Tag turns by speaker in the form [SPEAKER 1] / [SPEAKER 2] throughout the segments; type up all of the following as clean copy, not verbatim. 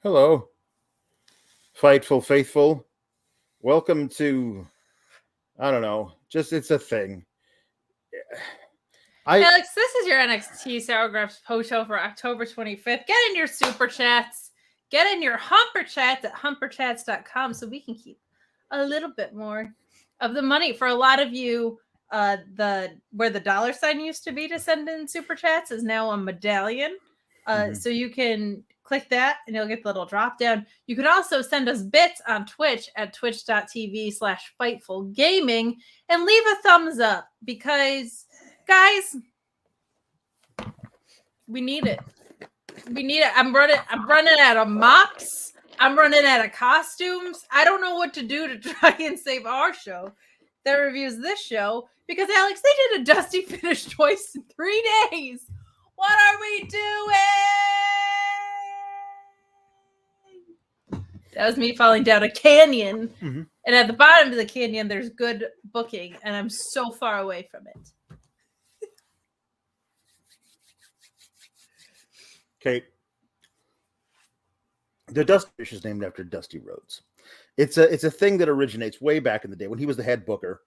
[SPEAKER 1] Hello, Fightful Faithful. Welcome to, I don't know, just it's a thing.
[SPEAKER 2] Alex, this is your NXT Sour Graps post show for October 25th. Get in your super chats. Get in your humper chats at humperchats.com so we can keep a little bit more of the money. For a lot of you, where the dollar sign used to be to send in super chats is now a medallion. So you can click that and you'll get the little drop down. You can also send us bits on Twitch at twitch.tv/Fightful Gaming and leave a thumbs up because, guys, we need it. We need it. I'm running out of mops. I'm running out of costumes. I don't know what to do to try and save our show that reviews this show because, Alex, they did a dusty finish twice in 3 days. What are we doing? That was me falling down a canyon.
[SPEAKER 1] Mm-hmm.
[SPEAKER 2] And at the bottom of the canyon, there's good booking, and I'm so far away from it.
[SPEAKER 1] Kate, the Dusty Fish is named after Dusty Rhodes. It's a thing that originates way back in the day when he was the head booker.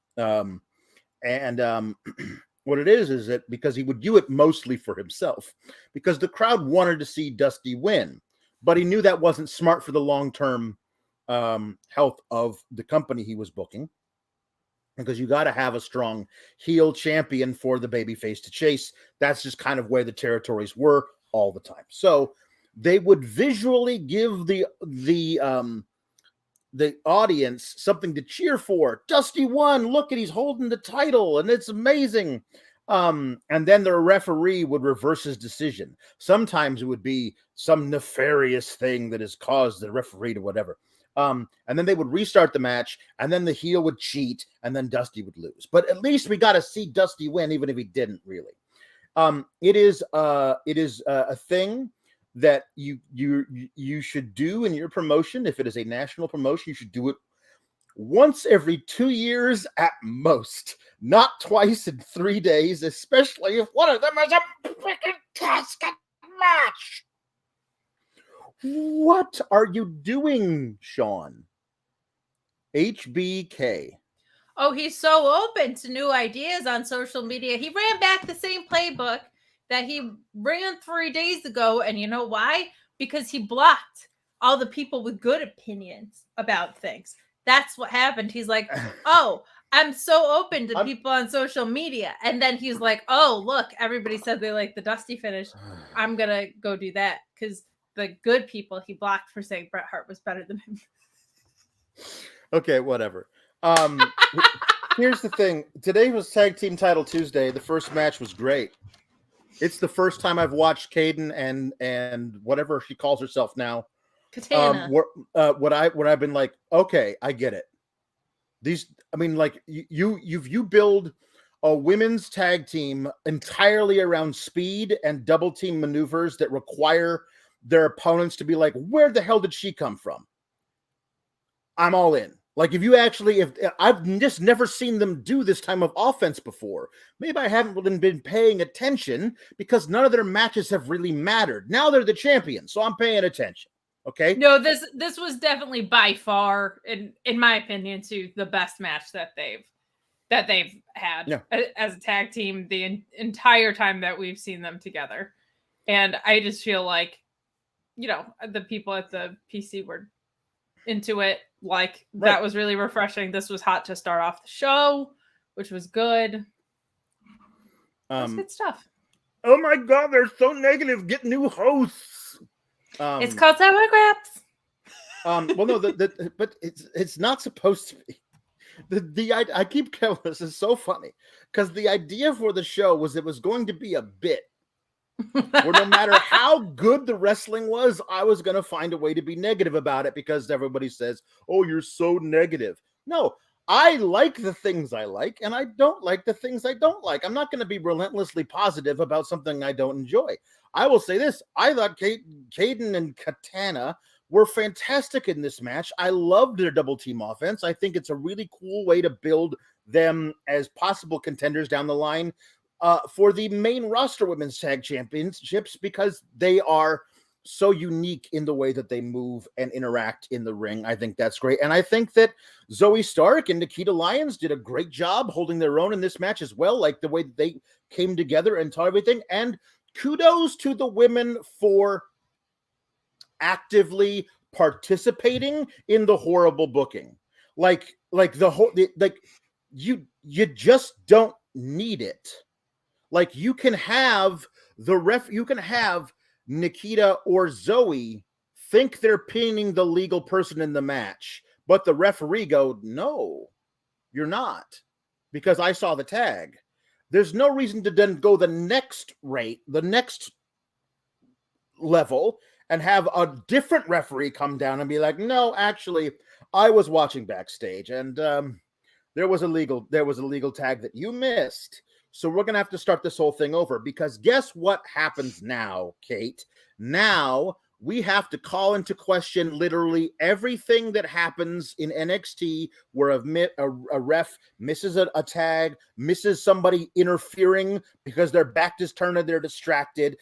[SPEAKER 1] What it is that because he would do it mostly for himself, because the crowd wanted to see Dusty win, but he knew that wasn't smart for the long-term health of the company he was booking, because you got to have a strong heel champion for the babyface to chase. That's just kind of where the territories were all the time. So they would visually give the audience something to cheer for. Dusty won. Look, he's holding the title, and it's amazing. And then the referee would reverse his decision. Sometimes it would be some nefarious thing that has caused the referee to whatever. And then they would restart the match, and then the heel would cheat, and then Dusty would lose. But at least we got to see Dusty win, even if he didn't really. It is a thing that you should do in your promotion. If it is a national promotion, you should do it once every 2 years at most, not twice in 3 days, especially if one of them is a freaking casket match. What are you doing, Sean? HBK.
[SPEAKER 2] Oh, he's so open to new ideas on social media. He ran back the same playbook that he ran 3 days ago. And you know why? Because he blocked all the people with good opinions about things. That's what happened. He's like, oh, I'm so open to people on social media. And then he's like, oh, look, everybody said they like the Dusty finish. I'm going to go do that. Because the good people he blocked for saying Bret Hart was better than him.
[SPEAKER 1] Okay, whatever. Here's the thing. Today was Tag Team Title Tuesday. The first match was great. It's the first time I've watched Kayden and whatever she calls herself now.
[SPEAKER 2] Katana.
[SPEAKER 1] What I've been like, okay, I get it. You build a women's tag team entirely around speed and double team maneuvers that require their opponents to be like, where the hell did she come from? I'm all in. Like, if I've just never seen them do this type of offense before. Maybe I haven't really been paying attention because none of their matches have really mattered. Now they're the champions, so I'm paying attention. Okay.
[SPEAKER 2] No, this was definitely by far, in my opinion, too, the best match that they've had as a tag team the entire time that we've seen them together. And I just feel like, the people at the PC were into it. Like, that was really refreshing. This was hot to start off the show, which was good. That's good stuff.
[SPEAKER 1] Oh my God, they're so negative. Get new hosts.
[SPEAKER 2] It's called Sour Graps.
[SPEAKER 1] Well, no, but it's not supposed to be. I keep telling this is so funny because the idea for the show was it was going to be a bit where no matter how good the wrestling was, I was going to find a way to be negative about it because everybody says, oh, you're so negative. No, I like the things I like, and I don't like the things I don't like. I'm not going to be relentlessly positive about something I don't enjoy. I will say this. I thought Kayden and Katana were fantastic in this match. I loved their double team offense. I think it's a really cool way to build them as possible contenders down the line for the main roster women's tag championships because they are so unique in the way that they move and interact in the ring. I think that's great. And I think that Zoey Stark and Nikita Lyons did a great job holding their own in this match as well. Like the way that they came together and taught everything. And kudos to the women for actively participating in the horrible booking. Like you just don't need it. Like you can have Nikita or Zoey think they're pinning the legal person in the match, but the referee go, no, you're not, because I saw the tag. There's no reason to then go the next level and have a different referee come down and be like, no, actually, I was watching backstage and there was a legal tag that you missed. So we're going to have to start this whole thing over, because guess what happens now, Kate? Now we have to call into question literally everything that happens in NXT where a ref misses a tag, misses somebody interfering because their back is turned and they're distracted.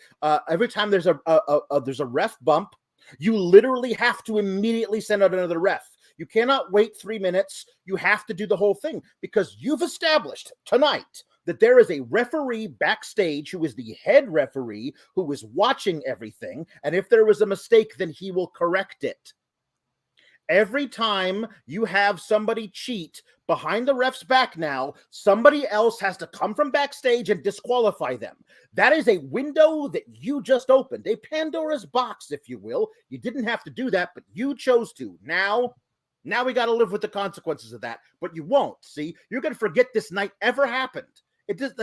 [SPEAKER 1] Every time there's a ref bump, you literally have to immediately send out another ref. You cannot wait 3 minutes. You have to do the whole thing, because you've established tonight that there is a referee backstage who is the head referee who is watching everything. And if there was a mistake, then he will correct it. Every time you have somebody cheat behind the ref's back now, somebody else has to come from backstage and disqualify them. That is a window that you just opened, a Pandora's box, if you will. You didn't have to do that, but you chose to. Now we got to live with the consequences of that, but you won't. See, you're going to forget this night ever happened. It just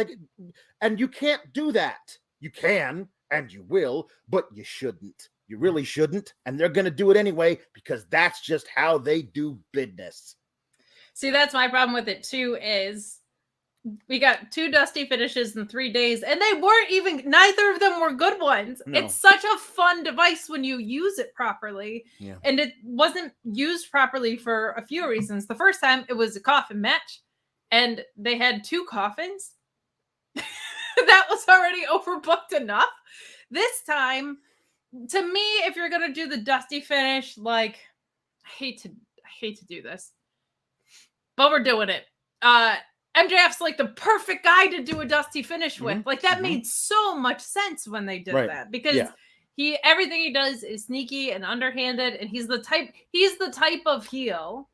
[SPEAKER 1] and you can't do that. You can, and you will, but you shouldn't. You really shouldn't. And they're going to do it anyway, because that's just how they do business.
[SPEAKER 2] See, that's my problem with it too, is we got 2 dusty finishes in 3 days, and they weren't even, neither of them were good ones. No. It's such a fun device when you use it properly. Yeah. And it wasn't used properly for a few reasons. The first time it was a coffin match, and they had 2 coffins. That was already overbooked enough. This time, to me, if you're gonna do the dusty finish, like, I hate to do this, but we're doing it. MJF's like the perfect guy to do a dusty finish with. Like, that made so much sense when they did that, because everything he does is sneaky and underhanded, and he's the type of heel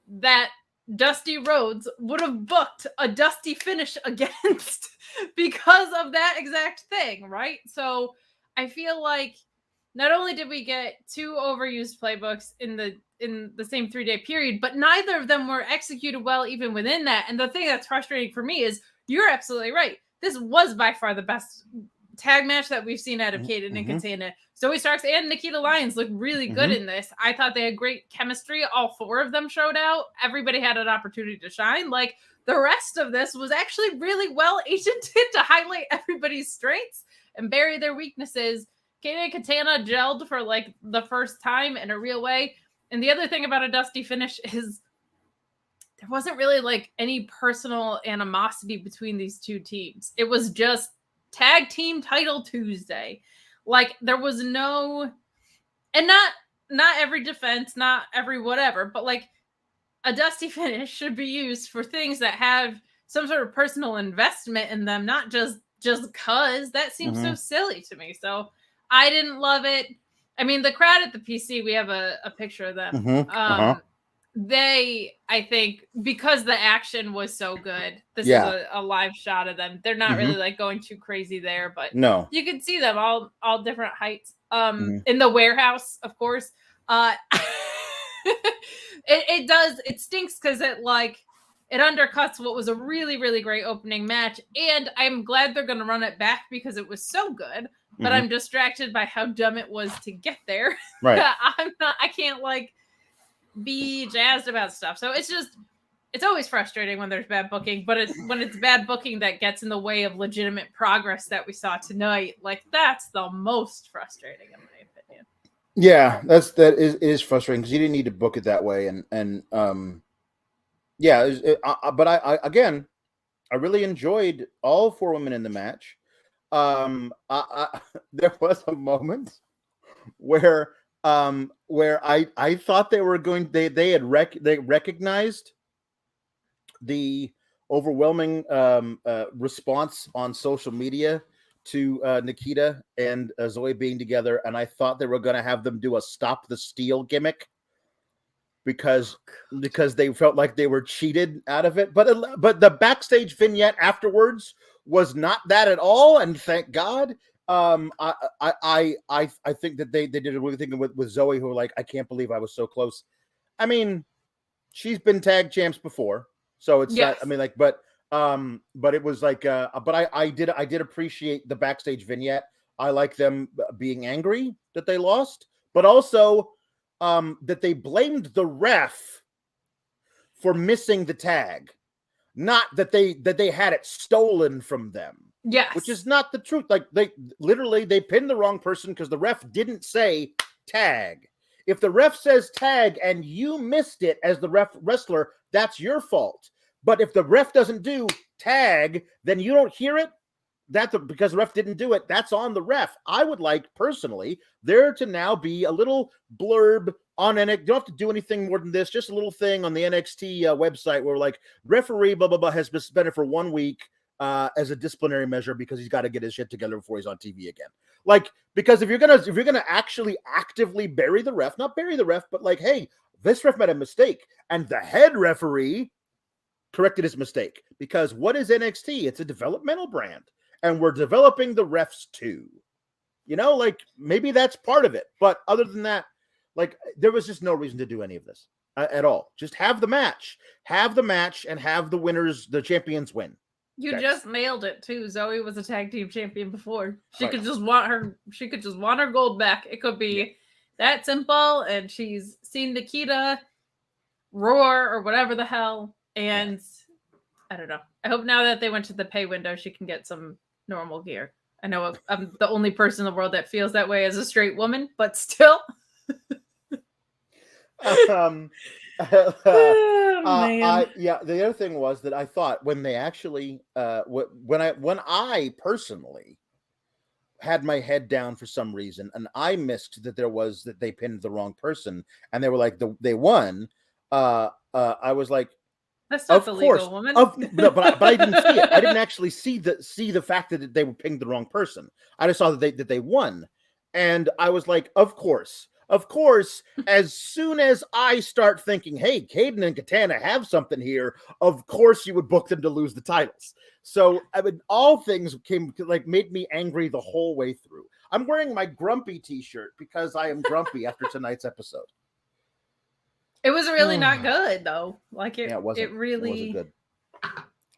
[SPEAKER 2] that Dusty Rhodes would have booked a dusty finish against because of that exact thing, right? So I feel like not only did we get 2 overused playbooks in the same 3-day period, but neither of them were executed well even within that. And the thing that's frustrating for me is, you're absolutely right. This was by far the best tag match that we've seen out of Kayden and Katana. Zoey Starks and Nikita Lyons look really good in this. I thought they had great chemistry. All 4 of them showed out. Everybody had an opportunity to shine. Like, the rest of this was actually really well agented to highlight everybody's strengths and bury their weaknesses. Kayden and Katana gelled for like the first time in a real way. And the other thing about a dusty finish is there wasn't really like any personal animosity between these 2 teams. It was just Tag Team Title Tuesday. Like, there was no, and not every defense, not every whatever, but like, a dusty finish should be used for things that have some sort of personal investment in them, not just cause. That seems so silly to me. So I didn't love it. I mean, the crowd at the PC, we have a picture of them. They, I think, because the action was so good, this is a live shot of them. They're not really like going too crazy there, but no, you can see them all different heights. In the warehouse, of course. It stinks because it undercuts what was a really, really great opening match. And I'm glad they're going to run it back because it was so good, but I'm distracted by how dumb it was to get there. Right. I can't like be jazzed about stuff. So it's always frustrating when there's bad booking, but when it's bad booking that gets in the way of legitimate progress that we saw tonight, like, that's the most frustrating in my opinion.
[SPEAKER 1] Yeah, that is frustrating, because you didn't need to book it that way, but I really enjoyed all 4 women in the match. there was a moment where I thought they were going they had they recognized the overwhelming response on social media to Nikita and Zoey being together, and I thought they were going to have them do a stop the steal gimmick because they felt like they were cheated out of it. But the backstage vignette afterwards was not that at all, and thank God. I think that they did a really thing with Zoey, who were like, I can't believe I was so close. I mean, she's been tag champs before, so it's not. I mean, like, but it was like, but I did appreciate the backstage vignette. I like them being angry that they lost, but also that they blamed the ref for missing the tag, not that they had it stolen from them.
[SPEAKER 2] Yes,
[SPEAKER 1] which is not the truth. Like they pinned the wrong person because the ref didn't say tag. If the ref says tag and you missed it as the wrestler, that's your fault. But if the ref doesn't do tag, then you don't hear it. Because the ref didn't do it, that's on the ref. I would like personally there to now be a little blurb on NXT. You don't have to do anything more than this. Just a little thing on the NXT website where like referee blah blah blah has been suspended for 1 week as a disciplinary measure because he's got to get his shit together before he's on TV again. Like, because if you're gonna actually actively bury the ref, not bury the ref, but like, hey, this ref made a mistake, and the head referee corrected his mistake. Because what is NXT? It's a developmental brand, and we're developing the refs too. You know, like maybe that's part of it. But other than that, like there was just no reason to do any of this at all. Just have the match, and have the winners, the champions win.
[SPEAKER 2] You just nailed it too. Zoey was a tag team champion before. She could just want her gold back. It could be that simple. And she's seen Nikita roar or whatever the hell. And I don't know. I hope now that they went to the pay window, she can get some normal gear. I know I'm the only person in the world that feels that way as a straight woman, but still.
[SPEAKER 1] The other thing was that I thought when they actually when I personally had my head down for some reason and I missed that they pinned the wrong person and they were like they won, I was like,
[SPEAKER 2] that's not the legal woman.
[SPEAKER 1] But I didn't see it. I didn't actually see the fact that they were pinged the wrong person. I just saw that they won, and I was like, of course. As soon as I start thinking, hey, Kayden and Katana have something here, of course you would book them to lose the titles. So I mean, all things made me angry the whole way through. I'm wearing my grumpy t-shirt because I am grumpy after tonight's episode.
[SPEAKER 2] It was really not good though. Like it really
[SPEAKER 1] wasn't good.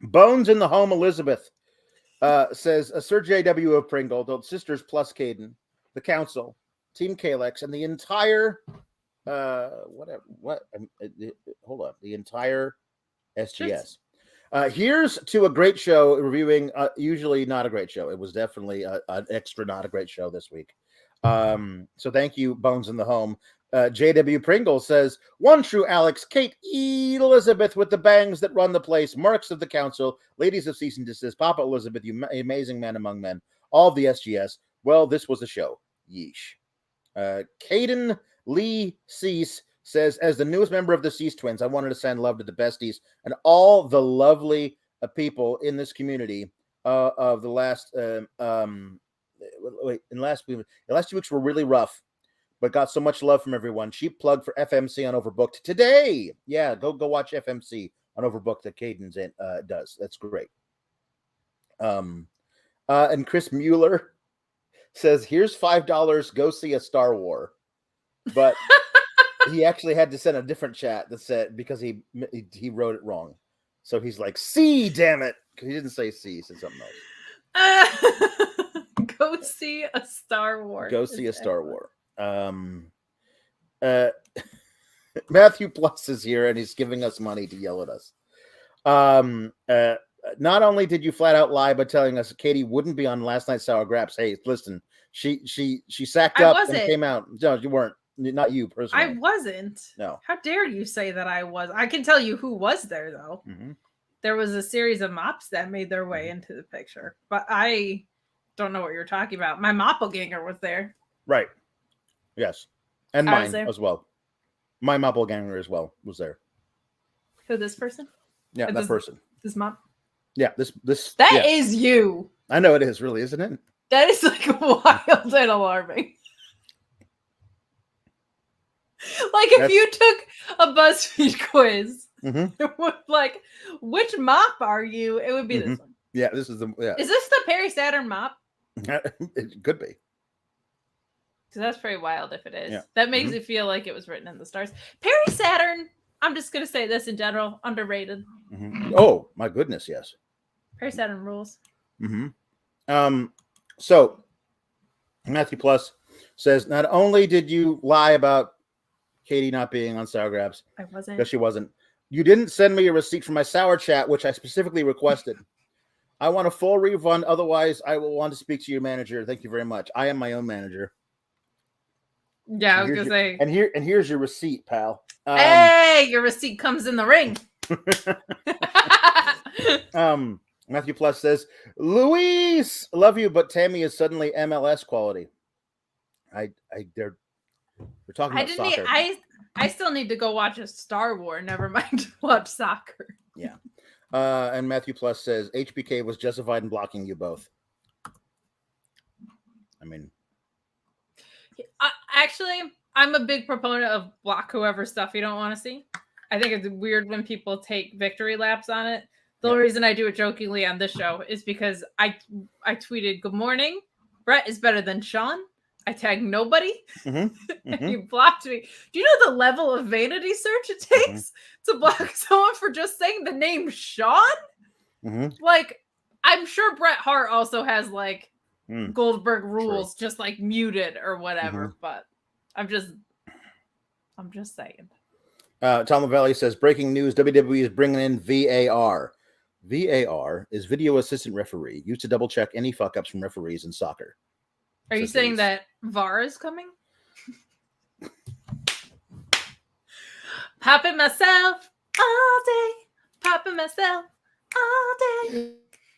[SPEAKER 1] Bones in the Home Elizabeth says Sir JW of Pringle, the sisters plus Kayden, the council, Team Kalex, and the entire the entire SGS. Here's to a great show reviewing usually not a great show. It was definitely an extra not a great show this week. So thank you, Bones in the Home. JW Pringle says, one true Alex, Kate Elizabeth with the bangs that run the place, marks of the council, ladies of cease and desist, Papa Elizabeth, you amazing man among men, all of the SGS. Well, this was a show. Yeesh. Kayden Lee Cease says, as the newest member of the Cease twins, I wanted to send love to the besties and all the lovely people in this community of the last the last 2 weeks were really rough, but got so much love from everyone. Cheap plug for FMC on Overbooked today. Yeah, go watch FMC on Overbooked that Kayden's does. That's great. And Chris Mueller says, here's $5, go see a Star War. But he actually had to send a different chat that said, because he wrote it wrong. So he's like, see, damn it. He didn't say see, he said something else.
[SPEAKER 2] Go see a Star War.
[SPEAKER 1] Go see a Star War. Matthew Plus is here and he's giving us money to yell at us. Not only did you flat out lie by telling us Katie wouldn't be on last night's Sour Graps. Hey, listen, she sacked up and came out. No, you weren't. Not you personally.
[SPEAKER 2] I wasn't.
[SPEAKER 1] No.
[SPEAKER 2] How dare you say that I was? I can tell you who was there though. Mm-hmm. There was a series of mops that made their way into the picture, but I don't know what you're talking about. My Moppelganger was there.
[SPEAKER 1] Right. Yes. And
[SPEAKER 2] I was
[SPEAKER 1] mine
[SPEAKER 2] there.
[SPEAKER 1] as well. My Moppelganger as well was there.
[SPEAKER 2] Who, this person?
[SPEAKER 1] Yeah, that person.
[SPEAKER 2] This mop?
[SPEAKER 1] Yeah, this.
[SPEAKER 2] That is you.
[SPEAKER 1] I know it is, really, isn't it?
[SPEAKER 2] That is like wild and alarming. Like if you took a BuzzFeed quiz, like which mop are you? It would be this one.
[SPEAKER 1] Yeah, this is the. Yeah.
[SPEAKER 2] Is this the Perry Saturn mop?
[SPEAKER 1] It could be.
[SPEAKER 2] So that's pretty wild if it is.
[SPEAKER 1] Yeah.
[SPEAKER 2] That makes it feel like it was written in the stars. Perry Saturn, I'm just going to say this in general, underrated.
[SPEAKER 1] Oh, my goodness, yes.
[SPEAKER 2] Perry Saturn rules.
[SPEAKER 1] So, Matthew Plus says, not only did you lie about Katie not being on Sour Graps.
[SPEAKER 2] I wasn't.
[SPEAKER 1] Because she wasn't. You didn't send me a receipt for my Sour Chat, which I specifically requested. I want a full refund. Otherwise, I will want to speak to your manager. Thank you very much. I am my own manager.
[SPEAKER 2] Yeah, I was gonna say.
[SPEAKER 1] And here's your receipt, pal.
[SPEAKER 2] Hey, your receipt comes in the ring.
[SPEAKER 1] Matthew Plus says, Luis, love you, but Tammy is suddenly MLS quality. We're talking about soccer.
[SPEAKER 2] I still need to go watch a Star Wars. Never mind watch soccer.
[SPEAKER 1] Yeah. And Matthew Plus says, HBK was justified in blocking you both. I mean,
[SPEAKER 2] actually, I'm a big proponent of block whoever stuff you don't want to see. I think it's weird when people take victory laps on it. The only reason I do it jokingly on this show is because I tweeted, "Good morning, Brett is better than Sean." I tagged nobody, and you blocked me. Do you know the level of vanity search it takes to block someone for just saying the name Sean? Like, I'm sure Bret Hart also has like Goldberg rules, just like muted or whatever. But I'm just saying.
[SPEAKER 1] Tom Lavelli says, breaking news: WWE is bringing in VAR. VAR is video assistant referee, used to double check any fuck ups from referees in soccer.
[SPEAKER 2] Are you saying that VAR is coming? Popping myself all day. Popping myself all day.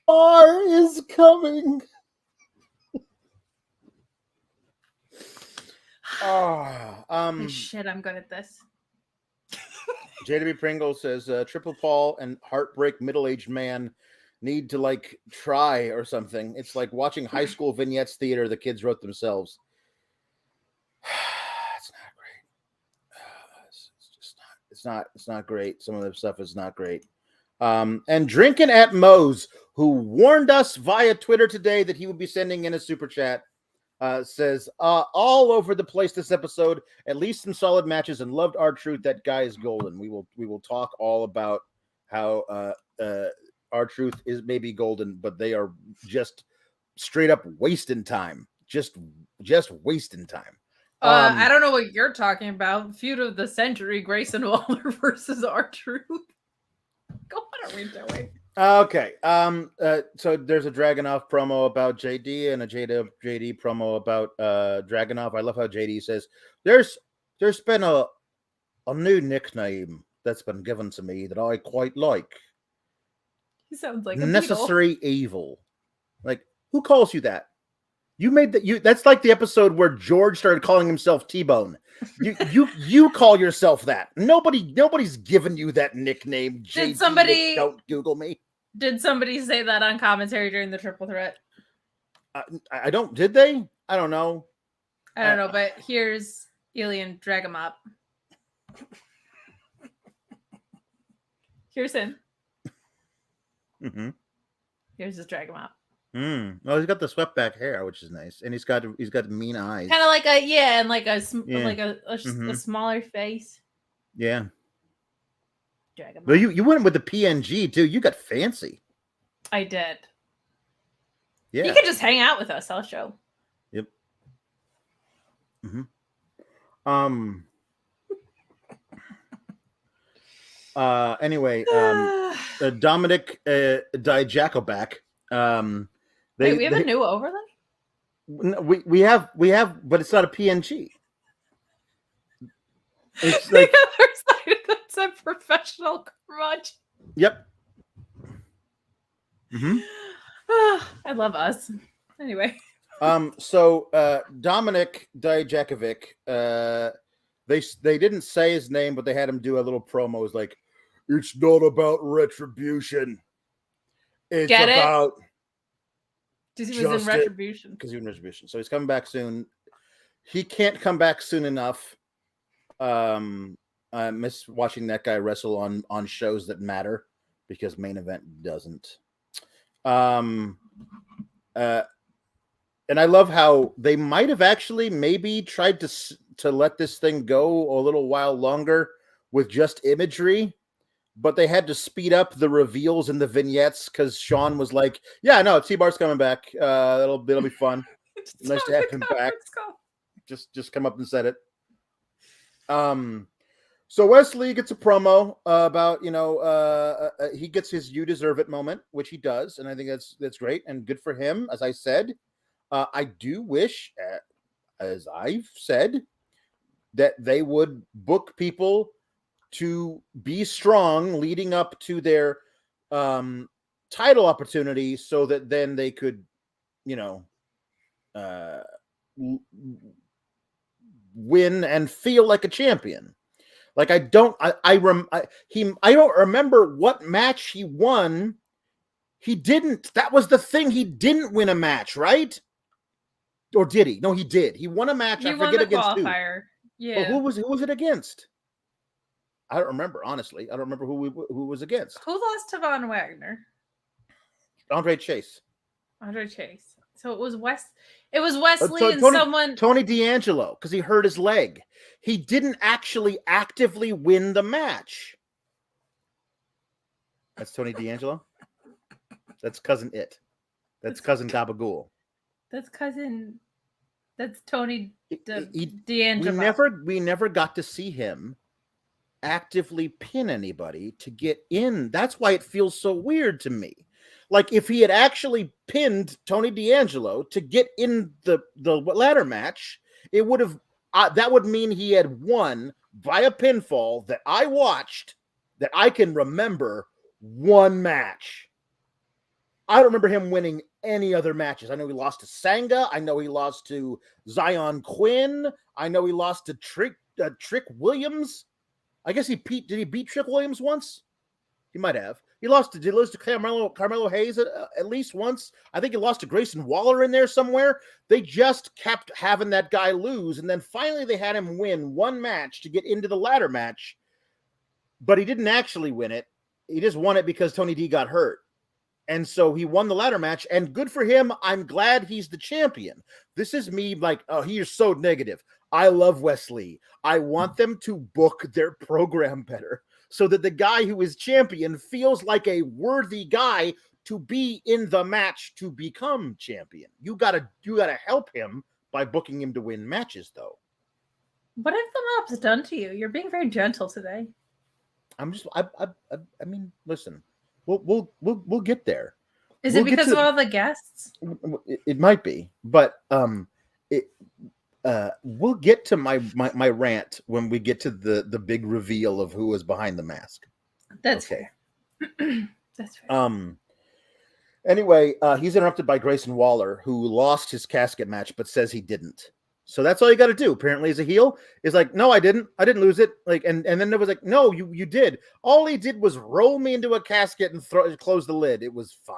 [SPEAKER 1] VAR is coming.
[SPEAKER 2] Shit, I'm good at this.
[SPEAKER 1] JW Pringle says, Triple Paul and heartbreak middle-aged man need to like try or something. It's like watching high school vignettes theater the kids wrote themselves. It's not great. It's not great. Some of the stuff is not great. And Drinking at Moe's, who warned us via Twitter today that he would be sending in a super chat, says, all over the place this episode, at least some solid matches, and loved R-Truth. That guy is golden. We will talk all about how R-Truth is maybe golden, but they are just straight up wasting time. Just wasting time.
[SPEAKER 2] I don't know what you're talking about. Feud of the century, Grayson Waller versus R-Truth. Go on, are we doing?
[SPEAKER 1] Okay. So there's a Dragunov promo about JD and a JD promo about Dragunov. I love how JD says there's been a new nickname that's been given to me that I quite like.
[SPEAKER 2] He sounds like a
[SPEAKER 1] necessary evil. Like, who calls you that? You made that. That's like the episode where George started calling himself T-Bone. You call yourself that. Nobody's given you that nickname.
[SPEAKER 2] Did somebody?
[SPEAKER 1] Don't Google me.
[SPEAKER 2] Did somebody say that on commentary during the Triple Threat?
[SPEAKER 1] I don't. Did they? I don't know.
[SPEAKER 2] I don't know. But here's Alien Dragamop. Here's him. Here's his Dragamop.
[SPEAKER 1] Well, he's got the swept back hair, which is nice, and he's got mean eyes.
[SPEAKER 2] Kind of like a smaller face.
[SPEAKER 1] Yeah.
[SPEAKER 2] Dragamop.
[SPEAKER 1] Well, you went with the PNG too. You got fancy.
[SPEAKER 2] I did.
[SPEAKER 1] Yeah.
[SPEAKER 2] You could just hang out with us. I'll show.
[SPEAKER 1] Yep. Anyway, Dominic Dijakovac.
[SPEAKER 2] Wait, we have a new overlay?
[SPEAKER 1] We have, but it's not a PNG. It's like
[SPEAKER 2] the other side that's a professional crutch.
[SPEAKER 1] Yep.
[SPEAKER 2] I love us. Anyway.
[SPEAKER 1] So Dominic Dijakovic, they didn't say his name, but they had him do a little promo. It was like, it's not about retribution. It's
[SPEAKER 2] Get
[SPEAKER 1] about
[SPEAKER 2] because he was in Retribution.
[SPEAKER 1] Because he was in Retribution. So he's coming back soon. He can't come back soon enough. I miss watching that guy wrestle on shows that matter because Main Event doesn't. And I love how they might have actually maybe tried to let this thing go a little while longer with just imagery, but they had to speed up the reveals and the vignettes because Sean was like, "Yeah, no, T-Bar's coming back. It'll be fun. Nice to have him back. Just come up and said it." So Wesley gets a promo about, he gets his "you deserve it" moment, which he does, and I think that's great and good for him. As I said, I do wish, as I've said, that they would book people to be strong leading up to their title opportunity, so that then they could, win and feel like a champion. Like I don't remember what match he won. He didn't. That was the thing. He didn't win a match, right? Or did he? No, he did. He won a match.
[SPEAKER 2] I forget against qualifier. Who. Yeah.
[SPEAKER 1] Well, who was it against? I don't remember, honestly. I don't remember who was against.
[SPEAKER 2] Who lost to Von Wagner?
[SPEAKER 1] Andre Chase.
[SPEAKER 2] So it was Wesley and someone.
[SPEAKER 1] Tony D'Angelo, because he hurt his leg. He didn't actually actively win the match. That's Tony D'Angelo? That's cousin It. That's cousin Gabagool.
[SPEAKER 2] That's Tony D'Angelo.
[SPEAKER 1] We never got to see him actively pin anybody to get in. That's why it feels so weird to me. Like if he had actually pinned Tony D'Angelo to get in the ladder match, it would have that would mean he had won via pinfall that I watched, that I can remember one match. I don't remember him winning any other matches. I know he lost to Sanga. I know he lost to Zion Quinn. I know he lost to Trick Williams. I guess did he beat Trick Williams once? He might have. Did he lose to Carmelo Hayes at least once? I think he lost to Grayson Waller in there somewhere. They just kept having that guy lose, and then finally they had him win one match to get into the ladder match, but he didn't actually win it. He just won it because Tony D got hurt. And so he won the ladder match, and good for him. I'm glad he's the champion. This is me like, oh, he is so negative. I love Wesley. I want them to book their program better so that the guy who is champion feels like a worthy guy to be in the match to become champion. You gotta help him by booking him to win matches, though.
[SPEAKER 2] What have the mobs done to you? You're being very gentle today.
[SPEAKER 1] I mean, listen. We'll get there.
[SPEAKER 2] Is it because of all the guests?
[SPEAKER 1] It might be, but we'll get to my rant when we get to the big reveal of who was behind the mask.
[SPEAKER 2] That's okay. Fair. That's fair.
[SPEAKER 1] Anyway, he's interrupted by Grayson Waller, who lost his casket match, but says he didn't. So that's all you got to do. Apparently, as a heel, is like, no, I didn't lose it. Like, and then it was like, no, you did. All he did was roll me into a casket and close the lid. It was fine.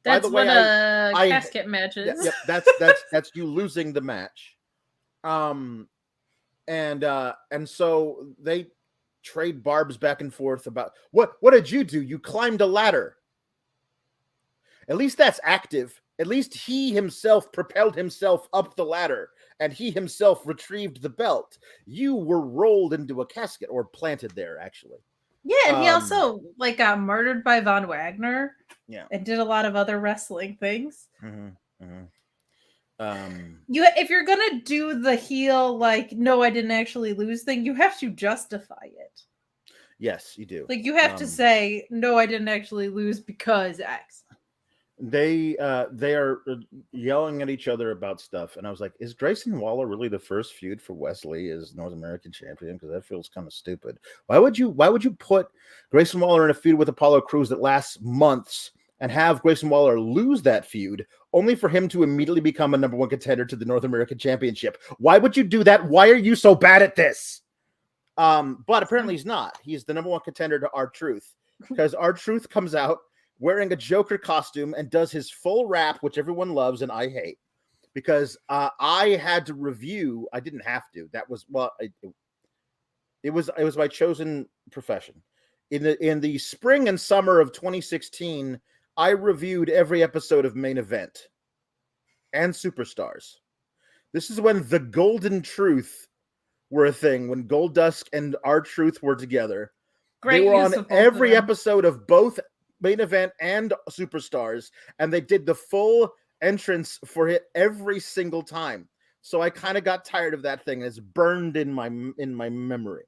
[SPEAKER 2] That's what a casket match is.
[SPEAKER 1] Yep, that's you losing the match. And so they trade barbs back and forth about what did you do? You climbed a ladder. At least that's active. At least he himself propelled himself up the ladder, and he himself retrieved the belt. You were rolled into a casket, or planted there, actually.
[SPEAKER 2] Yeah, and he also got murdered by Von Wagner.
[SPEAKER 1] Yeah,
[SPEAKER 2] and did a lot of other wrestling things.
[SPEAKER 1] Mm-hmm, mm-hmm.
[SPEAKER 2] If you're gonna do the heel, no, I didn't actually lose thing, you have to justify it.
[SPEAKER 1] Yes, you do.
[SPEAKER 2] You have to say, no, I didn't actually lose because X.
[SPEAKER 1] They are yelling at each other about stuff, and I was like, is Grayson Waller really the first feud for Wesley as North American champion? Because that feels kind of stupid. Why would you put Grayson Waller in a feud with Apollo Crews that lasts months and have Grayson Waller lose that feud, only for him to immediately become a number one contender to the North American Championship. Why would you do that? Why are you so bad at this? But apparently he's not. He's the number one contender to R-Truth, because R-Truth comes out wearing a Joker costume and does his full rap, which everyone loves and I hate, because I had to review. I didn't have to. That was it was my chosen profession. In the spring and summer of 2016, I reviewed every episode of Main Event and Superstars. This is when the Golden Truth were a thing, when Goldust and R-Truth were together. They were on every episode of both Main Event and Superstars, and they did the full entrance for it every single time. So I kind of got tired of that thing. It's burned in my memory.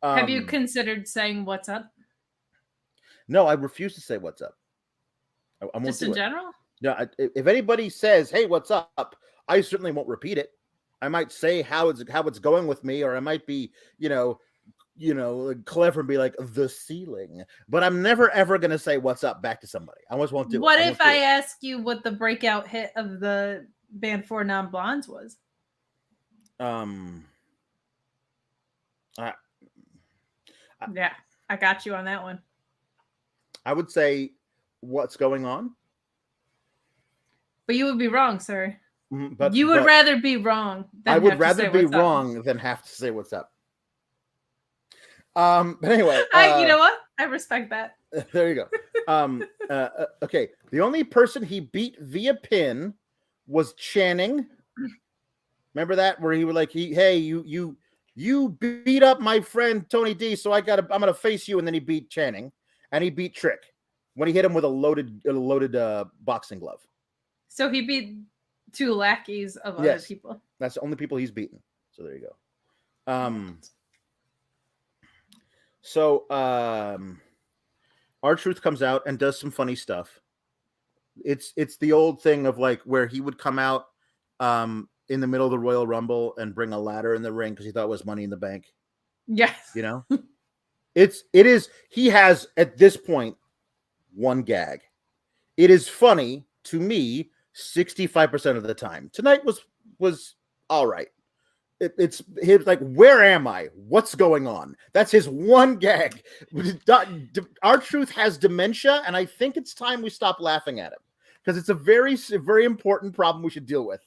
[SPEAKER 2] Have you considered saying what's up?
[SPEAKER 1] No, I refuse to say what's up. I won't
[SPEAKER 2] Just in general?
[SPEAKER 1] Yeah, if anybody says, "Hey, what's up?" I certainly won't repeat it. I might say how it's going with me, or I might be, clever and be like the ceiling. But I'm never ever gonna say what's up back to somebody. I almost won't do it.
[SPEAKER 2] What if I ask you what the breakout hit of the band 4 Non-Blondes was? Yeah, I got you on that one.
[SPEAKER 1] I would say what's going on.
[SPEAKER 2] But you would be wrong, sir. But you would rather be wrong.
[SPEAKER 1] I would rather be wrong than have to say what's up. But anyway,
[SPEAKER 2] you know what? I respect that.
[SPEAKER 1] There you go. Okay, the only person he beat via pin was Channing. Remember that, where he was like, "Hey, you beat up my friend Tony D, so I'm gonna face you," and then he beat Channing, and he beat Trick when he hit him with a loaded boxing glove. So
[SPEAKER 2] he beat 2 lackeys of other people.
[SPEAKER 1] That's the only people he's beaten. So there you go. So R-Truth comes out and does some funny stuff. It's the old thing of like where he would come out in the middle of the Royal Rumble and bring a ladder in the ring because he thought it was Money in the Bank.
[SPEAKER 2] Yes.
[SPEAKER 1] It is. He has at this point one gag. It is funny to me 65% of the time. Tonight was all right. It's like, where am I? What's going on? That's his one gag. R-Truth has dementia, and I think it's time we stop laughing at him because it's a very, very important problem we should deal with.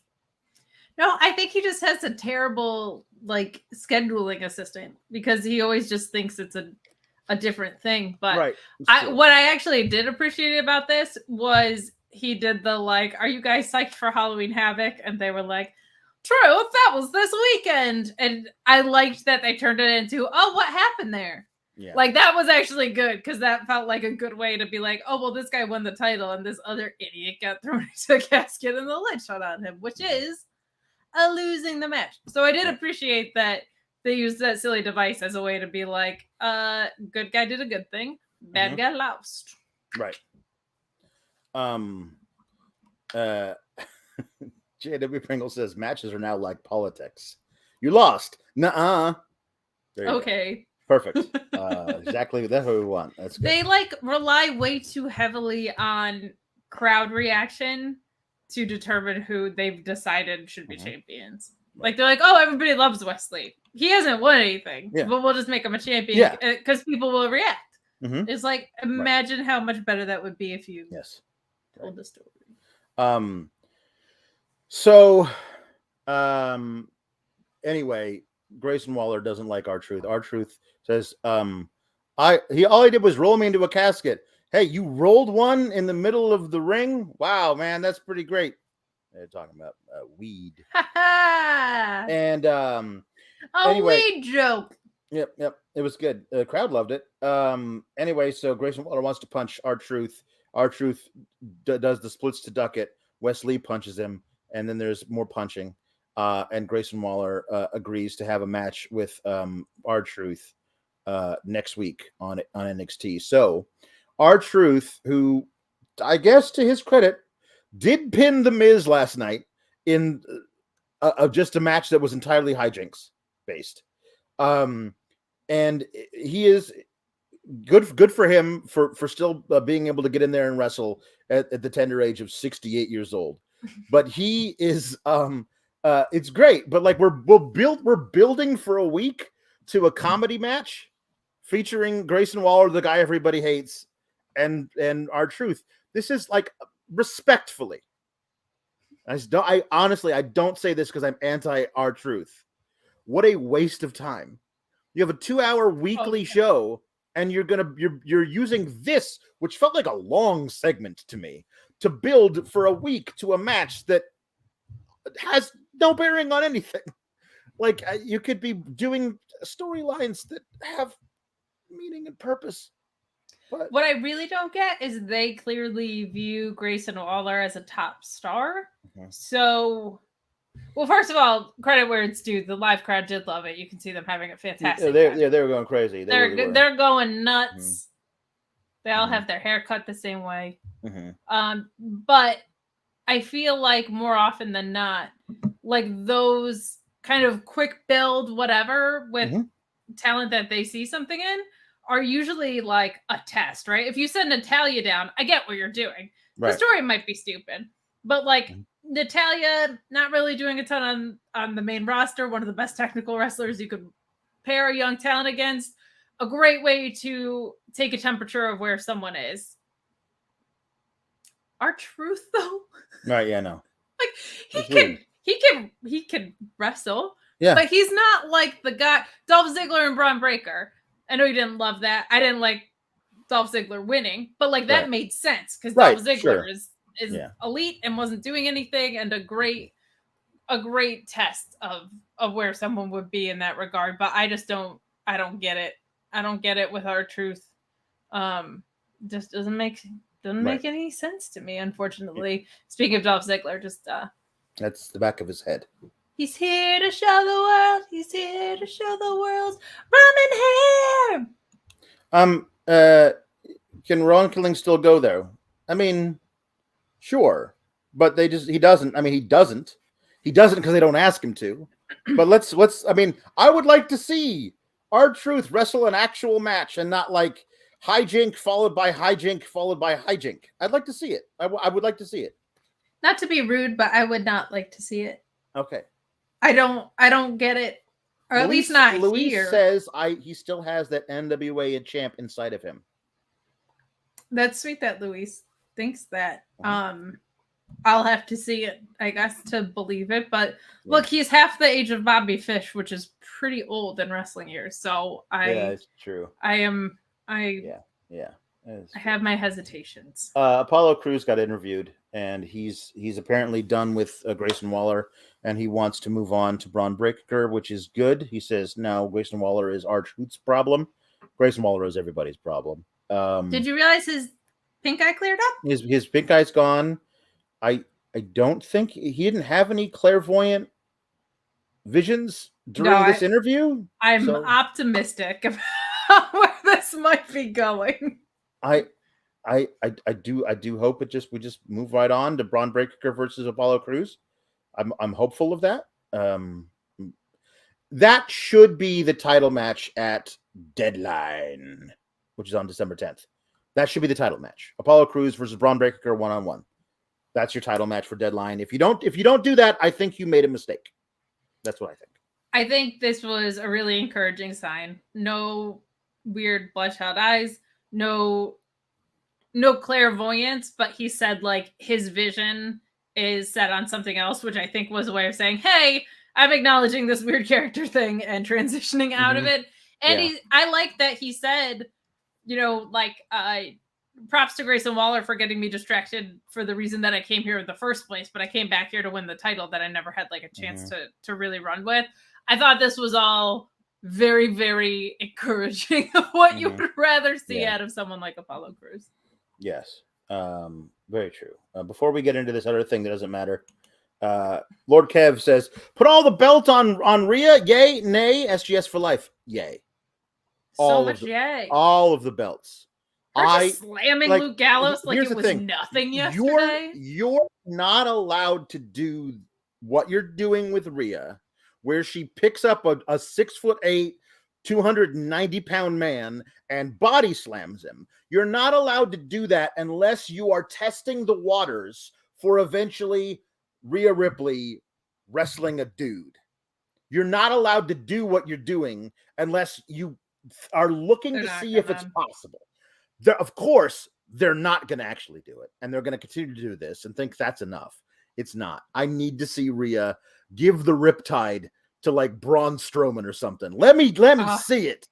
[SPEAKER 2] No, I think he just has a terrible scheduling assistant because he always just thinks it's a different thing. But
[SPEAKER 1] right.
[SPEAKER 2] What I actually did appreciate about this was he did the are you guys psyched for Halloween Havoc? And they were like, true, that was this weekend. And I liked that they turned it into, oh, what happened there? Yeah. That was actually good because that felt like a good way to be like, oh, well, this guy won the title and this other idiot got thrown into a casket and the lid shut on him, which is losing the match. So I did appreciate that they used that silly device as a way to be like, good guy did a good thing, bad guy lost.
[SPEAKER 1] Right. JW Pringle says matches are now like politics. You lost. Nuh-uh.
[SPEAKER 2] Okay.
[SPEAKER 1] Perfect. Exactly. That's what we want. That's good.
[SPEAKER 2] They rely way too heavily on crowd reaction to determine who they've decided should be champions. They're like, oh, everybody loves Wesley. He hasn't won anything, but we'll just make him a champion because people will react. It's imagine how much better that would be if you told the story.
[SPEAKER 1] Anyway, Grayson Waller doesn't like R-Truth. R-Truth says, all he did was roll me into a casket. Hey, you rolled one in the middle of the ring? Wow, man, that's pretty great. They're talking about weed. And anyway,
[SPEAKER 2] weed joke.
[SPEAKER 1] Yep. It was good. The crowd loved it. Anyway, so Grayson Waller wants to punch R-Truth. R-Truth does the splits to duck it. Wesley punches him, and then there's more punching. And Grayson Waller agrees to have a match with R-Truth next week on NXT. So R-Truth, who I guess to his credit, did pin The Miz last night in just a match that was entirely hijinks based. And he is good for him for still being able to get in there and wrestle at the tender age of 68 years old. But he is it's great. But like we're building for a week to a comedy match featuring Grayson Waller, the guy everybody hates, and R-Truth. This is like respectfully. I honestly don't say this because I'm anti R-Truth. What a waste of time. You have a 2-hour weekly show, and you're using this, which felt like a long segment to me, to build for a week to a match that has no bearing on anything. Like you could be doing storylines that have meaning and purpose. But
[SPEAKER 2] what I really don't get is they clearly view Grayson Waller as a top star. So, well, first of all, credit where it's due. The live crowd did love it. You can see them having a fantastic time.
[SPEAKER 1] They were going crazy.
[SPEAKER 2] They're going nuts. They all have their hair cut the same way. But I feel like more often than not, like those kind of quick build whatever with talent that they see something in are usually like a test, right? If you send Natalya down, I get what you're doing. Right. The story might be stupid, but like Natalya not really doing a ton on the main roster, one of the best technical wrestlers you could pair a young talent against, a great way to take a temperature of where someone is. R-Truth though?
[SPEAKER 1] Right, yeah, no.
[SPEAKER 2] Like he can wrestle.
[SPEAKER 1] Yeah.
[SPEAKER 2] But he's not like the guy Dolph Ziggler and Braun Breaker. I know you didn't love that. I didn't like Dolph Ziggler winning, but like that made sense because Dolph Ziggler is elite and wasn't doing anything, and a great test of where someone would be in that regard. But I just don't get it. I don't get it with R-Truth. Just doesn't make any sense to me, unfortunately. Speaking of Dolph Ziggler, just
[SPEAKER 1] that's the back of his head.
[SPEAKER 2] He's here to show the world. He's here to show the world's Roman hair.
[SPEAKER 1] Can Ron Killing still go though? I mean, sure, but he doesn't. I mean, he doesn't because they don't ask him to. But let's. I mean, I would like to see R-Truth wrestle an actual match and not like hijink followed by hijink followed by hijink. I'd like to see it. I would like to see it.
[SPEAKER 2] Not to be rude, but I would not like to see it.
[SPEAKER 1] Okay.
[SPEAKER 2] I don't get it, or at least not
[SPEAKER 1] Luis
[SPEAKER 2] here.
[SPEAKER 1] Says he still has that NWA champ inside of him.
[SPEAKER 2] That's sweet that Luis thinks that. I'll have to see it, I guess, to believe it. But look, he's half the age of Bobby Fish, which is pretty old in wrestling years. So
[SPEAKER 1] it's true.
[SPEAKER 2] I have my hesitations.
[SPEAKER 1] Apollo Crews got interviewed, and he's apparently done with Grayson Waller, and he wants to move on to Braun Breaker, which is good. He says now Grayson Waller is R-Truth's problem. Grayson Waller is everybody's problem.
[SPEAKER 2] Did you realize his pink eye cleared up?
[SPEAKER 1] His pink eye's gone. I don't think he didn't have any clairvoyant visions during this interview.
[SPEAKER 2] I'm optimistic about where this might be going.
[SPEAKER 1] I do hope we just move right on to Braun Breaker versus Apollo Crews. I'm hopeful of that. That should be the title match at Deadline, which is on December 10th. That should be the title match. Apollo Crews versus Braun Breaker 1-on-1. That's your title match for Deadline. If you don't do that, I think you made a mistake. That's what I think.
[SPEAKER 2] I think this was a really encouraging sign. No weird bloodshot eyes, no clairvoyance, but he said like his vision is set on something else, which I think was a way of saying, hey, I'm acknowledging this weird character thing and transitioning out of it. And I like that he said, props to Grayson Waller for getting me distracted for the reason that I came here in the first place, but I came back here to win the title that I never had like a chance to really run with. I thought this was all very, very encouraging of what you would rather see out of someone like Apollo Crews.
[SPEAKER 1] Yes. Very true. Before we get into this other thing that doesn't matter, Lord Kev says, put all the belt on Rhea. Yay, nay, SGS for life. Yay.
[SPEAKER 2] All
[SPEAKER 1] of the belts.
[SPEAKER 2] Just slamming Luke Gallows like it was nothing yesterday.
[SPEAKER 1] You're not allowed to do what you're doing with Rhea, where she picks up a 6'8", 290-pound man and body slams him. You're not allowed to do that unless you are testing the waters for eventually Rhea Ripley wrestling a dude. You're not allowed to do what you're doing unless you are looking to see if it's possible. Of course, they're not going to actually do it, and they're going to continue to do this and think that's enough. It's not. I need to see Rhea give the Riptide to like Braun Strowman or something. Let me see it.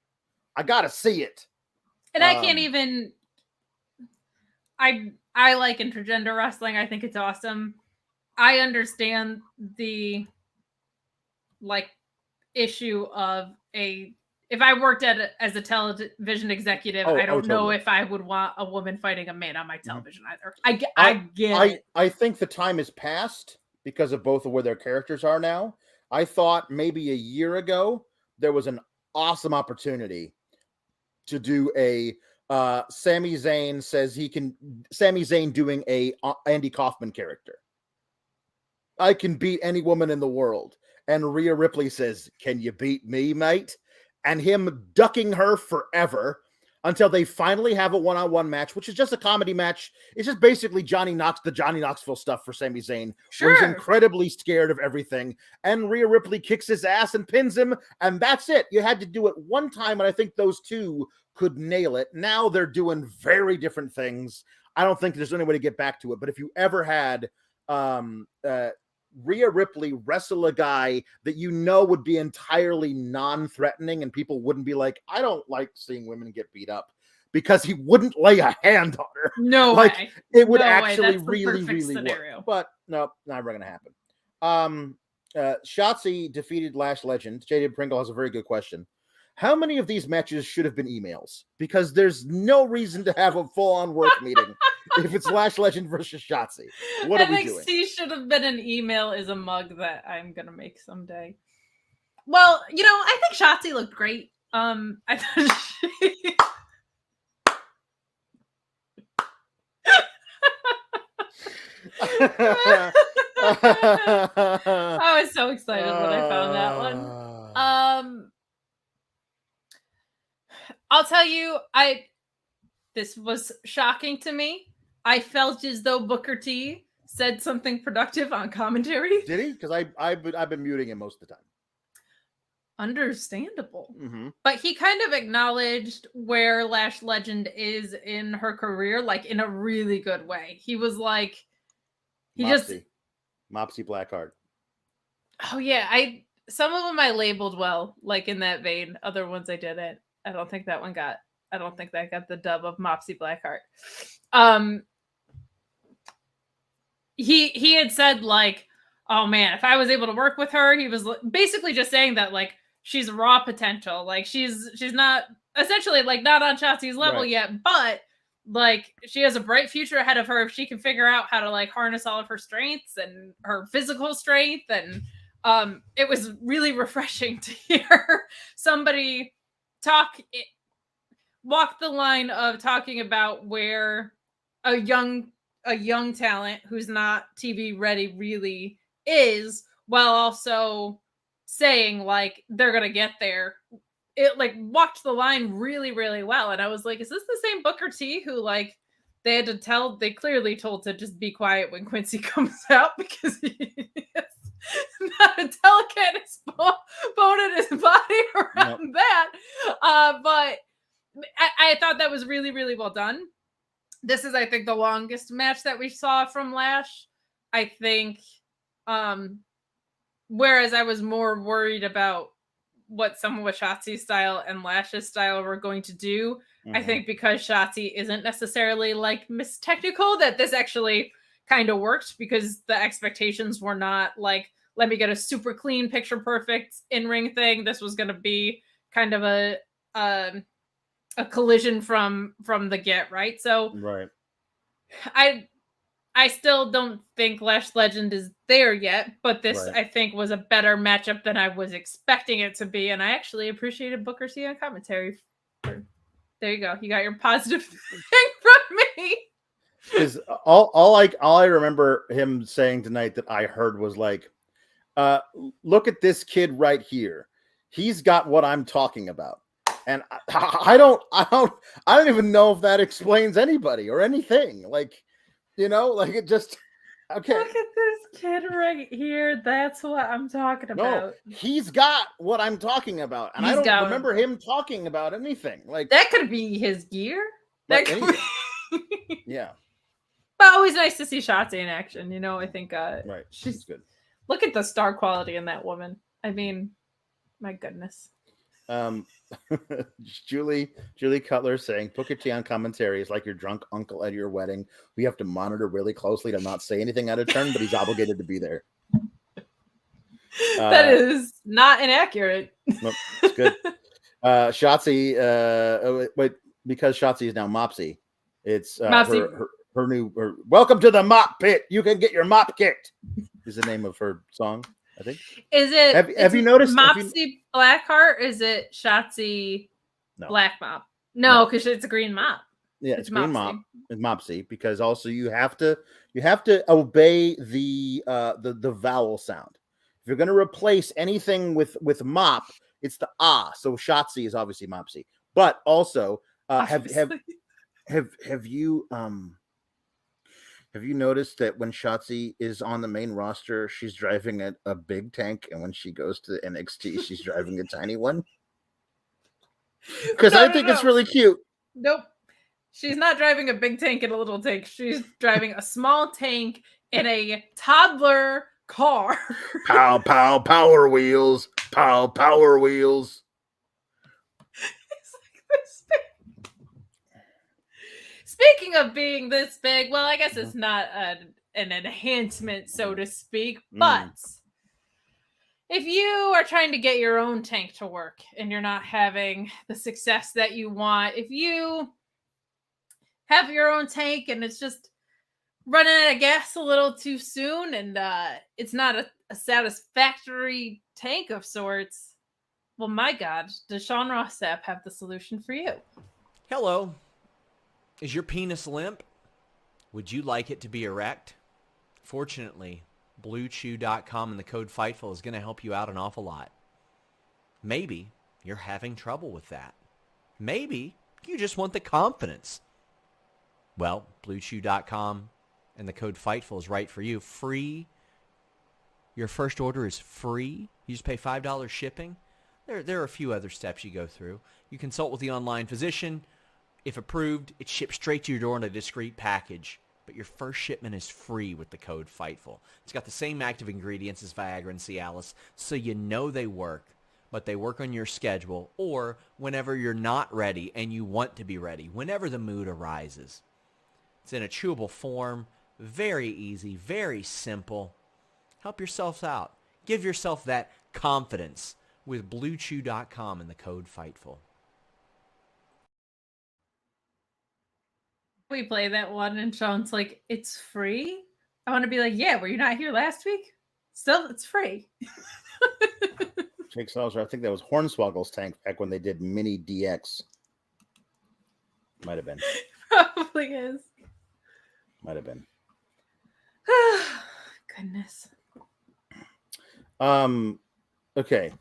[SPEAKER 1] I gotta see it.
[SPEAKER 2] And I can't even. I like intergender wrestling. I think it's awesome. I understand the like issue of if I worked as a television executive, I don't know if I would want a woman fighting a man on my television either. I get it.
[SPEAKER 1] I think the time has passed because of both of where their characters are now. I thought maybe a year ago there was an awesome opportunity to do a Sami Zayn doing a Andy Kaufman character. I can beat any woman in the world. And Rhea Ripley says, "Can you beat me, mate?" And him ducking her forever until they finally have a one-on-one match, which is just a comedy match. It's just basically the Johnny Knoxville stuff for Sami Zayn, where he's incredibly scared of everything. And Rhea Ripley kicks his ass and pins him, and that's it. You had to do it one time, and I think those two could nail it. Now they're doing very different things. I don't think there's any way to get back to it, but if you ever had Rhea Ripley wrestle a guy that you know would be entirely non-threatening and people wouldn't be like, I don't like seeing women get beat up, because he wouldn't lay a hand on her.
[SPEAKER 2] No way.
[SPEAKER 1] It would actually really work. But no, never going to happen. Shotzi defeated Lash Legend. JD Pringle has a very good question. How many of these matches should have been emails? Because there's no reason to have a full-on work meeting if it's Lash Legend versus Shotzi. What are we doing?
[SPEAKER 2] NXT should have been an email is a mug that I'm going to make someday. Well, I think Shotzi looked great. I thought I was so excited when I found that one. I'll tell you, this was shocking to me. I felt as though Booker T said something productive on commentary.
[SPEAKER 1] Did he? Because I've been muting him most of the time.
[SPEAKER 2] Understandable.
[SPEAKER 1] Mm-hmm.
[SPEAKER 2] But he kind of acknowledged where Lash Legend is in her career, like in a really good way. He was like, Mopsy
[SPEAKER 1] Blackheart.
[SPEAKER 2] Oh yeah, some of them I labeled well, like in that vein. Other ones I didn't. I don't think that got the dub of Mopsy Blackheart. He had said like, oh man, if I was able to work with her, he was basically just saying that like she's raw potential, like she's not essentially like not on Shotzi's level yet, but like she has a bright future ahead of her if she can figure out how to like harness all of her strengths and her physical strength. And it was really refreshing to hear somebody walk the line of talking about where a young talent who's not TV ready really is, while also saying like they're gonna get there. It like walked the line really, really well. And I was like, is this the same Booker T who like they clearly told to just be quiet when Quincy comes out because he is not a delicate bone in his body around that. But I thought that was really, really well done. This is, I think, the longest match that we saw from Lash. I think, whereas I was more worried about what some of Shotzi's style and Lash's style were going to do. Mm-hmm. I think because Shotzi isn't necessarily like Miss Technical, that this actually kind of worked because the expectations were not like, let me get a super clean, picture perfect in-ring thing. This was going to be kind of a collision from the get, right? So
[SPEAKER 1] right.
[SPEAKER 2] I still don't think Lash Legend is there yet, but this I think was a better matchup than I was expecting it to be, and I actually appreciated Booker T on commentary. There you go. You got your positive thing from me.
[SPEAKER 1] Is all I remember him saying tonight that I heard was like, look at this kid right here. He's got what I'm talking about. And I don't even know if that explains anybody or anything. Like, like it just okay.
[SPEAKER 2] Look at this kid right here. That's what I'm talking about.
[SPEAKER 1] No, he's got what I'm talking about, and I don't remember him talking about anything. Like
[SPEAKER 2] that could be his gear. That could
[SPEAKER 1] be. Yeah.
[SPEAKER 2] But always nice to see Shotzi in action. I think
[SPEAKER 1] right. She's good.
[SPEAKER 2] Look at the star quality in that woman. I mean, my goodness.
[SPEAKER 1] Julie Cutler saying Booker T on commentary is like your drunk uncle at your wedding. We have to monitor really closely to not say anything out of turn, but he's obligated to be there.
[SPEAKER 2] That is not inaccurate.
[SPEAKER 1] Nope, it's good. Shotzi, because Shotzi is now Mopsy, it's her new welcome to the mop pit. You can get your mop kicked. Is the name of her song. I think.
[SPEAKER 2] Is it?
[SPEAKER 1] Have you noticed?
[SPEAKER 2] Mopsy Blackheart? Or is it Shotzi Black Mop? No, because it's a green mop.
[SPEAKER 1] Yeah, it's green mop. It's Mopsy because also you have to obey the vowel sound. If you're going to replace anything with mop, it's the ah. So Shotzi is obviously Mopsy, but also have you noticed that when Shotzi is on the main roster, she's driving a big tank, and when she goes to the NXT, she's driving a tiny one? Because I think it's really cute.
[SPEAKER 2] Nope. She's not driving a big tank in a little tank. She's driving a small tank in a toddler car.
[SPEAKER 1] Pow, pow, power wheels. Pow, power wheels.
[SPEAKER 2] It's like this big. Speaking of being this big, well, I guess it's not an enhancement, so to speak, but if you are trying to get your own tank to work and you're not having the success that you want, if you have your own tank and it's just running out of gas a little too soon and it's not a satisfactory tank of sorts, well, my God, does Sean Ross Sapp have the solution for you?
[SPEAKER 3] Hello. Is your penis limp? Would you like it to be erect? Fortunately, Bluechew.com and the code Fightful is going to help you out an awful lot. Maybe you're having trouble with that. Maybe you just want the confidence. Well, Bluechew.com and the code Fightful is right for you. Free. Your first order is free. You just pay $5 shipping. There are a few other steps you go through. You consult with the online physician. If approved, it ships straight to your door in a discreet package. But your first shipment is free with the code Fightful. It's got the same active ingredients as Viagra and Cialis, so you know they work. But they work on your schedule or whenever you're not ready and you want to be ready, whenever the mood arises. It's in a chewable form, very easy, very simple. Help yourself out. Give yourself that confidence with BlueChew.com and the code Fightful.
[SPEAKER 2] We play that one and Sean's like, it's free? I want to be like, yeah, were you not here last week? Still, it's free.
[SPEAKER 1] Jake Salzer, I think that was Hornswoggle's tank back when they did Mini DX. Might have been.
[SPEAKER 2] Probably is.
[SPEAKER 1] Might have been.
[SPEAKER 2] Goodness.
[SPEAKER 1] Okay.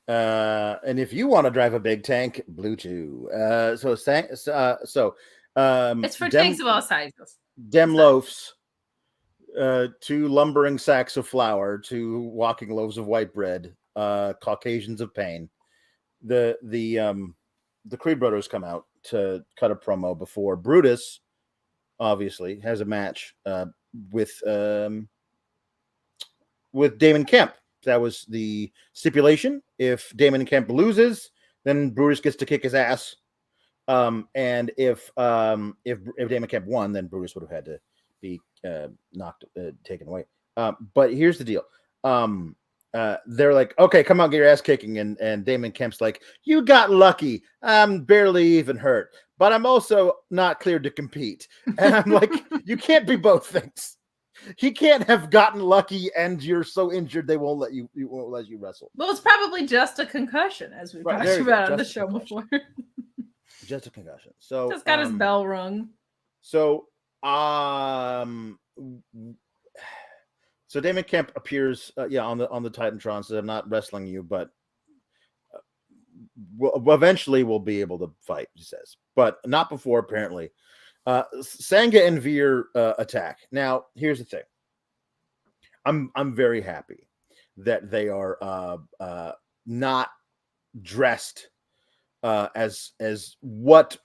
[SPEAKER 1] And if you want to drive a big tank, Bluechew.
[SPEAKER 2] It's for tanks of all sizes.
[SPEAKER 1] Dem loafs, 2 lumbering sacks of flour, 2 walking loaves of white bread, Caucasians of pain. The Creed brothers come out to cut a promo before Brutus, obviously, has a match with Damon Kemp. That was the stipulation. If Damon Kemp loses, then Brutus gets to kick his ass. And if Damon Kemp won, then Brutus would have had to be taken away. But here's the deal. They're like, okay, come on, get your ass kicking. And Damon Kemp's like, you got lucky. I'm barely even hurt, but I'm also not cleared to compete. And I'm like, you can't be both things. He can't have gotten lucky and you're so injured they won't let you wrestle.
[SPEAKER 2] Well, it's probably just a concussion, as we've talked about on the show before.
[SPEAKER 1] Just a concussion. So
[SPEAKER 2] just got his bell rung.
[SPEAKER 1] So Damon Kemp appears on the Titantron, says, I'm not wrestling you, but eventually we'll be able to fight, he says, but not before, apparently. Sangha and Veer attack. Now, here's the thing. I'm very happy that they are not dressed as what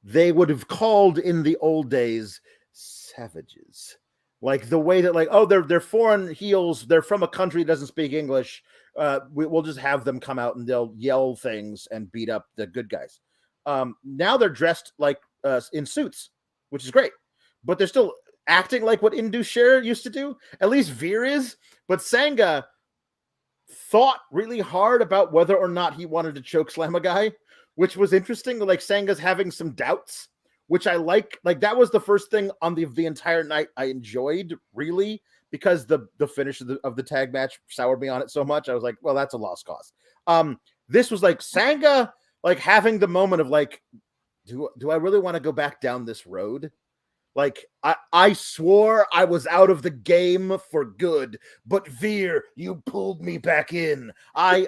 [SPEAKER 1] they would have called in the old days savages. Like the way that, like, oh, they're foreign heels, they're from a country that doesn't speak English. We'll just have them come out and they'll yell things and beat up the good guys. Now they're dressed like in suits, which is great, but they're still acting like what Indusher used to do. At least Veer is, but Sangha thought really hard about whether or not he wanted to choke slam a guy, which was interesting. Like Sanga's having some doubts, which I like. Like that was the first thing on the entire night I enjoyed, really, because the finish of the tag match soured me on it so much. I was like, well, that's a lost cause. This was like Sangha like having the moment of like, do I really want to go back down this road? Like I swore I was out of the game for good, but Veer, you pulled me back in. I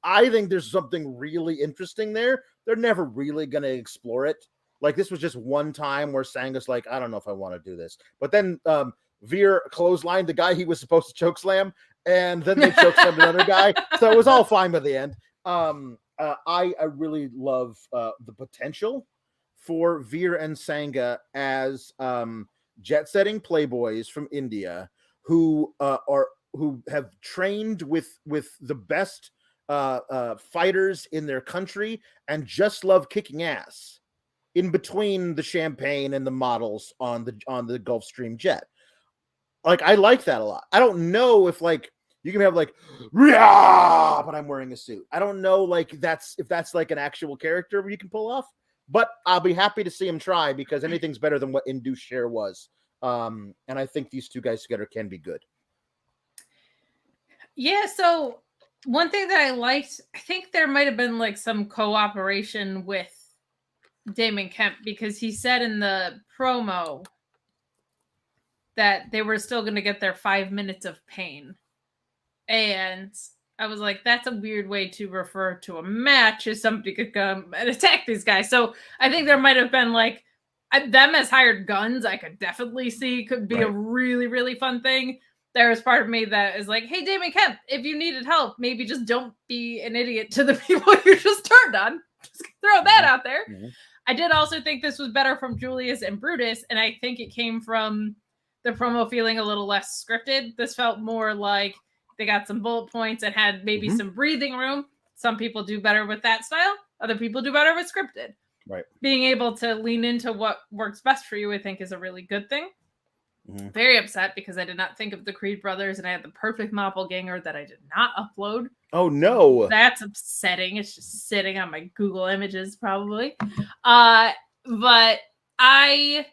[SPEAKER 1] think there's something really interesting there. They're never really gonna explore it. Like this was just one time where Sanga's like, I don't know if I want to do this. But then Veer clotheslined the guy he was supposed to choke slam, and then they choke slammed another guy. So it was all fine by the end. I really love the potential for Veer and Sangha as jet-setting playboys from India who have trained with the best fighters in their country and just love kicking ass in between the champagne and the models on the Gulfstream jet. Like I like that a lot. I don't know if like you can have like, but I'm wearing a suit. I don't know like if that's like an actual character you can pull off. But I'll be happy to see him try because anything's better than what Indusher was. And I think these two guys together can be good.
[SPEAKER 2] Yeah, so one thing that I liked, I think there might have been like some cooperation with Damon Kemp because he said in the promo that they were still going to get their 5 minutes of pain. And I was like, that's a weird way to refer to a match as somebody could come and attack these guys. So I think there might have been like them as hired guns. I could definitely see could be a really, really fun thing. There was part of me that is like, hey, Damon Kemp, if you needed help, maybe just don't be an idiot to the people you just turned on. Just throw that out there. Mm-hmm. I did also think this was better from Julius and Brutus. And I think it came from the promo feeling a little less scripted. This felt more like they got some bullet points and had maybe some breathing room. Some people do better with that style. Other people do better with scripted.
[SPEAKER 1] Right.
[SPEAKER 2] Being able to lean into what works best for you, I think, is a really good thing. Mm-hmm. Very upset because I did not think of the Creed brothers and I had the perfect doppelganger that I did not upload.
[SPEAKER 1] Oh, no.
[SPEAKER 2] That's upsetting. It's just sitting on my Google Images probably. But I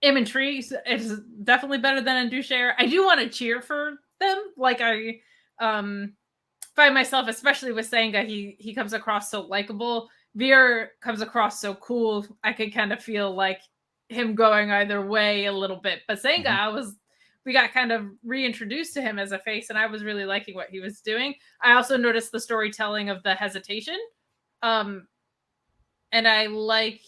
[SPEAKER 2] am intrigued. It's definitely better than Indusher. I do want to cheer for them. Like I find myself, especially with Sangha, he comes across so likable. Veer comes across so cool. I could kind of feel like him going either way a little bit. But Sangha, we got kind of reintroduced to him as a face, and I was really liking what he was doing. I also noticed the storytelling of the hesitation. And I like...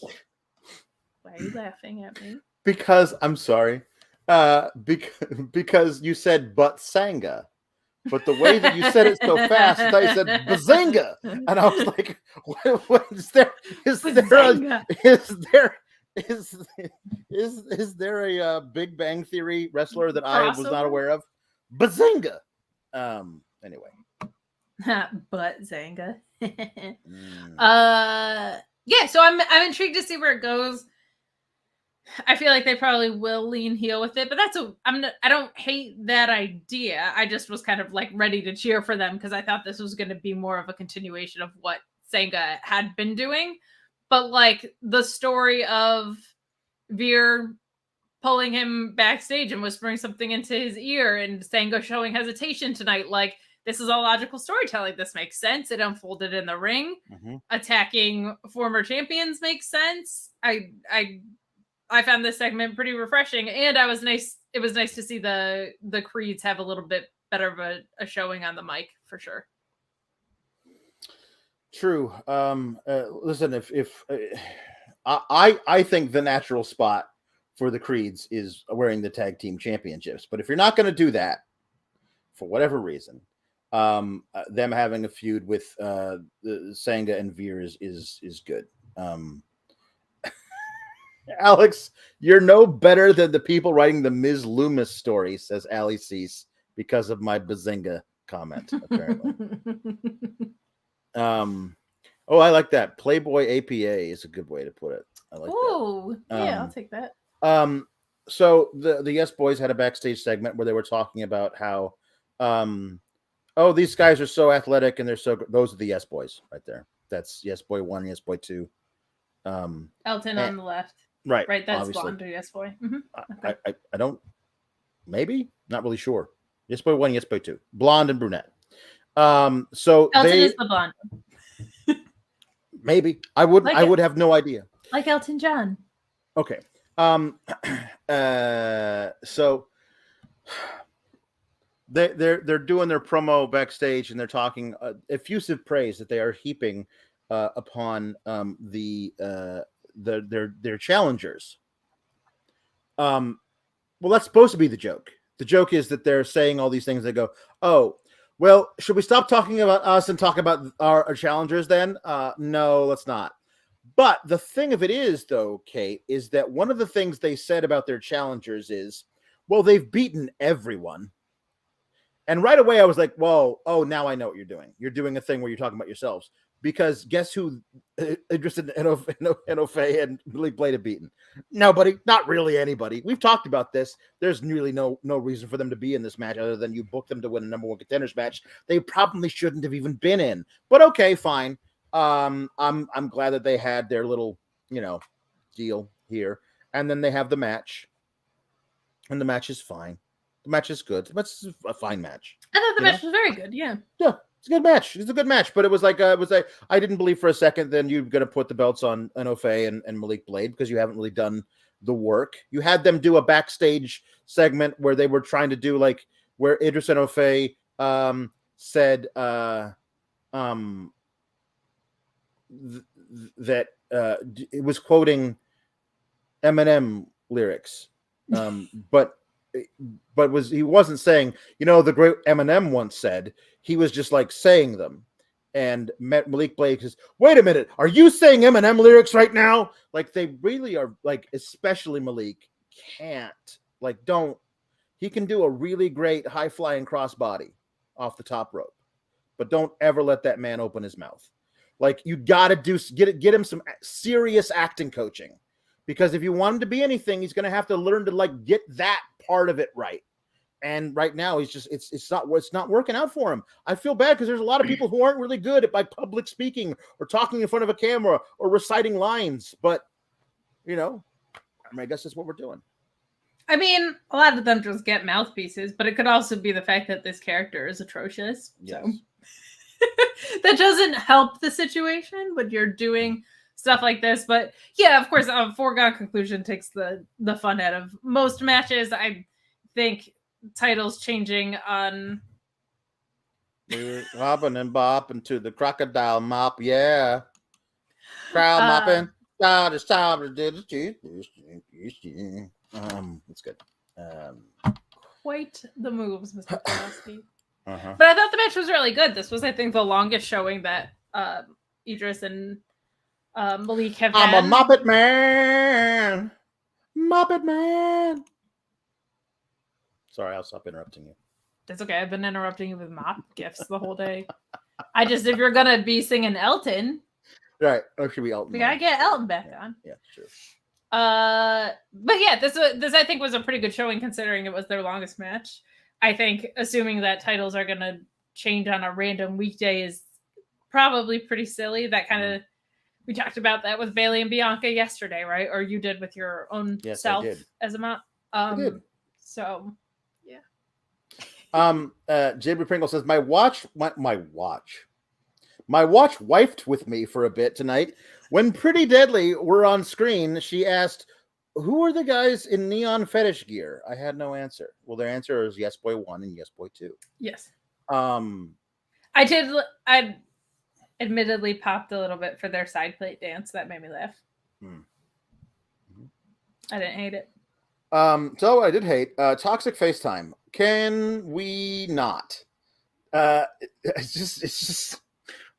[SPEAKER 2] Why are you laughing at me?
[SPEAKER 1] Because, I'm sorry. Because you said but Sangha. But the way that you said it so fast, I thought you said bazinga. And I was like, what is there? Is there a Big Bang Theory wrestler that I was not aware of? Bazinga. Anyway.
[SPEAKER 2] But Zanga. Yeah, so I'm intrigued to see where it goes. I feel like they probably will lean heel with it, but I don't hate that idea. I just was kind of like ready to cheer for them because I thought this was going to be more of a continuation of what Sangha had been doing. But like the story of Veer pulling him backstage and whispering something into his ear and Sangha showing hesitation tonight, like this is all logical storytelling. This makes sense. It unfolded in the ring. Mm-hmm. Attacking former champions makes sense. I found this segment pretty refreshing, and it was nice to see the Creeds have a little bit better of a showing on the mic for sure.
[SPEAKER 1] True. Listen, if I think the natural spot for the Creeds is wearing the tag team championships, but if you're not going to do that for whatever reason, them having a feud with the Sangha and Veer is good. Alex, you're no better than the people writing the Ms. Loomis story, says Ali Cease, because of my Bazinga comment, apparently. Oh, I like that. Playboy APA is a good way to put it. I like
[SPEAKER 2] Ooh,
[SPEAKER 1] that.
[SPEAKER 2] yeah, I'll take that.
[SPEAKER 1] So the Yes Boys had a backstage segment where they were talking about how, oh, these guys are so athletic and they're so good. Those are the Yes Boys right there. That's Yes Boy 1, Yes Boy 2.
[SPEAKER 2] Elton on the left.
[SPEAKER 1] Right.
[SPEAKER 2] Right, that's
[SPEAKER 1] obviously.
[SPEAKER 2] blonde, Yes Boy. Mm-hmm. Okay.
[SPEAKER 1] I don't, maybe, not really sure. Yes Boy 1, Yes Boy 2. Blonde and brunette. So
[SPEAKER 2] Elton is the blonde.
[SPEAKER 1] Maybe. I would have no idea.
[SPEAKER 2] Like Elton John.
[SPEAKER 1] Okay. So they're doing their promo backstage and they're talking effusive praise that they are heaping upon their challengers. Well, that's supposed to be the joke. The joke is that they're saying all these things. They go, oh, well, should we stop talking about us and talk about our challengers then? No, let's not. But the thing of it is, though, Kate, is that one of the things they said about their challengers is, well, they've beaten everyone. And right away I was like, whoa, oh, now I know what you're doing. You're doing a thing where you're talking about yourselves. Because guess who Edris and Enofe and Malik Blade have beaten? Nobody, not really anybody. We've talked about this. There's really no reason for them to be in this match other than you book them to win a number one contenders match. They probably shouldn't have even been in. But okay, fine. I'm glad that they had their little, deal here. And then they have the match. And the match is fine. The match is good. The match is a fine match.
[SPEAKER 2] I thought the match was very good, yeah.
[SPEAKER 1] Yeah. It's a good match. It's a good match, but it was like I didn't believe for a second then you're going to put the belts on Enofe and Malik Blade because you haven't really done the work. You had them do a backstage segment where they were trying to do like where Edris and Enofe said that it was quoting Eminem lyrics, but he wasn't saying, the great Eminem once said. He was just like saying them. And Malik Blade says, wait a minute, are you saying Eminem lyrics right now? Like they really are, like, especially Malik can't, like, he can do a really great high flying crossbody off the top rope, but don't ever let that man open his mouth. Like you got to get him some serious acting coaching, because if you want him to be anything, he's going to have to learn to like get that part of it right. And right now he's just it's not working out for him. I feel bad because there's a lot of people who aren't really good at public speaking or talking in front of a camera or reciting lines, but I guess that's what we're doing.
[SPEAKER 2] I mean, a lot of them just get mouthpieces, but it could also be the fact that this character is atrocious. Yes. So that doesn't help the situation when you're doing stuff like this. But yeah, of course, a foregone conclusion takes the fun out of most matches. I think titles changing on
[SPEAKER 1] Robin and bopping to the crocodile mop, yeah. Crowd mopping. It's time to do the it's good.
[SPEAKER 2] Quite the moves, Mr. Pawlowski. But I thought the match was really good. This was, I think, the longest showing that Edris and Malik have had.
[SPEAKER 1] I'm a Muppet Man. Muppet Man. Sorry, I'll stop interrupting you.
[SPEAKER 2] That's okay. I've been interrupting you with mop gifts the whole day. If you're going to be singing Elton.
[SPEAKER 1] Right. Or should be Elton.
[SPEAKER 2] We got to get Elton back on.
[SPEAKER 1] Yeah, sure.
[SPEAKER 2] But yeah, this I think was a pretty good showing considering it was their longest match. I think assuming that titles are going to change on a random weekday is probably pretty silly. That kind of, we talked about that with Bailey and Bianca yesterday, right? Or you did with your own self as a mop.
[SPEAKER 1] I did.
[SPEAKER 2] So yeah.
[SPEAKER 1] JB Pringle says, my watch wifed with me for a bit tonight. When Pretty Deadly were on screen, she asked, who are the guys in neon fetish gear? I had no answer. Well, their answer is Yes Boy 1 and Yes Boy 2.
[SPEAKER 2] Yes.
[SPEAKER 1] I
[SPEAKER 2] admittedly popped a little bit for their side plate dance. That made me laugh. I didn't hate it.
[SPEAKER 1] So I did hate toxic FaceTime. Can we not? It's just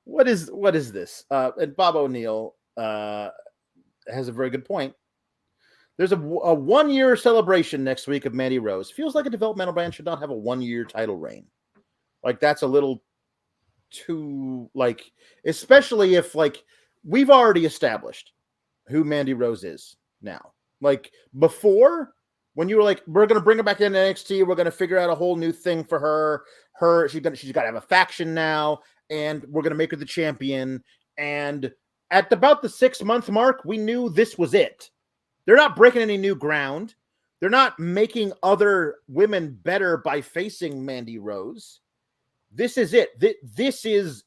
[SPEAKER 1] what is this? And Bob O'Neill has a very good point. There's a 1 year celebration next week of Mandy Rose. Feels like a developmental brand should not have a 1 year title reign. Like that's a little too like, especially if like we've already established who Mandy Rose is now. Like before, when you were like, we're gonna bring her back into NXT, we're gonna figure out a whole new thing for her. She's got to have a faction now, and we're gonna make her the champion. And at about the 6 month mark, we knew this was it. They're not breaking any new ground. They're not making other women better by facing Mandy Rose. This is it. This is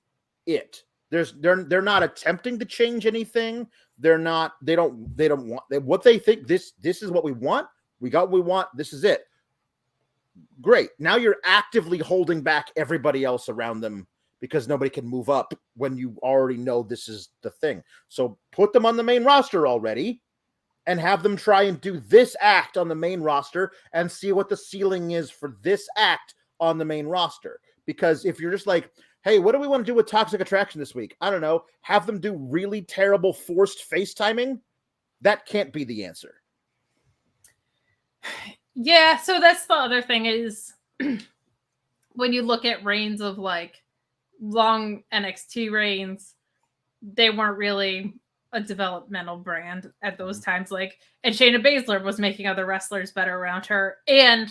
[SPEAKER 1] it. They're not attempting to change anything. They don't want what they think. This is what we want. We got what we want. This is it. Great. Now you're actively holding back everybody else around them because nobody can move up when you already know this is the thing. So put them on the main roster already and have them try and do this act on the main roster and see what the ceiling is for this act on the main roster. Because if you're just like, hey, what do we want to do with Toxic Attraction this week? I don't know. Have them do really terrible forced FaceTiming? That can't be the answer.
[SPEAKER 2] Yeah, so that's the other thing is when you look at reigns of like long NXT reigns, they weren't really a developmental brand at those times. Like, and Shayna Baszler was making other wrestlers better around her and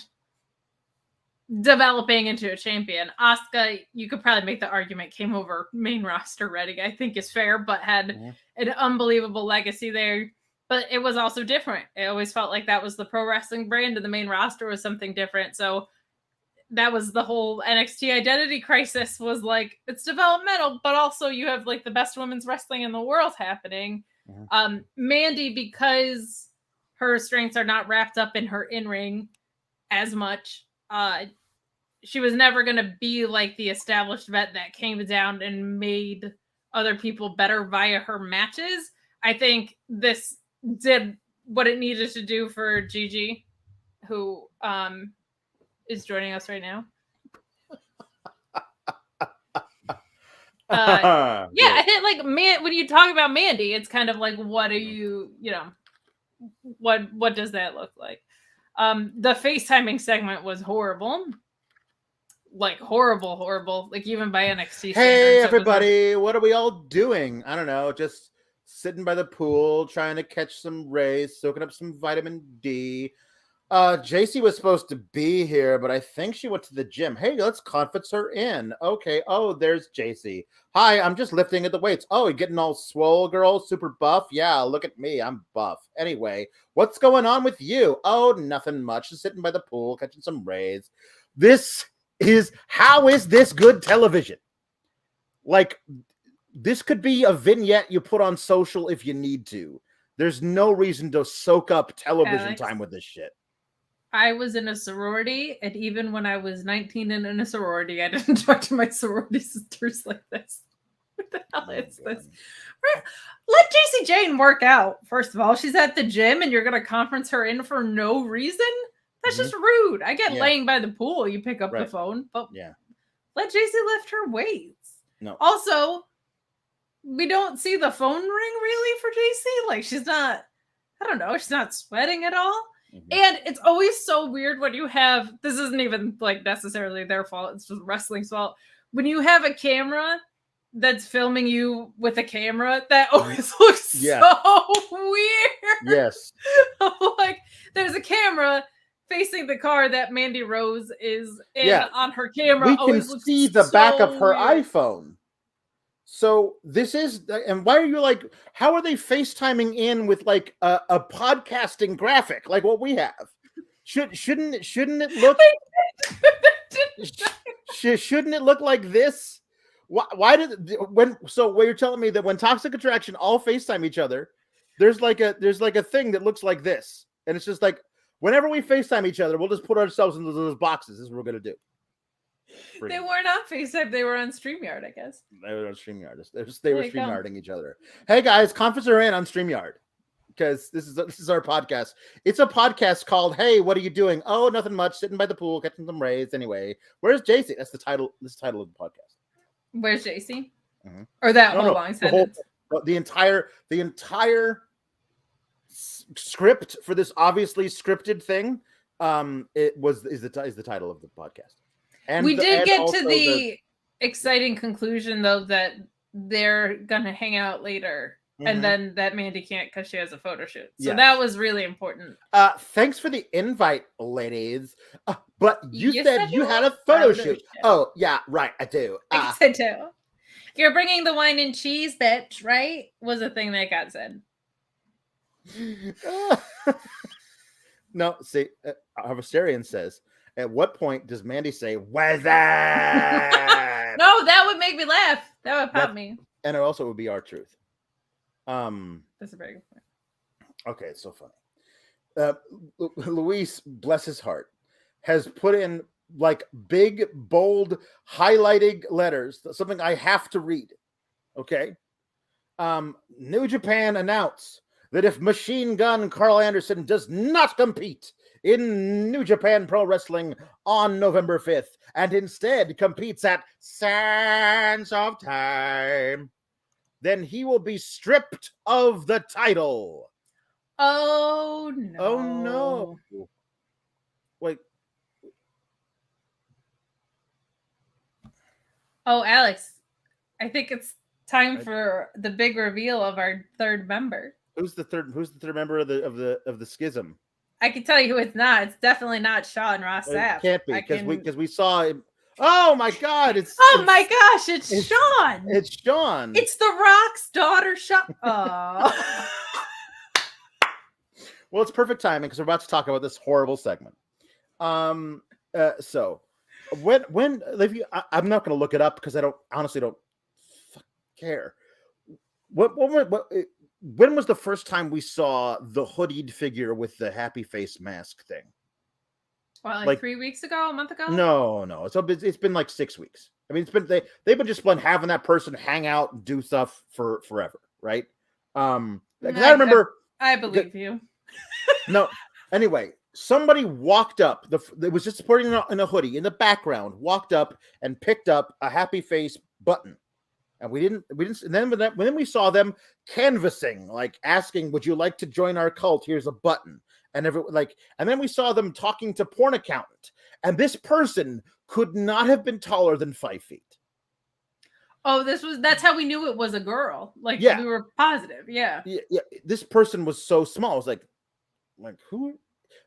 [SPEAKER 2] developing into a champion. Asuka, you could probably make the argument, came over main roster ready, I think is fair, but had an unbelievable legacy there. But it was also different. It always felt like that was the pro wrestling brand and the main roster was something different. So that was the whole NXT identity crisis, was like, it's developmental, but also you have like the best women's wrestling in the world happening. Mandy, because her strengths are not wrapped up in her in-ring as much, she was never going to be like the established vet that came down and made other people better via her matches. I think this did what it needed to do for Gigi, who is joining us right now. Yeah, I think like when you talk about Mandy, it's kind of like, what are you know, what does that look like? The FaceTiming segment was horrible. Like horrible. Like even by NXT standards.
[SPEAKER 1] Hey everybody, what are we all doing? I don't know, just sitting by the pool, trying to catch some rays, soaking up some vitamin D. JC was supposed to be here, but I think she went to the gym. Hey, let's conference her in. Okay. Oh, there's JC. Hi, I'm just lifting at the weights. Oh, you're getting all swole, girl, super buff. Yeah, look at me. I'm buff. Anyway, what's going on with you? Oh, nothing much. Just sitting by the pool, catching some rays. How is this good television? Like, this could be a vignette you put on social if you need to. There's no reason to soak up television time with this shit.
[SPEAKER 2] I was in a sorority, and even when I was 19 and in a sorority, I didn't talk to my sorority sisters like this. What the hell is this? Let JC Jane work out. First of all, she's at the gym, and you're going to conference her in for no reason? That's just rude. I get laying by the pool, you pick up the phone, but let JC lift her weights.
[SPEAKER 1] No.
[SPEAKER 2] Also, we don't see the phone ring really for JC. Like, she's not, I don't know, she's not sweating at all. And it's always so weird when you have, this isn't even like necessarily their fault, it's just wrestling's fault. When you have a camera that's filming you with a camera, that always looks so weird.
[SPEAKER 1] Yes.
[SPEAKER 2] Like, there's a camera facing the car that Mandy Rose is in on her camera.
[SPEAKER 1] We can see the back of her iPhone. So this is, and why are you like, how are they FaceTiming in with like a podcasting graphic like what we have? Shouldn't it look? Shouldn't it look like this? Why where you're telling me that when Toxic Attraction all FaceTime each other, there's like a thing that looks like this, and it's just like whenever we FaceTime each other, we'll just put ourselves into those boxes. This is what we're gonna do.
[SPEAKER 2] They weren't on FaceTime. They were on StreamYard, I guess.
[SPEAKER 1] They were on StreamYard. They were
[SPEAKER 2] There you go.
[SPEAKER 1] StreamYarding each other. Hey guys, conference are in on StreamYard because this is our podcast. It's a podcast called "Hey, what are you doing?" Oh, nothing much. Sitting by the pool, catching some rays. Anyway, where's JC? That's the title. This is the title of the podcast.
[SPEAKER 2] Where's JC?
[SPEAKER 1] Mhm.
[SPEAKER 2] Or that whole long sentence?
[SPEAKER 1] The entire script for this obviously scripted thing. Is the title of the podcast. And
[SPEAKER 2] we did get to the exciting conclusion though that they're gonna hang out later, and then that Mandy can't because she has a photo shoot. So that was really important.
[SPEAKER 1] Thanks for the invite, ladies. But you said you had a photo shoot. Oh yeah, right. I do.
[SPEAKER 2] I said too. You're bringing the wine and cheese, bitch. Right? Was a thing that got said.
[SPEAKER 1] No, see, Harvesterian says, at what point does Mandy say, "What's
[SPEAKER 2] No, that would make me laugh. That would pop me.
[SPEAKER 1] And it also would be our truth.
[SPEAKER 2] That's a very good point.
[SPEAKER 1] Okay, it's so funny. Luis, bless his heart, has put in like big, bold, highlighting letters, something I have to read. Okay. New Japan announced that if Machine Gun Carl Anderson does not compete in New Japan Pro Wrestling on November 5th and instead competes at Sands of Time, then he will be stripped of the title.
[SPEAKER 2] Oh no.
[SPEAKER 1] Oh no. Wait.
[SPEAKER 2] Oh, Alex, I think it's time for the big reveal of our third member.
[SPEAKER 1] Who's the third member of the schism?
[SPEAKER 2] I can tell you who it's not. It's definitely not Sean Ross Sapp.
[SPEAKER 1] It can't be because we saw him. Oh my God! It's
[SPEAKER 2] my gosh! It's Sean.
[SPEAKER 1] It's Sean.
[SPEAKER 2] It's The Rock's daughter, Sean. Oh.
[SPEAKER 1] Well, it's perfect timing because we're about to talk about this horrible segment. So when I'm not going to look it up because I honestly don't care. When was the first time we saw the hoodied figure with the happy face mask thing?
[SPEAKER 2] Well, like 3 weeks ago, a month ago?
[SPEAKER 1] No. It's been like 6 weeks. I mean, they've been just been having that person hang out and do stuff for forever, right? I remember.
[SPEAKER 2] I believe you.
[SPEAKER 1] No. Anyway, somebody walked up. It was just supporting in a hoodie in the background. Walked up and picked up a happy face button. And we didn't. And then we saw them canvassing, like asking, "Would you like to join our cult? Here's a button." And then we saw them talking to porn accountant, and this person could not have been taller than 5 feet.
[SPEAKER 2] Oh, that's how we knew it was a girl. Like, we were positive. Yeah.
[SPEAKER 1] This person was so small. I was like who?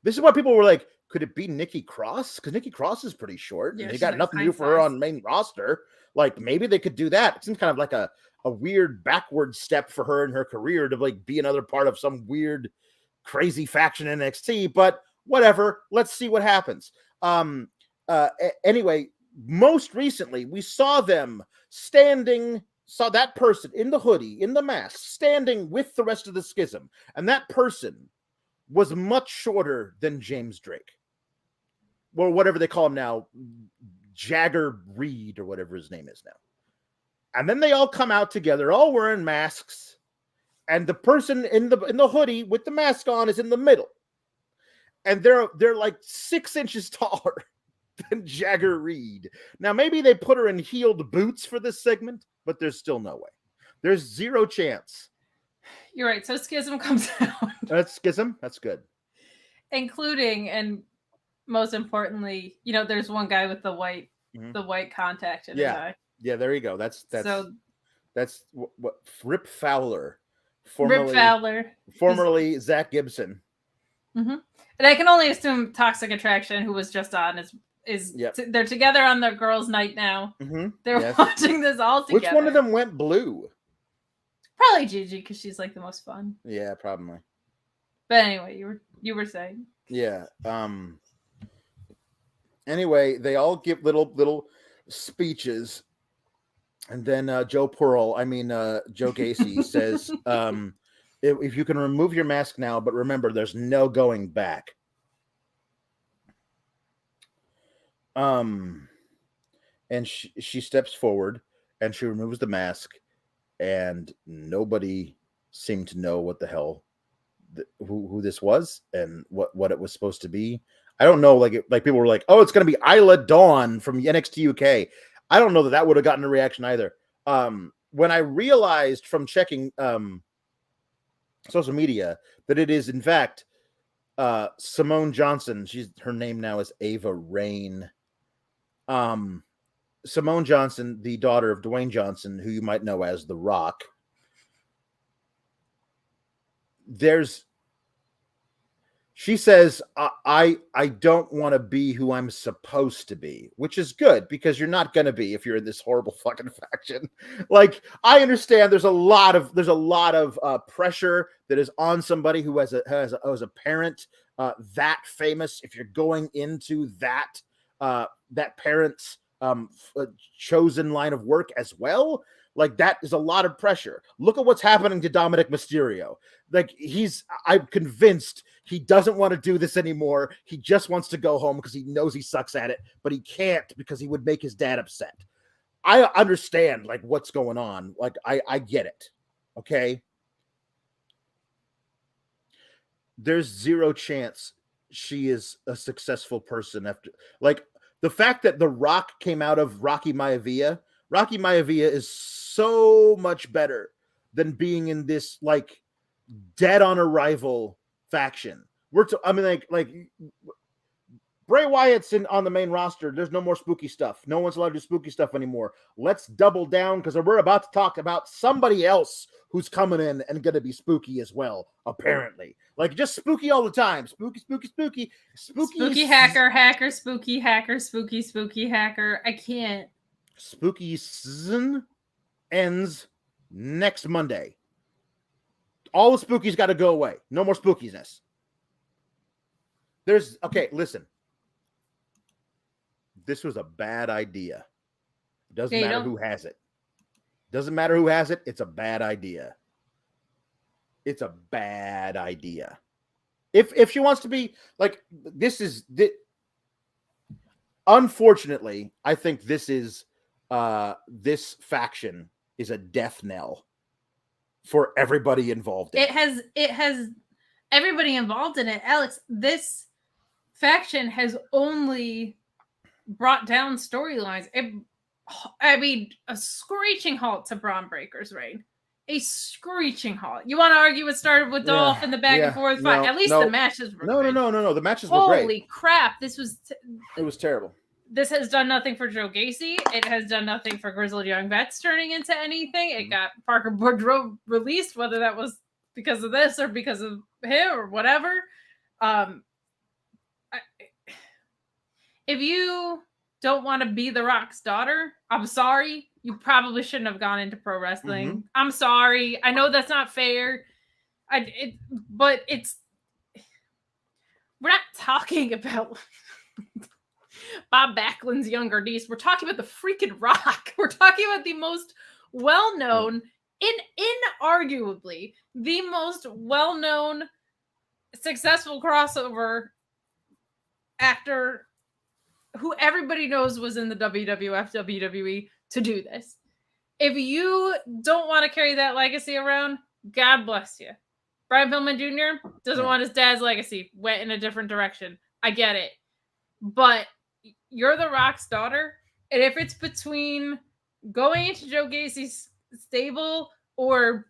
[SPEAKER 1] This is why people were like, could it be Nikki Cross? Because Nikki Cross is pretty short.
[SPEAKER 2] Yeah,
[SPEAKER 1] and they got nothing to do for her on main roster. Like, maybe they could do that. It seems kind of like a weird backward step for her in her career to like be another part of some weird, crazy faction in NXT. But whatever. Let's see what happens. Anyway, most recently we saw that person in the hoodie, in the mask, standing with the rest of the schism, and that person was much shorter than James Drake, or whatever they call him now, Jagger Reed or whatever his name is now. And then they all come out together, all wearing masks, and the person in the hoodie with the mask on is in the middle, and they're like 6 inches taller than Jagger Reed. Now maybe they put her in heeled boots for this segment, but there's still no way. There's zero chance.
[SPEAKER 2] You're right. So Schism comes out.
[SPEAKER 1] That's Schism. That's good.
[SPEAKER 2] Including, and most importantly, there's one guy with the white contact in his eye.
[SPEAKER 1] Yeah, there you go. That's what Rip Fowler, formerly Zach Gibson.
[SPEAKER 2] Mm-hmm. And I can only assume Toxic Attraction, who was just on, they're together on their girls' night now.
[SPEAKER 1] Mm-hmm.
[SPEAKER 2] They're watching this all together.
[SPEAKER 1] Which one of them went blue?
[SPEAKER 2] Probably Gigi, because she's like the most fun.
[SPEAKER 1] Yeah, probably.
[SPEAKER 2] But anyway, you were saying.
[SPEAKER 1] Yeah. Anyway, they all give little speeches, and then Joe Gacy says, if you can remove your mask now, but remember, there's no going back. And she steps forward and she removes the mask, and nobody seemed to know what the hell who this was and what it was supposed to be. I don't know. Like people were like, "Oh, it's going to be Isla Dawn from NXT UK." I don't know that would have gotten a reaction either. When I realized from checking social media that it is in fact Simone Johnson. Her name now is Ava Rain. Simone Johnson, the daughter of Dwayne Johnson, who you might know as The Rock. She says, I don't want to be who I'm supposed to be, which is good because you're not going to be if you're in this horrible fucking faction. Like, I understand there's a lot of pressure that is on somebody who has a parent that famous. If you're going into that parent's chosen line of work as well, like that is a lot of pressure. Look at what's happening to Dominic Mysterio. Like I'm convinced he doesn't want to do this anymore. He just wants to go home because he knows he sucks at it, but he can't because he would make his dad upset. I understand like what's going on. Like I get it. Okay. There's zero chance she is a successful person after like the fact that The Rock came out of Rocky Maivia is so much better than being in this like dead on arrival faction. Like Bray Wyatt's on the main roster. There's no more spooky stuff. No one's allowed to do spooky stuff anymore. Let's double down because we're about to talk about somebody else who's coming in and going to be spooky as well, apparently. Like, just spooky all the time. Spooky.
[SPEAKER 2] Spooky hacker, spooky hacker, spooky hacker. I can't.
[SPEAKER 1] Spooky season ends next Monday. All the spookies got to go away. No more spookiness. Listen. This was a bad idea. Doesn't matter who has it. Doesn't matter who has it. It's a bad idea. It's a bad idea. If she wants to be like unfortunately, I think this faction is a death knell for everybody involved in it.
[SPEAKER 2] It has everybody involved in it. Alex, this faction has only brought down storylines. A screeching halt to Braun Breaker's reign. A screeching halt. You want to argue it started with Dolph and the back and forth fight? At least the matches were great.
[SPEAKER 1] No. The matches were great.
[SPEAKER 2] Holy crap! It
[SPEAKER 1] was terrible.
[SPEAKER 2] This has done nothing for Joe Gacy. It has done nothing for Grizzled Young Vets turning into anything. It got Parker Boudreaux released, whether that was because of this or because of him or whatever. If you don't want to be The Rock's daughter, I'm sorry. You probably shouldn't have gone into pro wrestling. Mm-hmm. I'm sorry. I know that's not fair. But we're not talking about Bob Backlund's younger niece. We're talking about the freaking Rock. We're talking about the most well-known, inarguably the most well-known, successful crossover actor who everybody knows was in the WWF, WWE to do this. If you don't want to carry that legacy around, God bless you. Brian Pillman Jr. doesn't want his dad's legacy. Went in a different direction. I get it. But you're The Rock's daughter. And if it's between going into Joe Gacy's stable or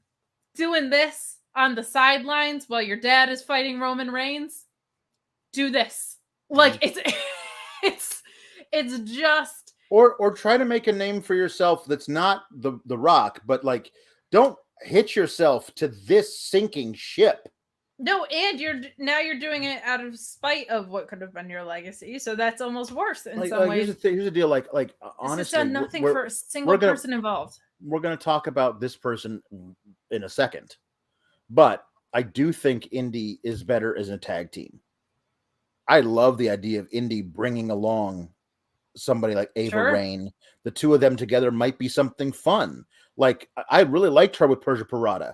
[SPEAKER 2] doing this on the sidelines while your dad is fighting Roman Reigns, do this. Like, it's just...
[SPEAKER 1] Or try to make a name for yourself that's not the Rock, but like, don't hitch yourself to this sinking ship.
[SPEAKER 2] No, and you're doing it out of spite of what could have been your legacy, so that's almost worse in some ways.
[SPEAKER 1] Here's the deal. Like honestly,
[SPEAKER 2] this has done nothing for a single person involved.
[SPEAKER 1] We're going to talk about this person in a second, but I do think Indy is better as a tag team. I love the idea of Indy bringing along somebody like Ava Rain. The two of them together might be something fun. Like, I really liked her with Persia Pirotta.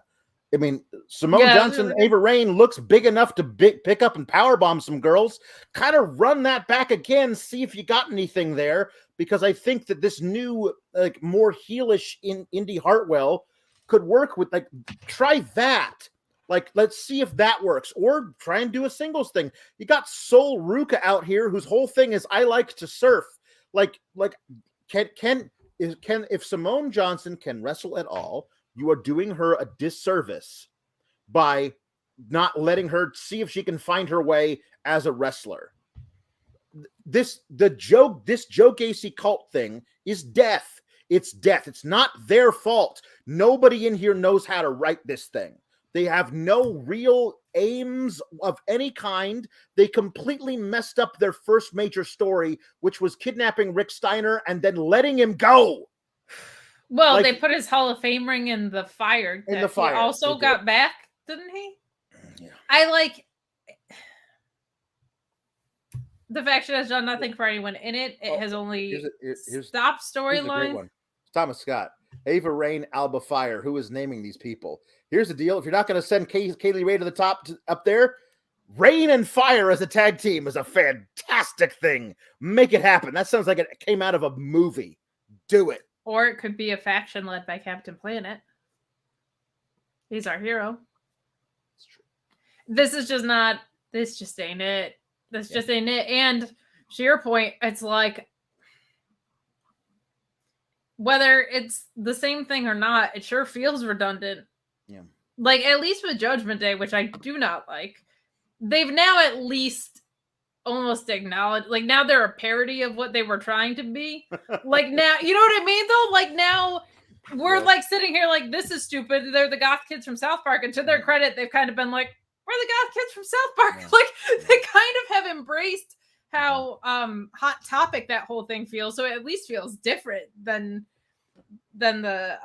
[SPEAKER 1] I mean, Simone
[SPEAKER 2] Yeah,
[SPEAKER 1] Johnson,
[SPEAKER 2] really
[SPEAKER 1] Ava Raine looks big enough to pick up and powerbomb some girls. Kind of run that back again, see if you got anything there, because I think that this new, like, more heelish Indy Hartwell could work with, like, try that. Like, let's see if that works, or try and do a singles thing. You got Sol Ruka out here, whose whole thing is I like to surf. Like, if Simone Johnson can wrestle at all, you are doing her a disservice by not letting her see if she can find her way as a wrestler. This Joe Gacy cult thing is death. It's death. It's not their fault. Nobody in here knows how to write this thing. They have no real aims of any kind. They completely messed up their first major story, which was kidnapping Rick Steiner and then letting him go.
[SPEAKER 2] Well,
[SPEAKER 1] Like,
[SPEAKER 2] they put his Hall of Fame ring in the fire.
[SPEAKER 1] In the fire.
[SPEAKER 2] He also
[SPEAKER 1] They
[SPEAKER 2] got
[SPEAKER 1] did.
[SPEAKER 2] back, didn't he?
[SPEAKER 1] Yeah.
[SPEAKER 2] I like the fact she has done nothing for anyone in it. It has only stopped
[SPEAKER 1] Here's a great
[SPEAKER 2] storyline.
[SPEAKER 1] one. Thomas Scott, Ava Raine, Alba Fire. Who is naming these people? Here's the deal. If you're not going to send Kaylee Ray to the top up there, Rain and Fire as a tag team is a fantastic thing. Make it happen. That sounds like it came out of a movie. Do it.
[SPEAKER 2] Or it could be a faction led by Captain Planet. He's our hero.
[SPEAKER 1] It's true.
[SPEAKER 2] This just ain't it. This just ain't it. And to your point, it's like, whether it's the same thing or not, it sure feels redundant.
[SPEAKER 1] Yeah.
[SPEAKER 2] Like, at least with Judgment Day, which I do not like, they've now at least almost acknowledged, like, now they're a parody of what they were trying to be. Like, now, you know what I mean, though? Like, now we're like sitting here like, this is stupid. They're the goth kids from South Park. And to their credit, they've kind of been like, we're the goth kids from South Park.
[SPEAKER 1] Yeah.
[SPEAKER 2] Like, they kind of have embraced how hot topic that whole thing feels. So it at least feels different than the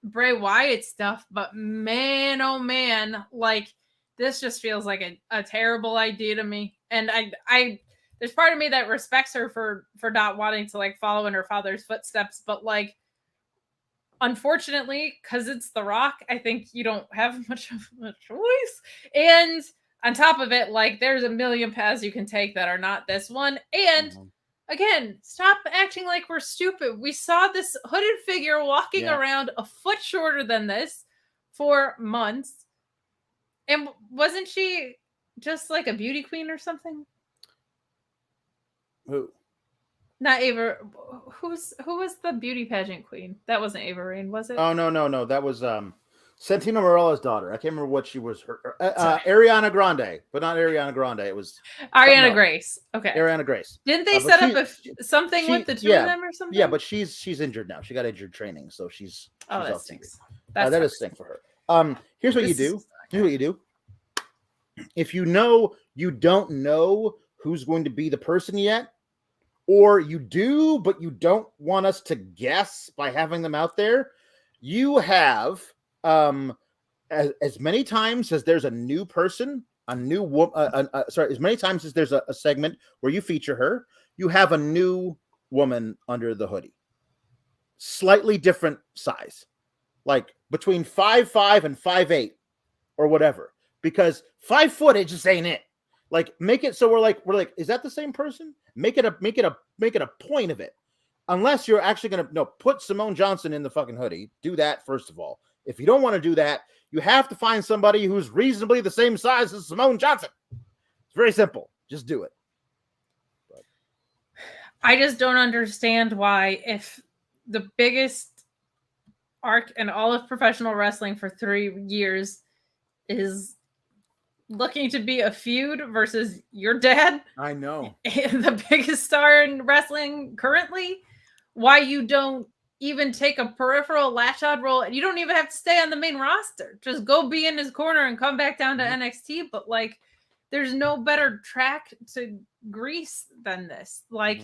[SPEAKER 2] Bray Wyatt stuff. But man, oh man, like, this just feels like a terrible idea to me. And I there's part of me that respects her for not wanting to, like, follow in her father's footsteps, but, like, unfortunately, because it's The Rock, I think you don't have much of a choice. And on top of it, like, there's a million paths you can take that are not this one. And again, stop acting like we're stupid. We saw this hooded figure walking around a foot shorter than this for months. And wasn't she just like a beauty queen or something?
[SPEAKER 1] Who?
[SPEAKER 2] Not Ava. Who was the beauty pageant queen? That wasn't Ava Raine, was it?
[SPEAKER 1] Oh, no. That was Santino Morella's daughter. I can't remember what she was. Ariana Grande, but not Ariana Grande. It was
[SPEAKER 2] Ariana Grace. Okay.
[SPEAKER 1] Ariana Grace.
[SPEAKER 2] Didn't they set up something with the two of them or something?
[SPEAKER 1] Yeah, but she's injured now. She got injured training, so she's
[SPEAKER 2] that stinks.
[SPEAKER 1] That is stink for her. Here's what you do. Here's what you do. If you know you don't know who's going to be the person yet, or you do, but you don't want us to guess by having them out there, you have as many times as there's a new person, a new woman, as many times as there's a segment where you feature her, you have a new woman under the hoodie. Slightly different size, like between 5'5" and 5'8" or whatever. Because 5 foot, it just ain't it. Like, make it so we're like, is that the same person? Make it a point of it. Unless you're actually gonna put Simone Johnson in the fucking hoodie. Do that first of all. If you don't want to do that, you have to find somebody who's reasonably the same size as Simone Johnson. It's very simple. Just do it. But
[SPEAKER 2] I just don't understand why, if the biggest arc in all of professional wrestling for 3 years is looking to be a feud versus your dad,
[SPEAKER 1] I know,
[SPEAKER 2] the biggest star in wrestling currently, why you don't even take a peripheral Lash out role. You don't even have to stay on the main roster. Just go be in his corner and come back down to NXT. But, like, there's no better track to grease than this. Like,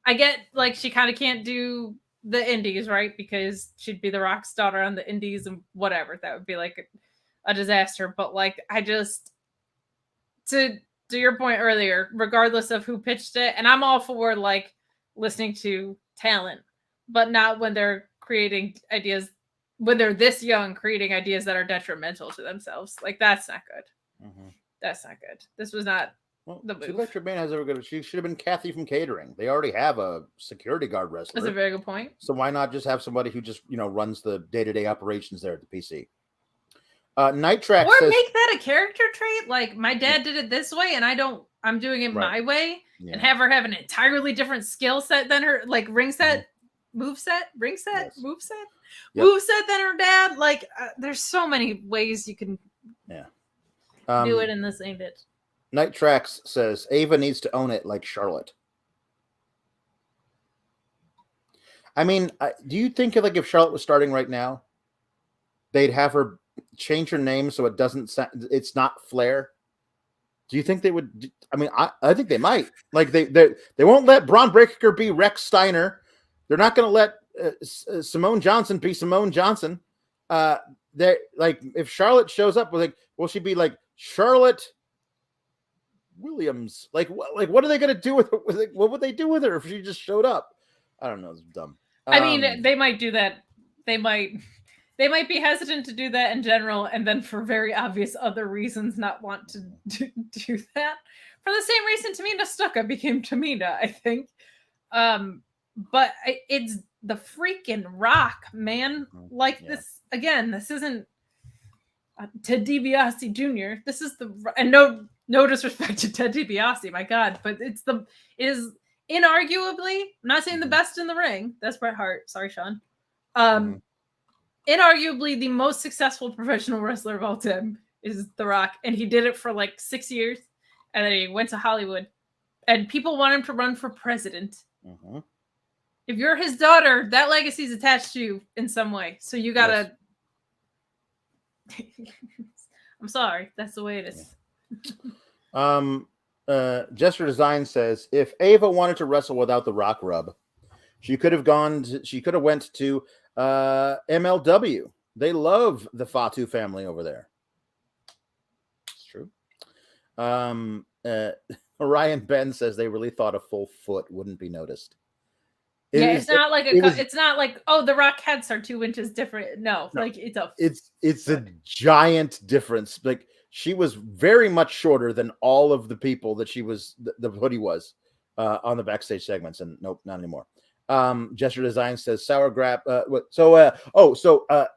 [SPEAKER 2] I get, like, she kind of can't do the indies, right? Because she'd be the Rock's daughter on the indies and whatever. That would be like a disaster. But, like, I just, to your point earlier, regardless of who pitched it, and I'm all for, like, listening to talent, but not when they're creating ideas when they're this young, creating ideas that are detrimental to themselves. Like, that's not good.
[SPEAKER 1] Mm-hmm.
[SPEAKER 2] That's not good. This was not the move.
[SPEAKER 1] Electra Bane has ever good. She should have been Kathy from catering. They already have a security guard wrestler.
[SPEAKER 2] That's a very good point.
[SPEAKER 1] So why not just have somebody who just runs the day-to-day operations there at the PC? Night Track
[SPEAKER 2] or
[SPEAKER 1] says,
[SPEAKER 2] make that a character trait. Like, my dad did it this way, and I'm doing it my way, and have her have an entirely different skill set than her, like ring set, move set, ring set, move set, move set than her dad. Like, there's so many ways you can do it in the same bit.
[SPEAKER 1] Night Tracks says Ava needs to own it like Charlotte. I mean, do you think like if Charlotte was starting right now, they'd have her change her name so it doesn't it's not Flair? Do you think they would? I mean, I think they might. Like they won't let Braun Breaker be Rex Steiner. They're not going to let Simone Johnson be Simone Johnson. They like if Charlotte shows up, like will she be like Charlotte Williams? Like what are they going to do with her? What would they do with her if she just showed up? I don't know. It's dumb.
[SPEAKER 2] I mean, they might do that. They might be hesitant to do that in general, and then for very obvious other reasons not want to do that. For the same reason Tamina Snuka became Tamina, I think. But it's the freaking Rock, man. Like this, again, this isn't Ted DiBiase Jr. This is and no disrespect to Ted DiBiase, my God, but it is inarguably, I'm not saying the best in the ring. That's Bret Hart. Sorry, Sean. Inarguably the most successful professional wrestler of all time is The Rock, and he did it for like 6 years, and then he went to Hollywood, and people want him to run for president. If you're his daughter, that legacy is attached to you in some way, so you gotta. I'm sorry, that's the way it is.
[SPEAKER 1] Gesture Design says if Ava wanted to wrestle without the Rock rub, she could have went to MLW. They love the Fatu family over there. It's true. Orion Ben says they really thought a full foot wouldn't be noticed.
[SPEAKER 2] It's not like oh, the Rock heads are 2 inches different. No, like it's
[SPEAKER 1] a giant difference. Like she was very much shorter than all of the people that she was the hoodie was on the backstage segments, and nope, not anymore. Gesture Design says Sour Grap.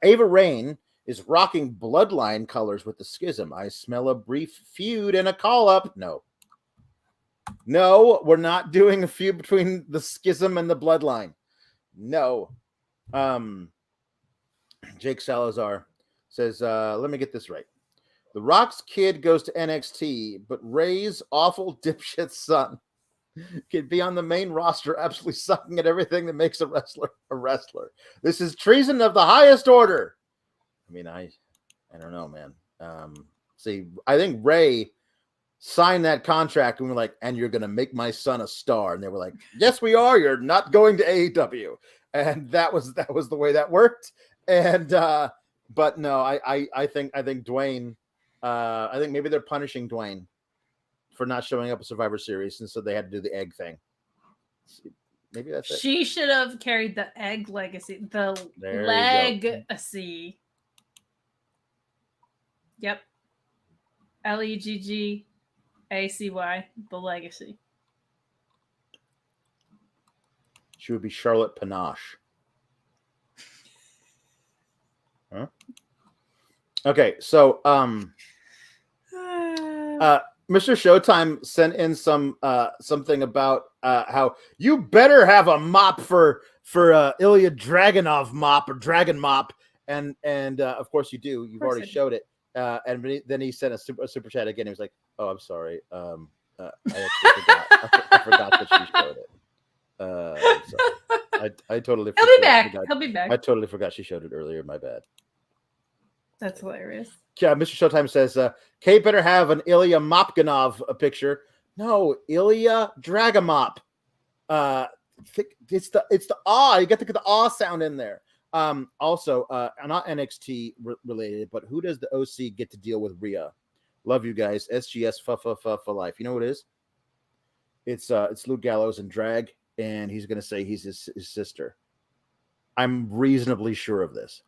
[SPEAKER 1] Ava Raine is rocking Bloodline colors with the Schism. I smell a brief feud and a call up. No, we're not doing a feud between the Schism and the Bloodline. No. Jake Salazar says, let me get this right. The Rock's kid goes to NXT, but Ray's awful dipshit son could be on the main roster, absolutely sucking at everything that makes a wrestler a wrestler. This is treason of the highest order. I mean, I don't know, man. See, I think Ray signed that contract and we're like, and you're gonna make my son a star. And they were like, yes, we are. You're not going to AEW. And that was the way that worked. And but no, I think Dwayne, I think maybe they're punishing Dwayne for not showing up at Survivor Series, and so they had to do the egg thing. Maybe that's it.
[SPEAKER 2] She should have carried the egg legacy. The legacy. Yep. LEGGACY. The legacy.
[SPEAKER 1] She would be Charlotte Panache. Huh? Okay, so Mr. Showtime sent in something about how you better have a mop for Ilya Dragunov mop or Dragon mop, and of course you do. You've already showed it, and then he sent a super chat again. He was like, "Oh, I'm sorry. I actually forgot. I forgot that she showed it. I'm sorry. I totally.
[SPEAKER 2] He'll be back. He'll be back.
[SPEAKER 1] I totally forgot she showed it earlier. My bad."
[SPEAKER 2] That's hilarious.
[SPEAKER 1] Yeah, Mr. Showtime says, Kay better have an Ilya Mopganov picture. No, Ilya Dragomop. It's the ah. You got to get the ah sound in there. Also, not NXT related, but who does the OC get to deal with Rhea? Love you guys. SGS for life. You know what it is? It's Luke Gallows and drag, and he's gonna say he's his sister. I'm reasonably sure of this.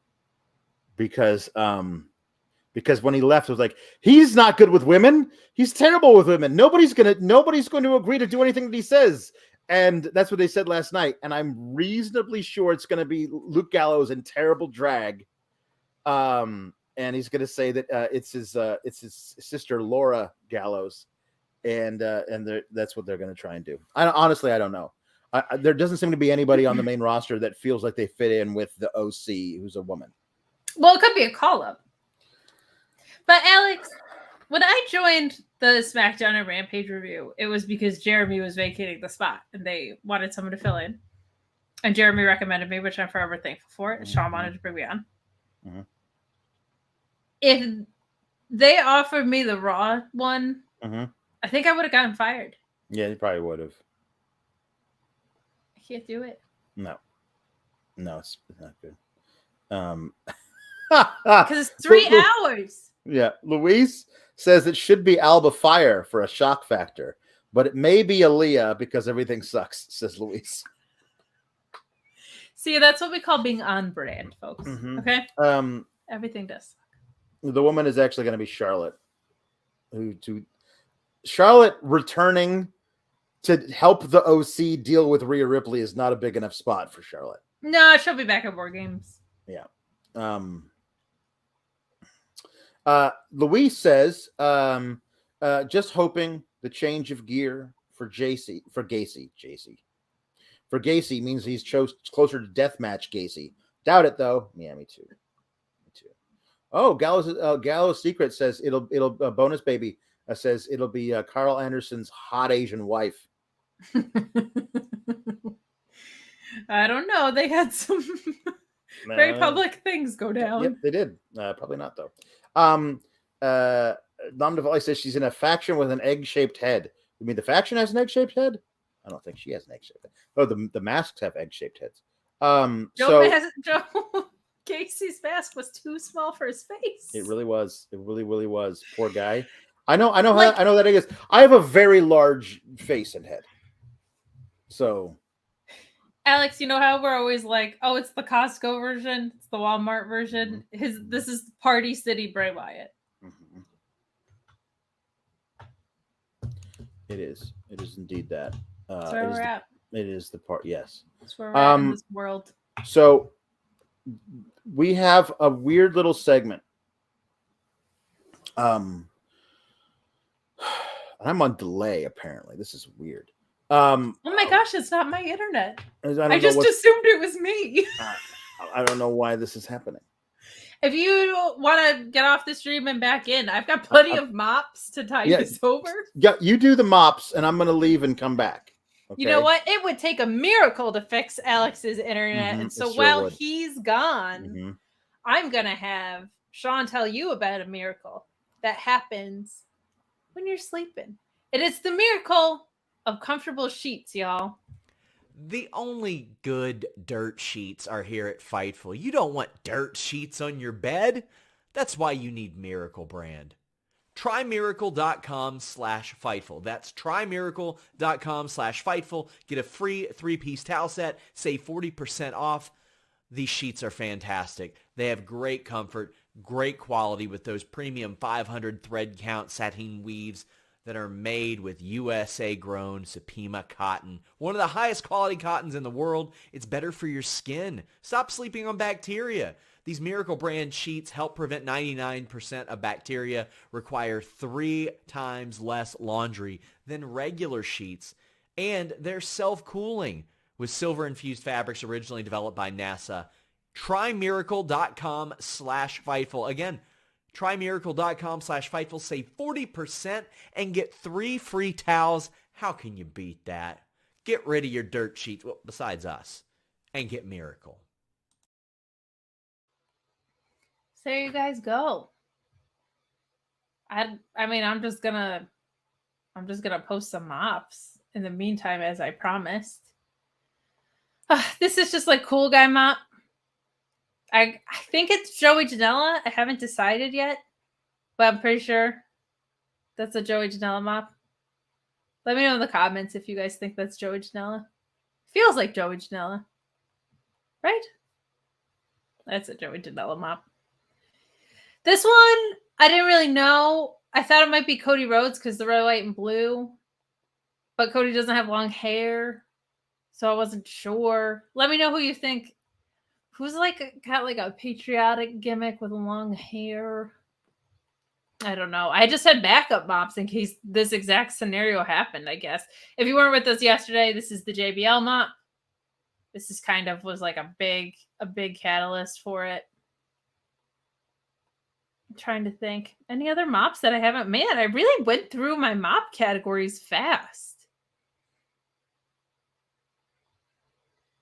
[SPEAKER 1] because when he left, it was like, he's not good with women. He's terrible with women. Nobody's going to agree to do anything that he says. And that's what they said last night. And I'm reasonably sure it's going to be Luke Gallows in terrible drag. And he's going to say that it's his sister Laura Gallows. And that's what they're going to try and do. I don't know. There doesn't seem to be anybody on the main roster that feels like they fit in with the OC, who's a woman.
[SPEAKER 2] Well, it could be a call-up. But Alex, when I joined the SmackDown and Rampage review, it was because Jeremy was vacating the spot and they wanted someone to fill in. And Jeremy recommended me, which I'm forever thankful for. And Sean wanted to bring me on.
[SPEAKER 1] Mm-hmm.
[SPEAKER 2] If they offered me the Raw one,
[SPEAKER 1] mm-hmm.
[SPEAKER 2] I think I would have gotten fired.
[SPEAKER 1] Yeah, you probably would have.
[SPEAKER 2] I can't do it.
[SPEAKER 1] No, it's not good.
[SPEAKER 2] Because it's 3 hours.
[SPEAKER 1] Yeah, Luis says it should be Alba Fire for a shock factor, but it may be Aaliyah because everything sucks, says Luis.
[SPEAKER 2] See, that's what we call being on brand, folks.
[SPEAKER 1] Mm-hmm.
[SPEAKER 2] Okay? Everything does suck.
[SPEAKER 1] The woman is actually going to be Charlotte. Charlotte returning to help the OC deal with Rhea Ripley is not a big enough spot for Charlotte.
[SPEAKER 2] No, she'll be back at War Games.
[SPEAKER 1] Yeah. Luis says, just hoping the change of gear for Gacy means he's closer to deathmatch Gacy. Doubt it though. Yeah, me too. Oh, Gallows Secret says it'll bonus baby says it'll be Carl Anderson's hot Asian wife.
[SPEAKER 2] I don't know. They had some very public things go down.
[SPEAKER 1] Yep, they did. Probably not though. Dom DeValle says she's in a faction with an egg-shaped head. You mean the faction has an egg-shaped head? I don't think she has an egg-shaped head. Oh, the masks have egg-shaped heads.
[SPEAKER 2] Joe Gacy's mask was too small for his face.
[SPEAKER 1] It really was. It really was. Poor guy. I know that it is. I have a very large face and head. So,
[SPEAKER 2] Alex, you know how we're always like, oh, it's the Costco version, it's the Walmart version.
[SPEAKER 1] Mm-hmm.
[SPEAKER 2] This is Party City Bray Wyatt.
[SPEAKER 1] Mm-hmm. It is indeed that.
[SPEAKER 2] That's where we're at.
[SPEAKER 1] It is the part. Yes.
[SPEAKER 2] That's where we're at in this world.
[SPEAKER 1] So we have a weird little segment. I'm on delay. Apparently, this is weird.
[SPEAKER 2] Oh my gosh, it's not my internet. I just assumed it was me.
[SPEAKER 1] I don't know why this is happening.
[SPEAKER 2] If you want to get off the stream and back in, I've got plenty of mops to tide this over.
[SPEAKER 1] Yeah, you do the mops, and I'm going to leave and come back. Okay?
[SPEAKER 2] You know what? It would take a miracle to fix Alex's internet. And so while he's gone, I'm going to have Sean tell you about a miracle that happens when you're sleeping. It is the miracle of comfortable sheets, y'all.
[SPEAKER 3] The only good dirt sheets are here at Fightful. You don't want dirt sheets on your bed. That's why you need Miracle Brand. TryMiracle.com/Fightful. That's TryMiracle.com/Fightful. Get a free 3-piece towel set. Save 40% off. These sheets are fantastic. They have great comfort, great quality with those premium 500 thread count sateen weaves that are made with USA-grown Supima cotton. One of the highest quality cottons in the world. It's better for your skin. Stop sleeping on bacteria. These Miracle Brand sheets help prevent 99% of bacteria, require 3 times less laundry than regular sheets, and they're self-cooling with silver-infused fabrics originally developed by NASA. TryMiracle.com/Fightful. Again, TryMiracle.com/Fightful. Save 40% and get 3 free towels. How can you beat that? Get rid of your dirt sheets, well, besides us, and get Miracle.
[SPEAKER 2] So there you guys go. I mean, I'm just gonna post some mops in the meantime, as I promised. This is just like cool guy mop. I think it's Joey Janela. I haven't decided yet, but I'm pretty sure that's a Joey Janela mop. Let me know in the comments if you guys think that's Joey Janela. Feels like Joey Janela, right? That's a Joey Janela mop. This one, I didn't really know. I thought it might be Cody Rhodes because the red, white, and blue. But Cody doesn't have long hair. So I wasn't sure. Let me know who you think. Who's got a patriotic gimmick with long hair? I don't know. I just had backup mops in case this exact scenario happened, I guess. If you weren't with us yesterday, this is the JBL mop. This is was like a big catalyst for it. I'm trying to think. Any other mops that I haven't? Man, I really went through my mop categories fast.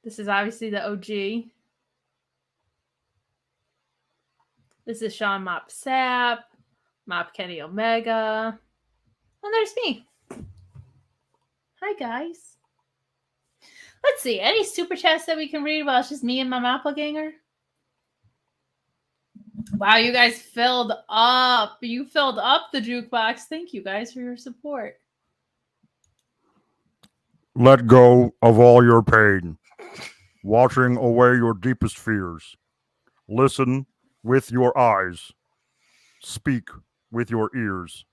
[SPEAKER 2] This is obviously the OG. This is Sean Mop Sapp, Mop Kenny Omega. And there's me. Hi, guys. Let's see. Any super chats that we can read while it's just me and my Moppa-ganger? Wow, you guys filled up. You filled up the jukebox. Thank you guys for your support.
[SPEAKER 4] Let go of all your pain, washing away your deepest fears. Listen with your eyes. Speak with your ears.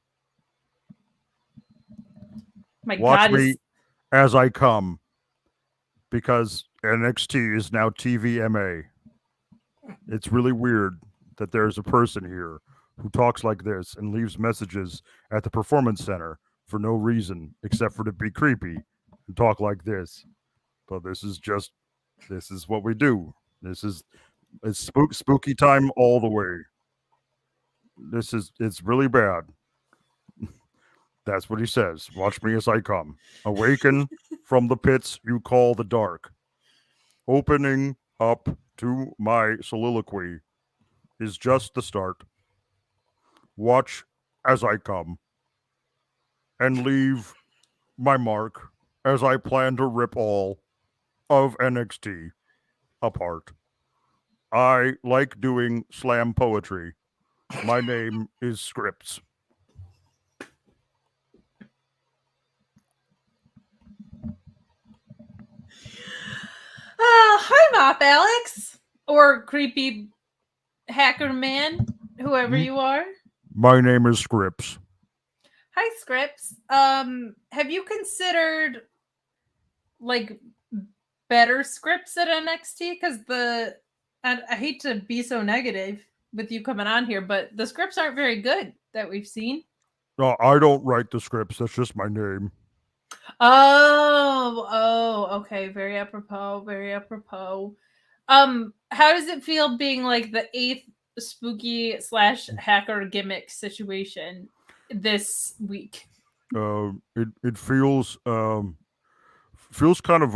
[SPEAKER 2] My
[SPEAKER 4] Watch
[SPEAKER 2] God,
[SPEAKER 4] me as I come, because NXT is now TVMA. It's really weird that there's a person here who talks like this and leaves messages at the Performance Center for no reason except for to be creepy and talk like this. But this is what we do. It's spooky time all the way. It's really bad. That's what he says. Watch me as I come. Awaken from the pits you call the dark. Opening up to my soliloquy is just the start. Watch as I come and leave my mark as I plan to rip all of NXT apart. I like doing slam poetry. My name is Scripts.
[SPEAKER 2] Hi, Mop Alex. Or creepy hacker man, whoever you are.
[SPEAKER 4] My name is Scripts.
[SPEAKER 2] Hi, Scripts. Have you considered better scripts at NXT? Because I hate to be so negative with you coming on here, but the scripts aren't very good that we've seen.
[SPEAKER 4] No, I don't write the scripts. That's just my name.
[SPEAKER 2] Oh, okay. Very apropos. Very apropos. How does it feel being the 8th spooky / hacker gimmick situation this week?
[SPEAKER 4] It feels kind of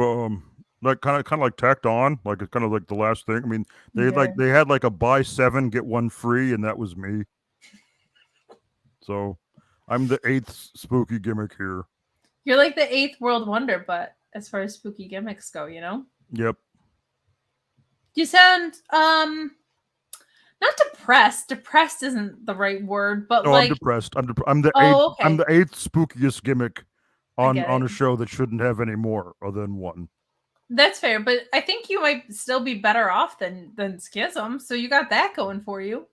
[SPEAKER 4] like tacked on, like it's kind of like the last thing. I mean, they had a buy 7 get 1 free, and that was me. So I'm the 8th spooky gimmick here.
[SPEAKER 2] You're like the 8th world wonder, but as far as spooky gimmicks go, you know?
[SPEAKER 4] Yep.
[SPEAKER 2] You sound not depressed. Depressed isn't the right word, but
[SPEAKER 4] I'm depressed. I'm the 8th. Okay. I'm the 8th spookiest gimmick on a show that shouldn't have any more other than 1.
[SPEAKER 2] That's fair, but I think you might still be better off than Schism. So you got that going for you.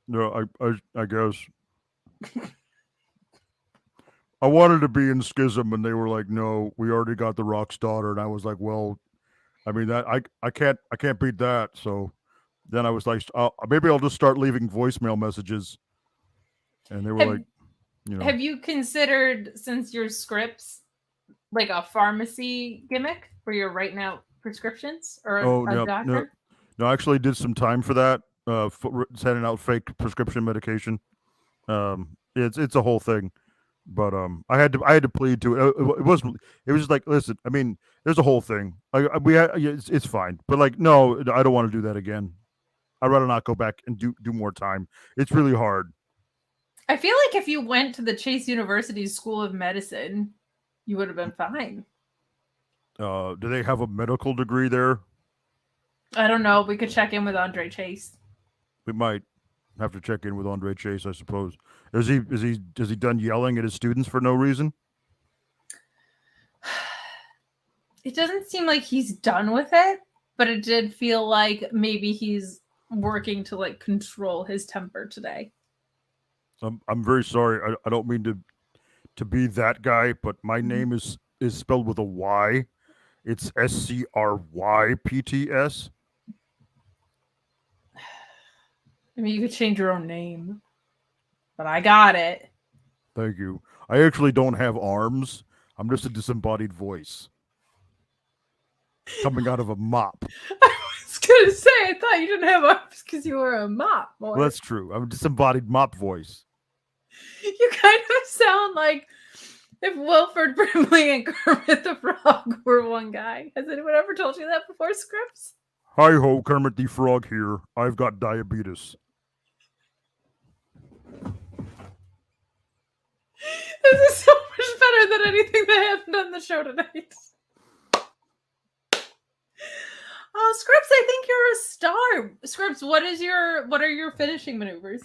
[SPEAKER 4] No, I guess. I wanted to be in Schism, and they were like, "No, we already got the Rock's daughter." And I was like, "Well, I mean that I can't beat that." So then I was like, "Maybe I'll just start leaving voicemail messages." And they were
[SPEAKER 2] Have you considered, since your scripts a pharmacy gimmick where you're writing out prescriptions or a doctor?
[SPEAKER 4] No, I actually did some time for that. Sending out fake prescription medication. It's a whole thing. But I had to plead to it. It was just like, listen, I mean, there's a whole thing. It's fine, but no, I don't want to do that again. I'd rather not go back and do more time. It's really hard.
[SPEAKER 2] I feel like if you went to the Chase University School of Medicine, you would have been fine.
[SPEAKER 4] Do they have a medical degree there?
[SPEAKER 2] I don't know. We could check in with Andre Chase.
[SPEAKER 4] We might have to check in with Andre Chase, I suppose. Is he done yelling at his students for no reason?
[SPEAKER 2] It doesn't seem like he's done with it, but it did feel like maybe he's working to like control his temper today.
[SPEAKER 4] I'm very sorry. I don't mean to be that guy, but my name is spelled with a Y. It's SCRYPTS.
[SPEAKER 2] I mean, you could change your own name, but I got it.
[SPEAKER 4] Thank you. I actually don't have arms. I'm just a disembodied voice coming out of a mop.
[SPEAKER 2] I was gonna say, I thought you didn't have arms because you were a mop boy.
[SPEAKER 4] Well, that's true. I'm a disembodied mop voice.
[SPEAKER 2] You kind of sound like if Wilford Brimley and Kermit the Frog were one guy. Has anyone ever told you that before, Scripps?
[SPEAKER 4] Hi ho, Kermit the Frog here. I've got diabetes.
[SPEAKER 2] This is so much better than anything that happened on the show tonight. Oh, Scripps, I think you're a star. Scripps, what are your finishing maneuvers?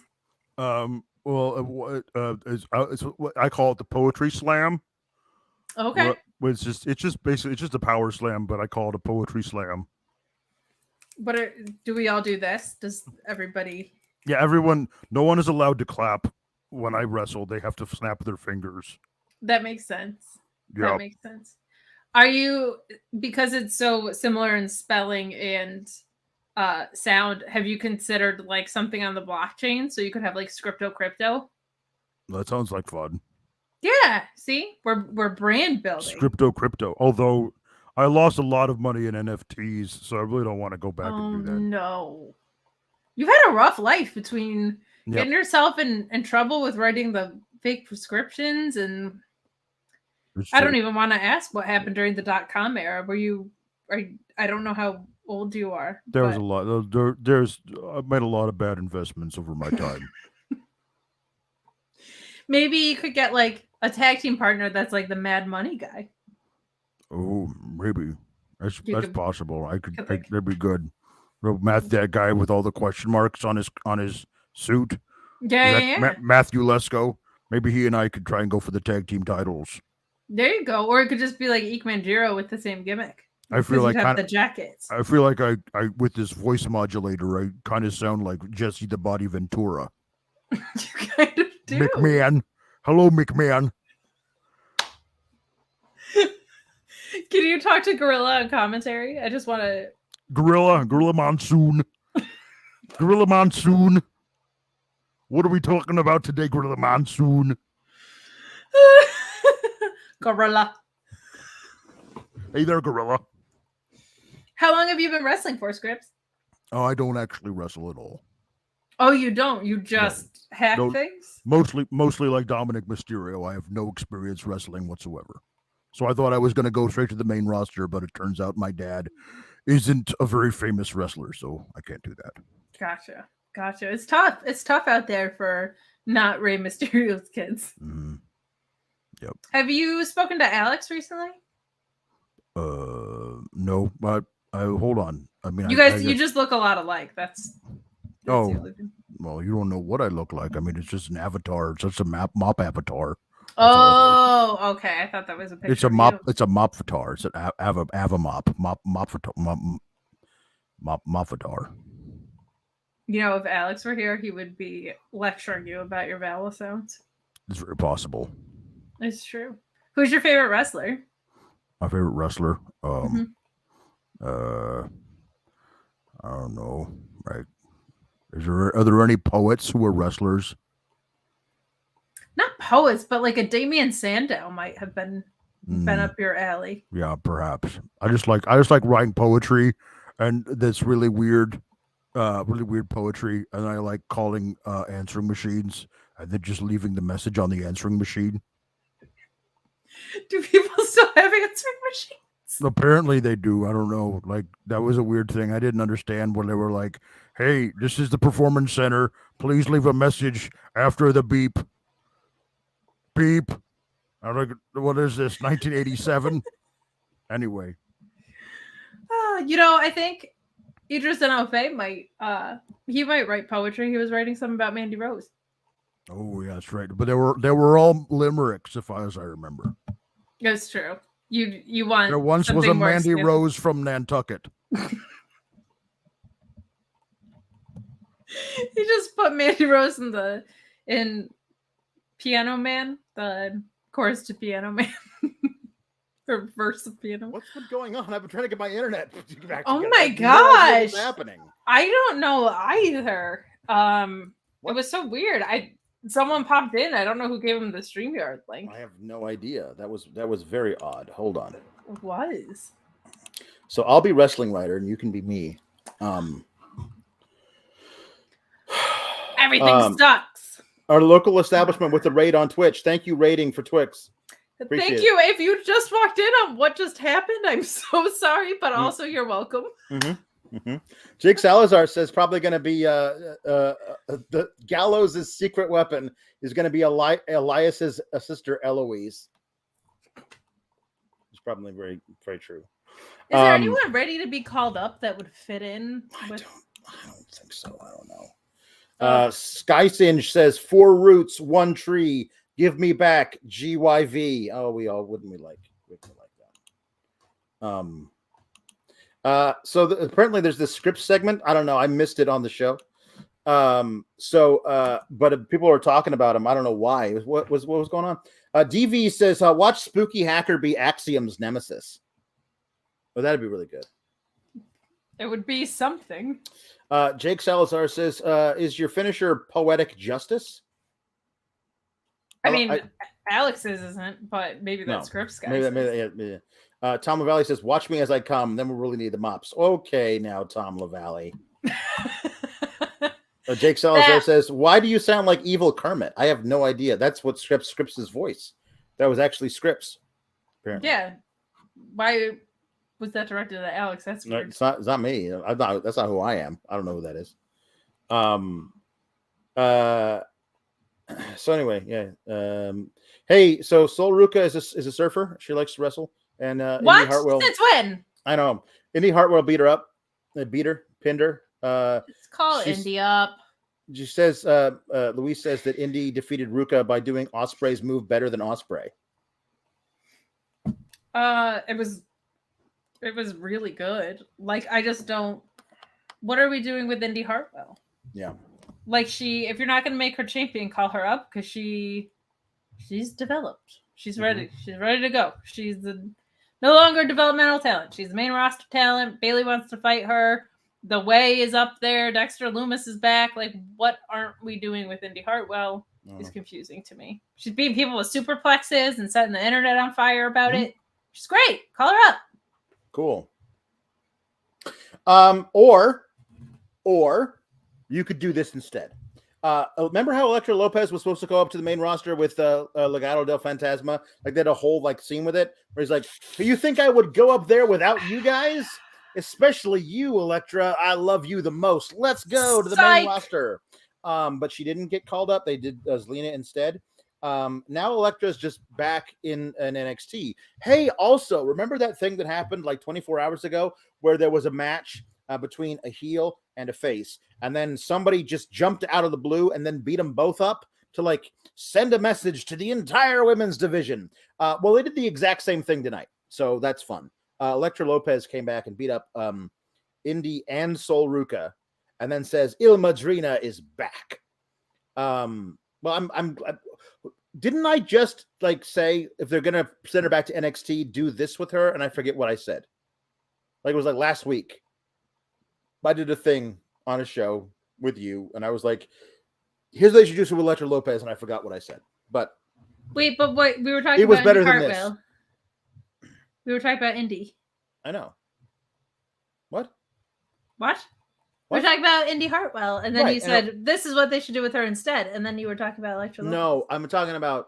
[SPEAKER 4] Well, I call it the poetry slam.
[SPEAKER 2] Okay.
[SPEAKER 4] It's just basically a power slam, but I call it a poetry slam.
[SPEAKER 2] But do we all do this? Does everybody?
[SPEAKER 4] Yeah, everyone. No one is allowed to clap when I wrestle. They have to snap their fingers.
[SPEAKER 2] That makes sense.
[SPEAKER 4] Yeah.
[SPEAKER 2] That makes sense. Are you, because it's so similar in spelling and sound, have you considered like something on the blockchain so you could have like Scripto Crypto?
[SPEAKER 4] That sounds like fun.
[SPEAKER 2] Yeah, see, we're brand building.
[SPEAKER 4] Scripto Crypto. Although I lost a lot of money in NFTs, so I really don't want to go back and do that.
[SPEAKER 2] No, you've had a rough life between getting yourself in trouble with writing the fake prescriptions, and I don't even want to ask what happened during the .com era. I don't know how old you are.
[SPEAKER 4] There was a lot. I made a lot of bad investments over my time.
[SPEAKER 2] Maybe you could get like a tag team partner that's like the Mad Money guy.
[SPEAKER 4] Oh, maybe that's possible. That'd be good. That guy with all the question marks on his suit.
[SPEAKER 2] Yeah.
[SPEAKER 4] Matthew Lesko. Maybe he and I could try and go for the tag team titles.
[SPEAKER 2] There you go. Or it could just be like Ike Manjiro with the same gimmick.
[SPEAKER 4] I feel like
[SPEAKER 2] have the jackets.
[SPEAKER 4] I feel like I with this voice modulator, I kind of sound like Jesse the Body Ventura.
[SPEAKER 2] You kind of do.
[SPEAKER 4] McMahon. Hello, McMahon.
[SPEAKER 2] Can you talk to Gorilla on commentary? I just want to.
[SPEAKER 4] Gorilla Monsoon. Gorilla Monsoon. What are we talking about today, Gorilla Monsoon?
[SPEAKER 2] Gorilla.
[SPEAKER 4] Hey there, Gorilla.
[SPEAKER 2] How long have you been wrestling for, Scripps?
[SPEAKER 4] Oh, I don't actually wrestle at all.
[SPEAKER 2] Oh, you don't? You just hack things?
[SPEAKER 4] Mostly like Dominic Mysterio. I have no experience wrestling whatsoever. So I thought I was going to go straight to the main roster, but it turns out my dad isn't a very famous wrestler, so I can't do that.
[SPEAKER 2] Gotcha. It's tough. It's tough out there for not Rey Mysterio's kids.
[SPEAKER 4] Mm-hmm. Yep.
[SPEAKER 2] Have you spoken to Alex recently?
[SPEAKER 4] No, but hold on. I mean,
[SPEAKER 2] you just look a lot alike. That's
[SPEAKER 4] well, you don't know what I look like. I mean, it's just an avatar. It's just a mop avatar.
[SPEAKER 2] Oh, okay. I thought that was a picture.
[SPEAKER 4] It's a mop. It's a mop avatar. It's an avamop avatar.
[SPEAKER 2] You know, if Alex were here, he would be lecturing you about your vowel sounds.
[SPEAKER 4] It's very possible.
[SPEAKER 2] It's true. Who's your favorite wrestler?
[SPEAKER 4] My favorite wrestler? I don't know. Right? Are there any poets who are wrestlers?
[SPEAKER 2] Not poets, but like a Damian Sandow might have been up your alley.
[SPEAKER 4] Yeah, perhaps. I just like writing poetry, and that's really weird poetry, and I like calling answering machines and then just leaving the message on the answering machine.
[SPEAKER 2] Do people still have answering machines?
[SPEAKER 4] Apparently they do. I don't know. Like, that was a weird thing. I didn't understand when they were like, "Hey, this is the Performance Center. Please leave a message after the beep." Beep. I'm like, what is this? 1987? Anyway.
[SPEAKER 2] I think Edris Enofe might write poetry. He was writing something about Mandy Rose.
[SPEAKER 4] Oh, yeah, that's right. But they were all limericks, as I remember.
[SPEAKER 2] That's true. You want
[SPEAKER 4] there once was a Mandy Rose from Nantucket.
[SPEAKER 2] He just put Mandy Rose in Piano Man, the chorus to Piano Man. Or verse of Piano.
[SPEAKER 1] What's been going on? I've been trying to get my internet back
[SPEAKER 2] Oh
[SPEAKER 1] together.
[SPEAKER 2] my
[SPEAKER 1] I have no idea
[SPEAKER 2] gosh.
[SPEAKER 1] what's happening.
[SPEAKER 2] I don't know either.
[SPEAKER 1] What?
[SPEAKER 2] It was so weird. Someone popped in. I don't know who gave him the StreamYard link.
[SPEAKER 1] I have no idea. That was very odd. Hold on.
[SPEAKER 2] It was.
[SPEAKER 1] So I'll be wrestling writer and you can be me.
[SPEAKER 2] Everything sucks.
[SPEAKER 1] Our local establishment with the raid on Twitch. Thank you, rating for Twix. Appreciate
[SPEAKER 2] Thank you. If you just walked in on what just happened, I'm so sorry, but also you're welcome.
[SPEAKER 1] Jake Salazar says probably going to be the Gallows' secret weapon is going to be Elias's sister Eloise. It's probably very, very true.
[SPEAKER 2] Is there anyone ready to be called up that would fit in?
[SPEAKER 1] I don't think so. I don't know. Sky Singe says 4 roots, 1 tree. Give me back GYV. Oh, wouldn't we like that? So apparently there's this script segment. I don't know. I missed it on the show. But people are talking about him. I don't know why. What was going on? DV says, watch Spooky Hacker be Axiom's nemesis. Well, that'd be really good.
[SPEAKER 2] It would be something.
[SPEAKER 1] Jake Salazar says, is your finisher Poetic Justice?
[SPEAKER 2] I mean, Alex's isn't, but maybe that scripts guy.
[SPEAKER 1] Maybe. Tom LaValle says, watch me as I come. Then we'll really need the mops. Okay, now, Tom LaValle. Jake Salazar says, why do you sound like evil Kermit? I have no idea. That's what Scripps' voice. That was actually Scripps, apparently. Yeah.
[SPEAKER 2] Why was that directed at Alex? That's weird.
[SPEAKER 1] It's not me. That's not who I am. I don't know who that is. So anyway, yeah. Hey, so Sol Ruka is a surfer. She likes to wrestle. And
[SPEAKER 2] what?
[SPEAKER 1] Indy Hartwell.
[SPEAKER 2] Since when?
[SPEAKER 1] I know. Indy Hartwell beat her up. Pinned her.
[SPEAKER 2] Let's call Indy up.
[SPEAKER 1] She says, Luis says that Indy defeated Ruka by doing Osprey's move better than Osprey.
[SPEAKER 2] It was really good. Like, I just don't. What are we doing with Indy Hartwell?
[SPEAKER 1] Yeah.
[SPEAKER 2] Like, if you're not going to make her champion, call her up because she's developed. She's ready. She's ready to go. She's no longer developmental talent. She's the main roster talent. Bailey wants to fight her. The Way is up there. Dexter Loomis is back. Like, what aren't we doing with Indy Hartwell? Is confusing to me. She's beating people with superplexes and setting the internet on fire about it. She's great. Call her up.
[SPEAKER 1] Cool. Or you could do this instead. Remember how Elektra Lopez was supposed to go up to the main roster with Legado del Fantasma? Like, they had a whole scene with it where he's like, you think I would go up there without you guys? Especially you, Elektra. I love you the most. Let's go to the main roster. But she didn't get called up. They did Zelina instead. Now Elektra's just back in an NXT. Hey, also, remember that thing that happened like 24 hours ago where there was a match between a heel and a face, and then somebody just jumped out of the blue and then beat them both up to send a message to the entire women's division. Well, they did the exact same thing tonight, so that's fun. Elektra Lopez came back and beat up Indy and Sol Ruka, and then says Il Madrina is back. Well, I'm didn't I just say if they're gonna send her back to NXT, do this with her? And I forget what I said. It was last week. I did a thing on a show with you, and I was like, here's what they should do with Elektra Lopez, and I forgot what I said. But
[SPEAKER 2] wait, we were talking.
[SPEAKER 1] It was
[SPEAKER 2] about
[SPEAKER 1] better
[SPEAKER 2] Indy
[SPEAKER 1] than
[SPEAKER 2] Hartwell.
[SPEAKER 1] this.
[SPEAKER 2] We were talking about Indy.
[SPEAKER 1] I know. What?
[SPEAKER 2] We were talking about Indy Hartwell, and then
[SPEAKER 1] Right,
[SPEAKER 2] you said this is what they should do with her instead, and then you were talking about Elektra Lopez.
[SPEAKER 1] No, I'm talking about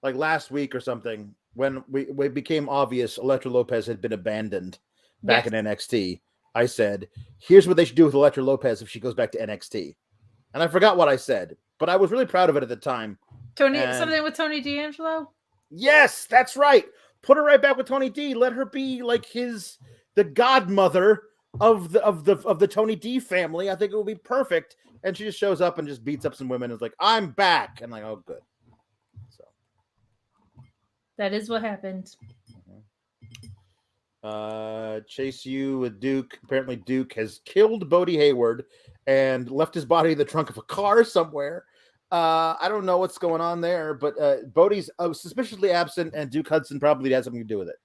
[SPEAKER 1] last week or something when it became obvious Elektra Lopez had been abandoned back in NXT. I said, here's what they should do with Elektra Lopez if she goes back to NXT. And I forgot what I said, but I was really proud of it at the time.
[SPEAKER 2] Something with Tony D'Angelo?
[SPEAKER 1] Yes, that's right. Put her right back with Tony D. Let her be the godmother of the Tony D family. I think it would be perfect. And she just shows up and just beats up some women and is like, I'm back. And oh, good. So
[SPEAKER 2] that is what happened.
[SPEAKER 1] Chase U with Duke. Apparently Duke has killed Bodie Hayward and left his body in the trunk of a car somewhere. I don't know what's going on there, but Bodie's suspiciously absent, and Duke Hudson probably has something to do with it.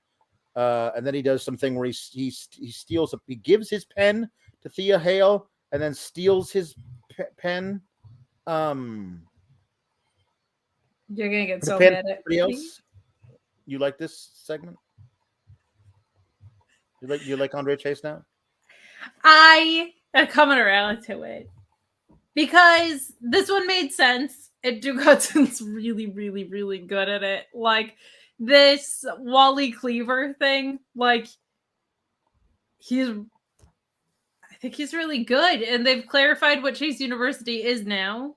[SPEAKER 1] And then he does something where he steals, he gives his pen to Thea Hale, and then steals his pen.
[SPEAKER 2] You're gonna get so
[SPEAKER 1] pen
[SPEAKER 2] mad at
[SPEAKER 1] somebody
[SPEAKER 2] me.
[SPEAKER 1] else. You like this segment? You like Andre Chase now?
[SPEAKER 2] I am coming around to it because this one made sense, and Duke Hudson's really, really, really good at it. Like this Wally Cleaver thing, like I think he's really good, and they've clarified what Chase University is now.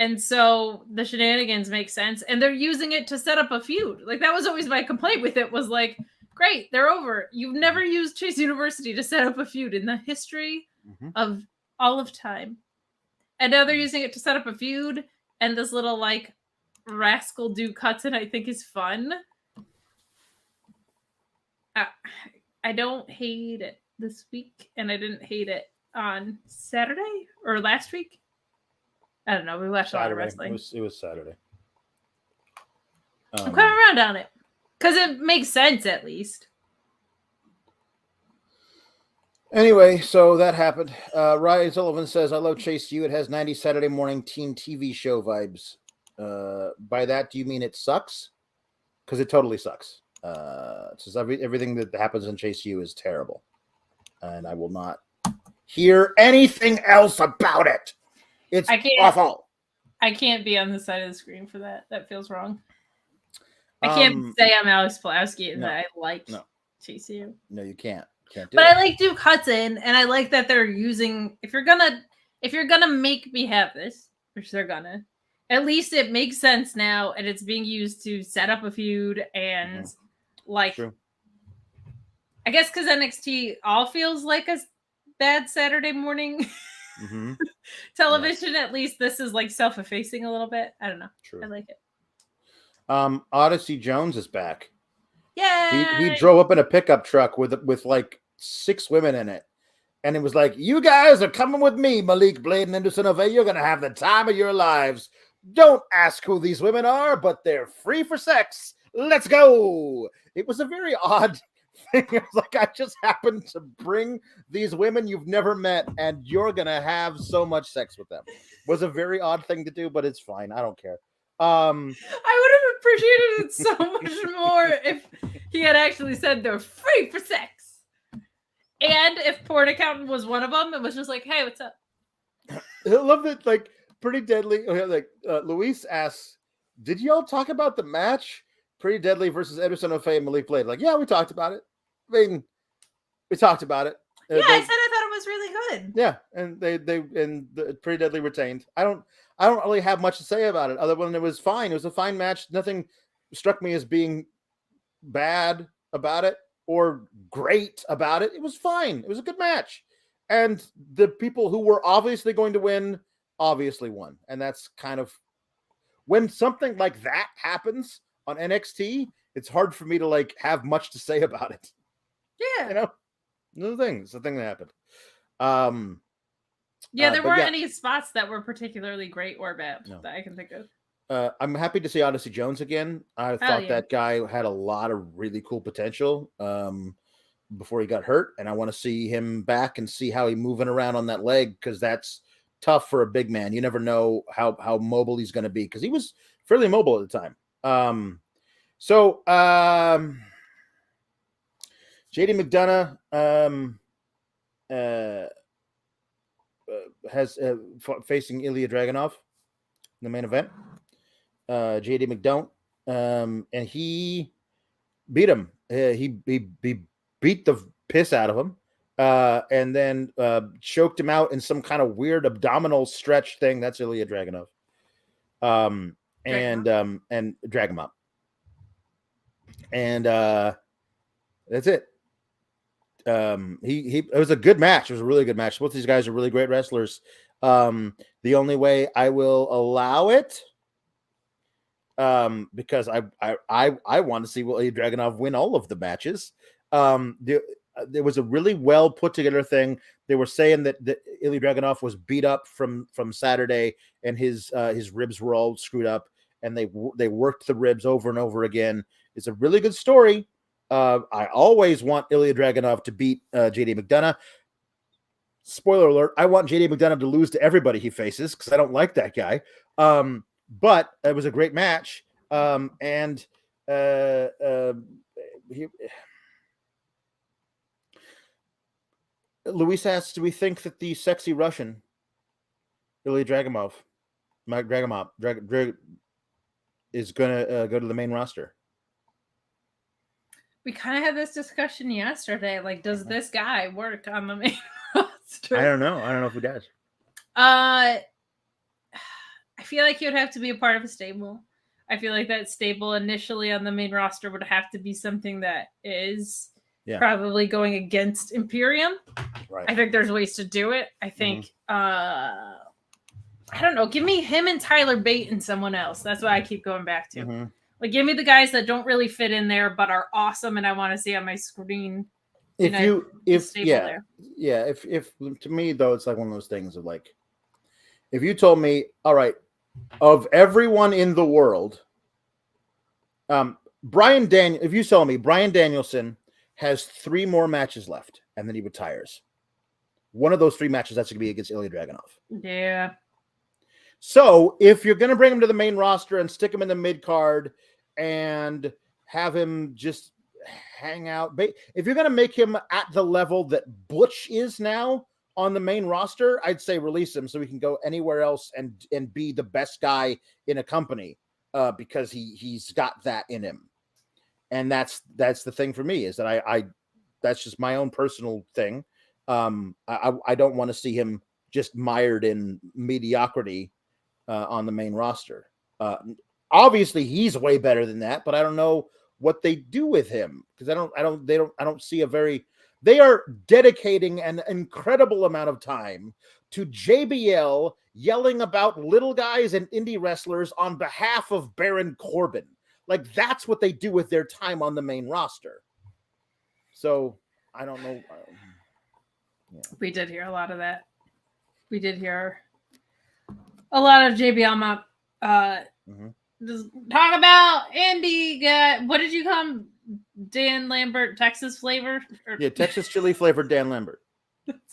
[SPEAKER 2] And so the shenanigans make sense, and they're using it to set up a feud. Like that was always my complaint with it, was like, great, they're over. You've never used Chase University to set up a feud in the history of all of time. And now they're using it to set up a feud, and this little like rascal Duke Hudson I think is fun. I don't hate it this week, and I didn't hate it on Saturday or last week. I don't know. We watched a lot of wrestling.
[SPEAKER 1] It was Saturday.
[SPEAKER 2] I'm coming around on it because it makes sense at least.
[SPEAKER 1] Anyway, so that happened. Ryan Sullivan says, "I love Chase U. It has 90s Saturday morning teen TV show vibes." By that, do you mean it sucks? Because it totally sucks. It's just everything that happens in Chase U is terrible, and I will not hear anything else about it. It's awful.
[SPEAKER 2] I can't be on the side of the screen for that. That feels wrong. I can't say I'm Alex Pawlowski and that I like Chase U.
[SPEAKER 1] No, you can't.
[SPEAKER 2] But I like Duke Hudson, and I like that they're using. If you're gonna make me have this, which they're gonna, at least it makes sense now, and it's being used to set up a feud and like. True. I guess because NXT all feels like a bad Saturday morning. Television, at least this is like self-effacing a little bit. I don't know. True. I like it.
[SPEAKER 1] Odyssey Jones is back.
[SPEAKER 2] Yeah.
[SPEAKER 1] He drove up in a pickup truck with like 6 women in it. And it was like, you guys are coming with me, Malik, Blade, and Enofe. You're going to have the time of your lives. Don't ask who these women are, but they're free for sex. Let's go. It was a very odd thing. It was like, I just happened to bring these women you've never met, and you're gonna have so much sex with them. Was a very odd thing to do, but it's fine. I don't care.
[SPEAKER 2] I would have appreciated it so much more if he had actually said they're free for sex, and if Porn Accountant was one of them, it was just like, hey, what's up?
[SPEAKER 1] I love that. Like, Pretty Deadly. Like Luis asks, did y'all talk about the match? Pretty Deadly versus Edris Enofe and Malik Blade. Like, yeah, we talked about it. I mean, we talked about it.
[SPEAKER 2] Yeah, I said I thought it was really good.
[SPEAKER 1] Yeah, and the Pretty Deadly retained. I don't really have much to say about it other than it was fine. It was a fine match. Nothing struck me as being bad about it or great about it. It was fine. It was a good match. And the people who were obviously going to win obviously won. And that's kind of when something like that happens on NXT, it's hard for me to like have much to say about it.
[SPEAKER 2] Yeah.
[SPEAKER 1] You know, it's the thing that happened.
[SPEAKER 2] There weren't any spots that were particularly great or bad that I can think of.
[SPEAKER 1] I'm happy to see Odyssey Jones again. I thought that guy had a lot of really cool potential before he got hurt, and I want to see him back and see how he's moving around on that leg, because that's tough for a big man. You never know how mobile he's going to be, because he was fairly mobile at the time. JD McDonough has facing Ilya Dragunov in the main event. JD McDonough, and he beat him. He beat the piss out of him, and then choked him out in some kind of weird abdominal stretch thing. That's Ilya Dragunov. And drag him up. And that's it. It was a good match. It was a really good match. Both these guys are really great wrestlers. The only way I will allow it, because I want to see Ilya Dragunov win all of the matches. There was a really well put together thing They were saying that Ilya Dragunov was beat up from Saturday, and his ribs were all screwed up, and they worked the ribs over and over again. It's a really good story. I always want Ilya Dragunov to beat JD McDonough. Spoiler alert, I want JD McDonough to lose to everybody he faces because I don't like that guy. But it was a great match. Luis asks, do we think that the sexy Russian, Ilya Dragunov, is going to go to the main roster?
[SPEAKER 2] We kind of had this discussion yesterday. Like, does this guy work on the main roster?
[SPEAKER 1] I don't know. I don't know if he does.
[SPEAKER 2] I feel like he would have to be a part of a stable. I feel like that stable initially on the main roster would have to be something that is probably going against Imperium.
[SPEAKER 1] Right.
[SPEAKER 2] I think there's ways to do it. I think, I don't know. Give me him and Tyler Bate and someone else. That's what I keep going back to. Like, give me the guys that don't really fit in there, but are awesome, and I want to see on my screen. If to me though, it's like one of those things of like, if you told me, all right, of everyone in the world, if you tell me Bryan Danielson has 3 more matches left and then he retires, one of those 3 matches that's going to be against Ilya Dragunov. Yeah. So if you're going to bring him to the main roster and stick him in the mid card and have him just hang out, if you're going to make him at the level that Butch is now on the main roster, I'd say release him so he can go anywhere else and be the best guy in a company because he's got that in him. And that's the thing for me, is that I that's just my own personal thing. I don't want to see him just mired in mediocrity on the main roster. Obviously he's way better than that, but I don't know what they do with him because I don't see they are dedicating an incredible amount of time to JBL yelling about little guys and indie wrestlers on behalf of Baron Corbin. Like, that's what they do with their time on the main roster. So I don't know. We did hear a lot of that. We did hear a lot of JBL mop. Just talk about Andy. What did you call him? Dan Lambert, Texas flavor?
[SPEAKER 1] Yeah, Texas chili flavored Dan Lambert.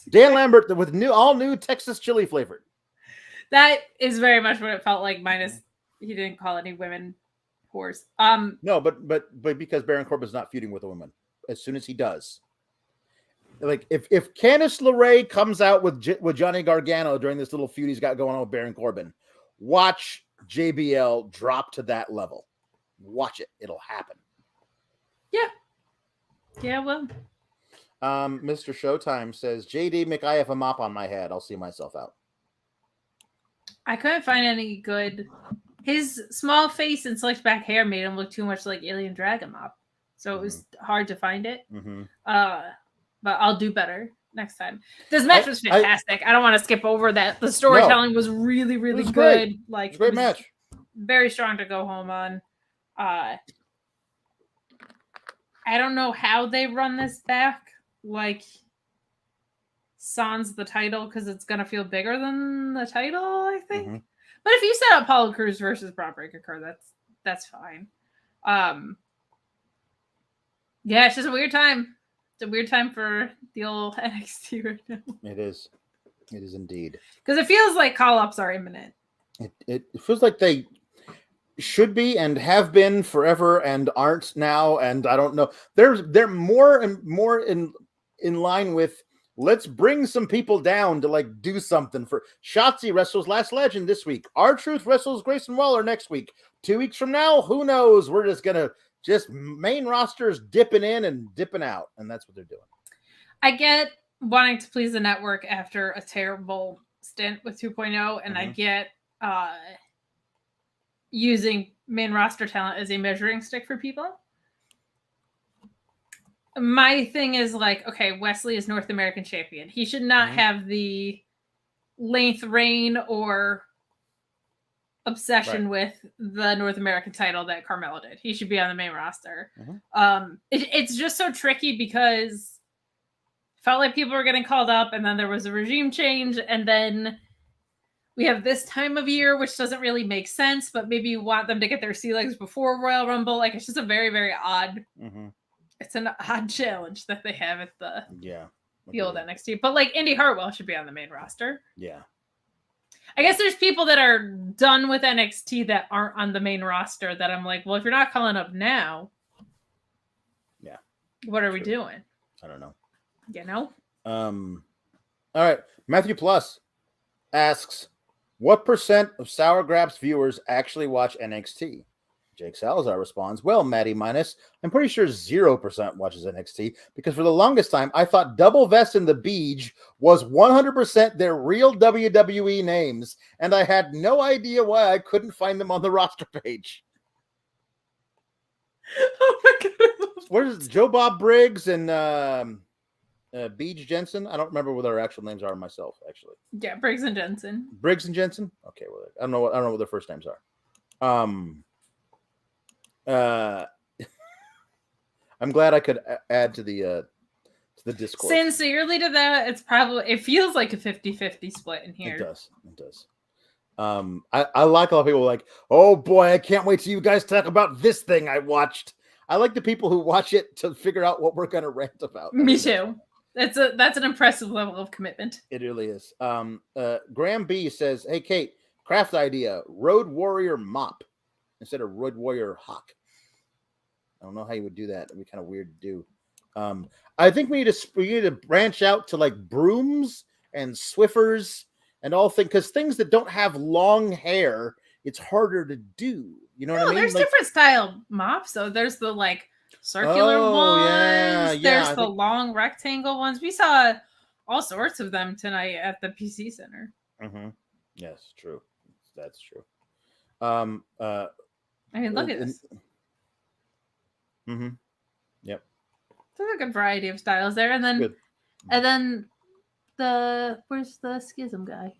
[SPEAKER 1] Dan Lambert with all new Texas chili flavored.
[SPEAKER 2] That is very much what it felt like, minus he didn't call any women whores.
[SPEAKER 1] No, but because Baron Corbin's not feuding with a woman. As soon as he does. Like, if Candice LeRae comes out with Johnny Gargano during this little feud he's got going on with Baron Corbin, watch JBL drop to that level. Watch it. It'll happen.
[SPEAKER 2] Yeah, well.
[SPEAKER 1] Mr. Showtime says, JD I have a mop on my head. I'll see myself out.
[SPEAKER 2] I couldn't find any good. His small face and slicked back hair made him look too much like Alien Dragon Mop. So it was hard to find it. But I'll do better next time. This match was fantastic. I don't want to skip over that. The storytelling was really, really good.
[SPEAKER 1] Great.
[SPEAKER 2] Like,
[SPEAKER 1] great match.
[SPEAKER 2] Very strong to go home on. I don't know how they run this back. Like, sans the title, because it's going to feel bigger than the title, I think. But if you set up Apollo Crews versus Brock Breaker, that's fine. Yeah, it's just a weird time. It's a weird time for the old NXT right now.
[SPEAKER 1] It is. It is indeed.
[SPEAKER 2] Because it feels like call-ups are imminent.
[SPEAKER 1] It feels like they should be and have been forever and aren't now. And I don't know. They're more and more in line with, let's bring some people down to like do something. For Shotzi wrestles Last Legend this week. R-Truth wrestles Grayson Waller next week. 2 weeks from now, who knows? We're just going to main rosters dipping in and dipping out. And that's what they're doing.
[SPEAKER 2] I get wanting to please the network after a terrible stint with 2.0. And I get using main roster talent as a measuring stick for people. My thing is like, okay, Wesley is North American champion. He should not have the length reign or obsession with the North American title that Carmella did. He should be on the main roster. It's just so tricky because felt like people were getting called up, and then there was a regime change, and then we have this time of year, which doesn't really make sense, but maybe you want them to get their sea legs before Royal Rumble. Like, it's just a very, very odd.
[SPEAKER 1] Mm-hmm.
[SPEAKER 2] It's an odd challenge that they have at the old
[SPEAKER 1] Agreed.
[SPEAKER 2] NXT. But like, Indy Hartwell should be on the main roster.
[SPEAKER 1] Yeah.
[SPEAKER 2] I guess there's people that are done with NXT that aren't on the main roster that I'm like, well, if you're not calling up now,
[SPEAKER 1] yeah,
[SPEAKER 2] what are we doing?
[SPEAKER 1] I don't know.
[SPEAKER 2] You know?
[SPEAKER 1] All right. Matthew Plus asks, what percent of Sour Graps viewers actually watch NXT? Jake Salazar responds, well, Maddie Minus, I'm pretty sure 0% watches NXT because for the longest time, I thought Double Vest and the Beej was 100% their real WWE names, and I had no idea why I couldn't find them on the roster page.
[SPEAKER 2] Oh my God.
[SPEAKER 1] Where's Joe Bob Briggs and Beej Jensen? I don't remember what their actual names are myself, actually.
[SPEAKER 2] Yeah, Briggs and Jensen.
[SPEAKER 1] Briggs and Jensen? Okay, well, I don't know what their first names are. I'm glad I could add to the Discord.
[SPEAKER 2] Sincerely to that, it feels like a 50-50 split in here.
[SPEAKER 1] It does. I like a lot of people like, oh boy, I can't wait till you guys talk about this thing I watched. I like the people who watch it to figure out what we're gonna rant about.
[SPEAKER 2] Me too. That's an impressive level of commitment.
[SPEAKER 1] It really is. Graham B says, hey Kate, craft idea, Road Warrior Mop instead of Road Warrior Hawk. I don't know how you would do that. It'd be kind of weird to do. I think we need to branch out to like brooms and Swiffers and all things, because things that don't have long hair, it's harder to do. You know what I mean?
[SPEAKER 2] There's
[SPEAKER 1] like,
[SPEAKER 2] different style mops. So there's the like circular ones.
[SPEAKER 1] Yeah,
[SPEAKER 2] there's the long rectangle ones. We saw all sorts of them tonight at the PC Center.
[SPEAKER 1] Mm-hmm. Yes, true. That's true.
[SPEAKER 2] I mean, look at this.
[SPEAKER 1] Mm-hmm. Yep.
[SPEAKER 2] There's a good variety of styles there, and then where's the schism guy?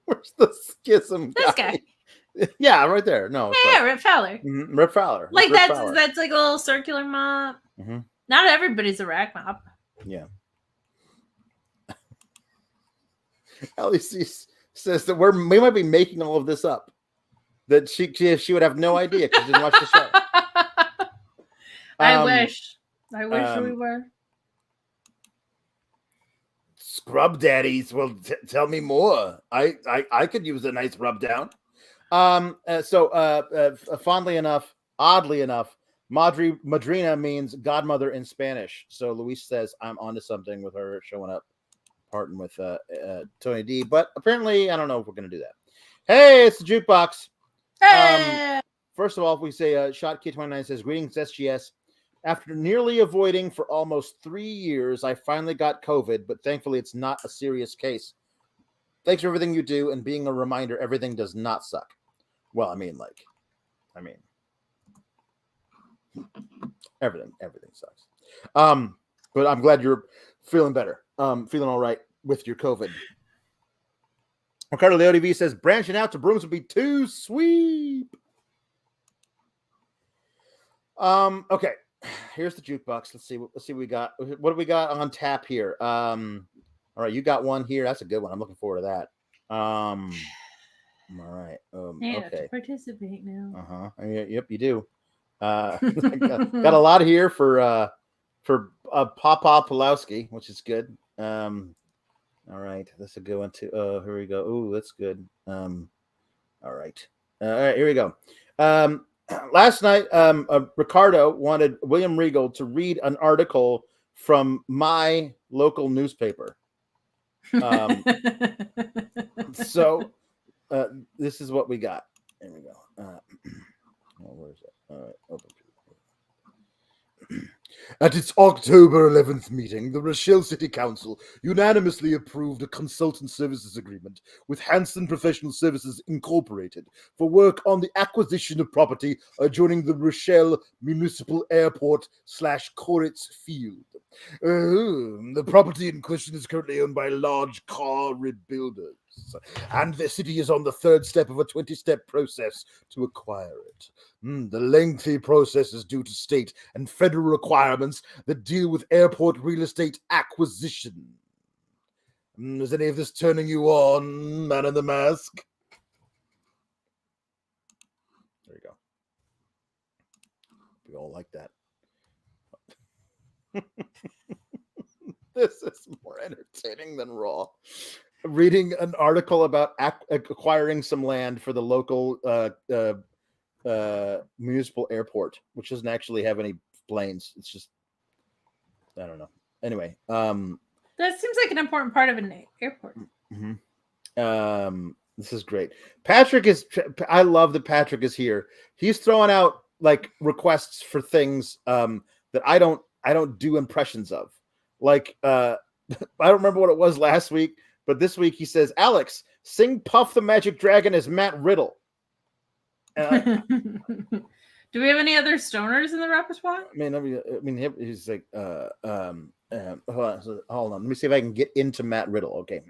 [SPEAKER 1] Where's the schism guy?
[SPEAKER 2] This guy.
[SPEAKER 1] Yeah, right there. No.
[SPEAKER 2] Yeah, Rip Fowler.
[SPEAKER 1] Mm-hmm. Rip Fowler.
[SPEAKER 2] Like
[SPEAKER 1] Rip
[SPEAKER 2] that's
[SPEAKER 1] Fowler.
[SPEAKER 2] that's like a little circular mop.
[SPEAKER 1] Mm-hmm.
[SPEAKER 2] Not everybody's a rack mop.
[SPEAKER 1] Yeah. LEC says that we might be making all of this up. That she would have no idea because she didn't watch the show.
[SPEAKER 2] I wish we were.
[SPEAKER 1] Scrub daddies. Well, tell me more. I could use a nice rub down. Oddly enough, Madrina means godmother in Spanish. So Luis says I'm onto something with her showing up, parting with Tony D. But apparently, I don't know if we're gonna do that. Hey, it's the jukebox.
[SPEAKER 2] Hey!
[SPEAKER 1] First of all, if we say ShotK29 says greetings SGS. After nearly avoiding for almost 3 years, I finally got COVID, but thankfully it's not a serious case. Thanks for everything you do and being a reminder everything does not suck. Well, I mean, everything sucks. But I'm glad you're feeling better. Feeling all right with your COVID. Ricardo Leo TV says branching out to brooms would be too sweet. Okay. Here's the jukebox. Let's see what we got. What do we got on tap here? All right, you got one here. That's a good one. I'm looking forward to that. All right. Okay.
[SPEAKER 2] To participate now.
[SPEAKER 1] Yep, you do. Got a lot here for Papa Pawlowski, which is good. All right, that's a good one too. Here we go. Ooh, that's good. All right. Here we go. Last night, Ricardo wanted William Regal to read an article from my local newspaper. So this is what we got. Here we go. Where is it? All right, open. At its October 11th meeting, the Rochelle City Council unanimously approved a consultant services agreement with Hanson Professional Services Incorporated for work on the acquisition of property adjoining the Rochelle Municipal Airport / Koritz Field. The property in question is currently owned by large car rebuilders, and the city is on the third step of a 20-step process to acquire it. The lengthy process is due to state and federal requirements that deal with airport real estate acquisition. Is any of this turning you on, man in the mask? There you go. We all like that. This is more entertaining than Raw. Reading an article about acquiring some land for the local municipal airport, which doesn't actually have any planes. It's just, I don't know. Anyway,
[SPEAKER 2] that seems like an important part of an airport.
[SPEAKER 1] This is great. Patrick is. I love that Patrick is here. He's throwing out like requests for things that I don't do impressions of. Like I don't remember what it was last week, but this week he says, "Alex, sing Puff the Magic Dragon as Matt Riddle."
[SPEAKER 2] Do we have any other stoners in the repertoire?
[SPEAKER 1] I mean, he's like, hold on. Let me see if I can get into Matt Riddle. Okay.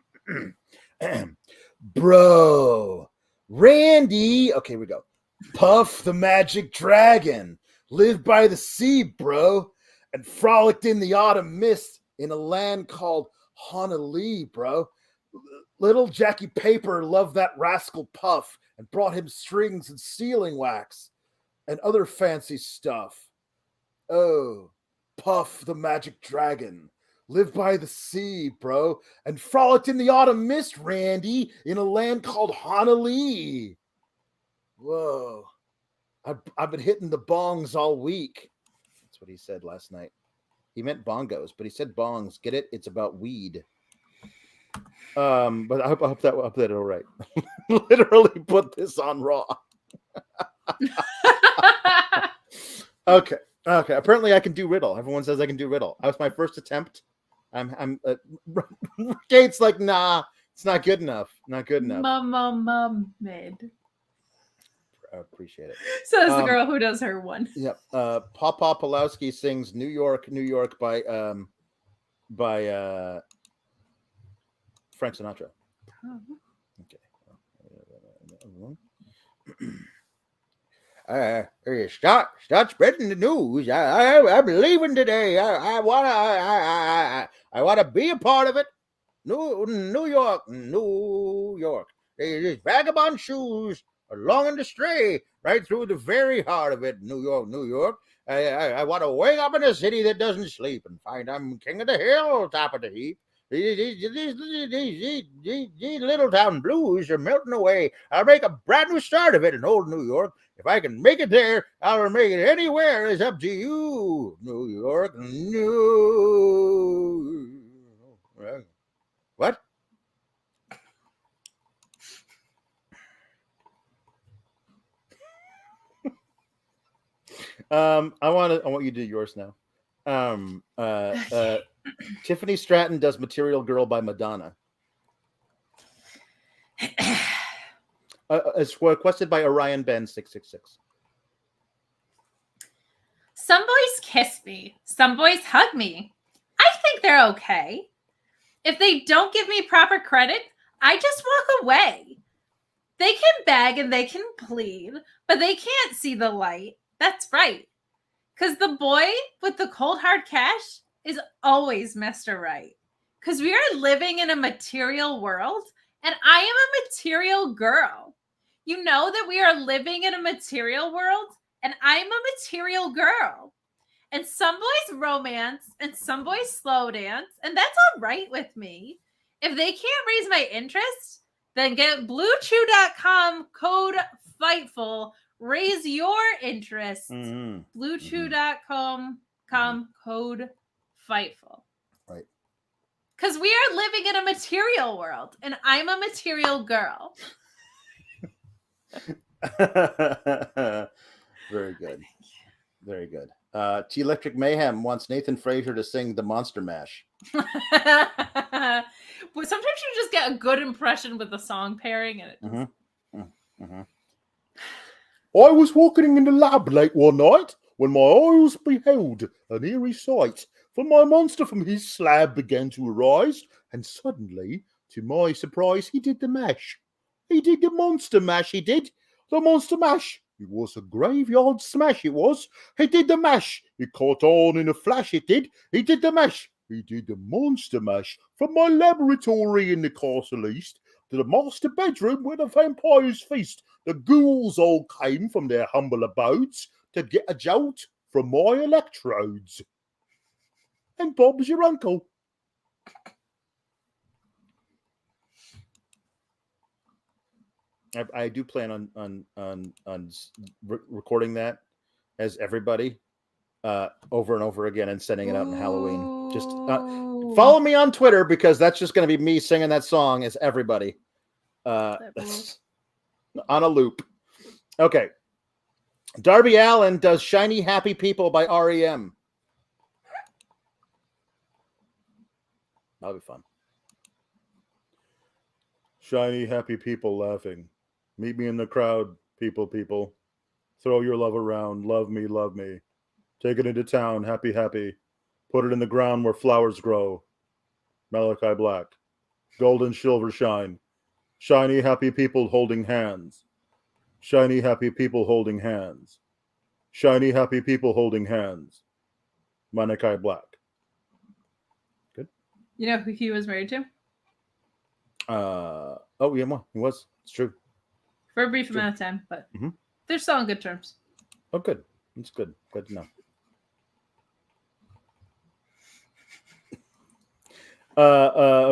[SPEAKER 1] Bro, Randy. Okay, here we go. Puff the Magic Dragon, lived by the sea, bro, and frolicked in the autumn mist in a land called Honolulu, bro. Little Jackie Paper loved that rascal Puff and brought him strings and sealing wax and other fancy stuff. Oh, Puff the Magic Dragon, lived by the sea, bro, and frolicked in the autumn mist, Randy, in a land called Honolulu. Whoa. I've been hitting the bongs all week. That's what he said last night. He meant bongos, but he said bongs. Get it? It's about weed. But I hope that all right. Literally put this on Raw. Okay. Apparently I can do Riddle. Everyone says I can do Riddle. That was my first attempt. I'm Gates like, nah, it's not good enough. Not good enough.
[SPEAKER 2] Mid.
[SPEAKER 1] I appreciate it.
[SPEAKER 2] So is the girl who does her one.
[SPEAKER 1] Yep. Pawlowski sings New York, New York by Frank Sinatra. Okay. Start spreading the news. I'm leaving today. I wanna be a part of it. New York. These vagabond shoes are longing to stray right through the very heart of it. New York. I want to wake up in a city that doesn't sleep and find I'm king of the hill, top of the heap. These little town blues are melting away. I'll make a brand new start of it in old New York. If I can make it there, I'll make it anywhere. It's up to you, New York. What? I want you to do yours now. Tiffany Stratton does Material Girl by Madonna. It's requested by Orion Ben 666.
[SPEAKER 2] Some boys kiss me. Some boys hug me. I think they're okay. If they don't give me proper credit, I just walk away. They can beg and they can plead, but they can't see the light. That's right. Because the boy with the cold hard cash is always Mr. Right. Because we are living in a material world, and I am a material girl. You know that we are living in a material world, and I'm a material girl. And some boys romance, and some boys slow dance, and that's all right with me. If they can't raise my interest, then get Bluechew.com code Fightful. Raise your interest. Bluechew.com code Fightful.
[SPEAKER 1] Right.
[SPEAKER 2] Because we are living in a material world, and I'm a material girl.
[SPEAKER 1] Very good. Very good. T Electric Mayhem wants Nathan Frazier to sing The Monster Mash.
[SPEAKER 2] But sometimes you just get a good impression with the song pairing, and it
[SPEAKER 1] I was walking in the lab late one night when my eyes beheld an eerie sight. For my monster from his slab began to arise, and suddenly, to my surprise, he did the mash. He did the monster mash, he did. The monster mash. It was a graveyard smash, it was. He did the mash. It caught on in a flash, it did. He did the mash. He did the monster mash from my laboratory in the castle east to the master bedroom where the vampires feast. The ghouls all came from their humble abodes to get a jolt from my electrodes. And Bob's your uncle. I do plan on recording that as everybody over and over again and sending it out in Halloween. Just follow me on Twitter because that's just going to be me singing that song as everybody on a loop. Okay. Darby Allin does Shiny Happy People by REM. That'll be fun. Shiny happy people laughing. Meet me in the crowd, people, people. Throw your love around. Love me, love me. Take it into town, happy, happy. Put it in the ground where flowers grow. Malachi Black. Gold and silver shine. Shiny happy people holding hands. Shiny happy people holding hands. Shiny happy people holding hands. Malachi Black. Good.
[SPEAKER 2] You know who he was married to?
[SPEAKER 1] Oh yeah, well, he was. It's true.
[SPEAKER 2] For a brief amount of time, but they're still on good terms.
[SPEAKER 1] Oh, good. It's good. Good to know.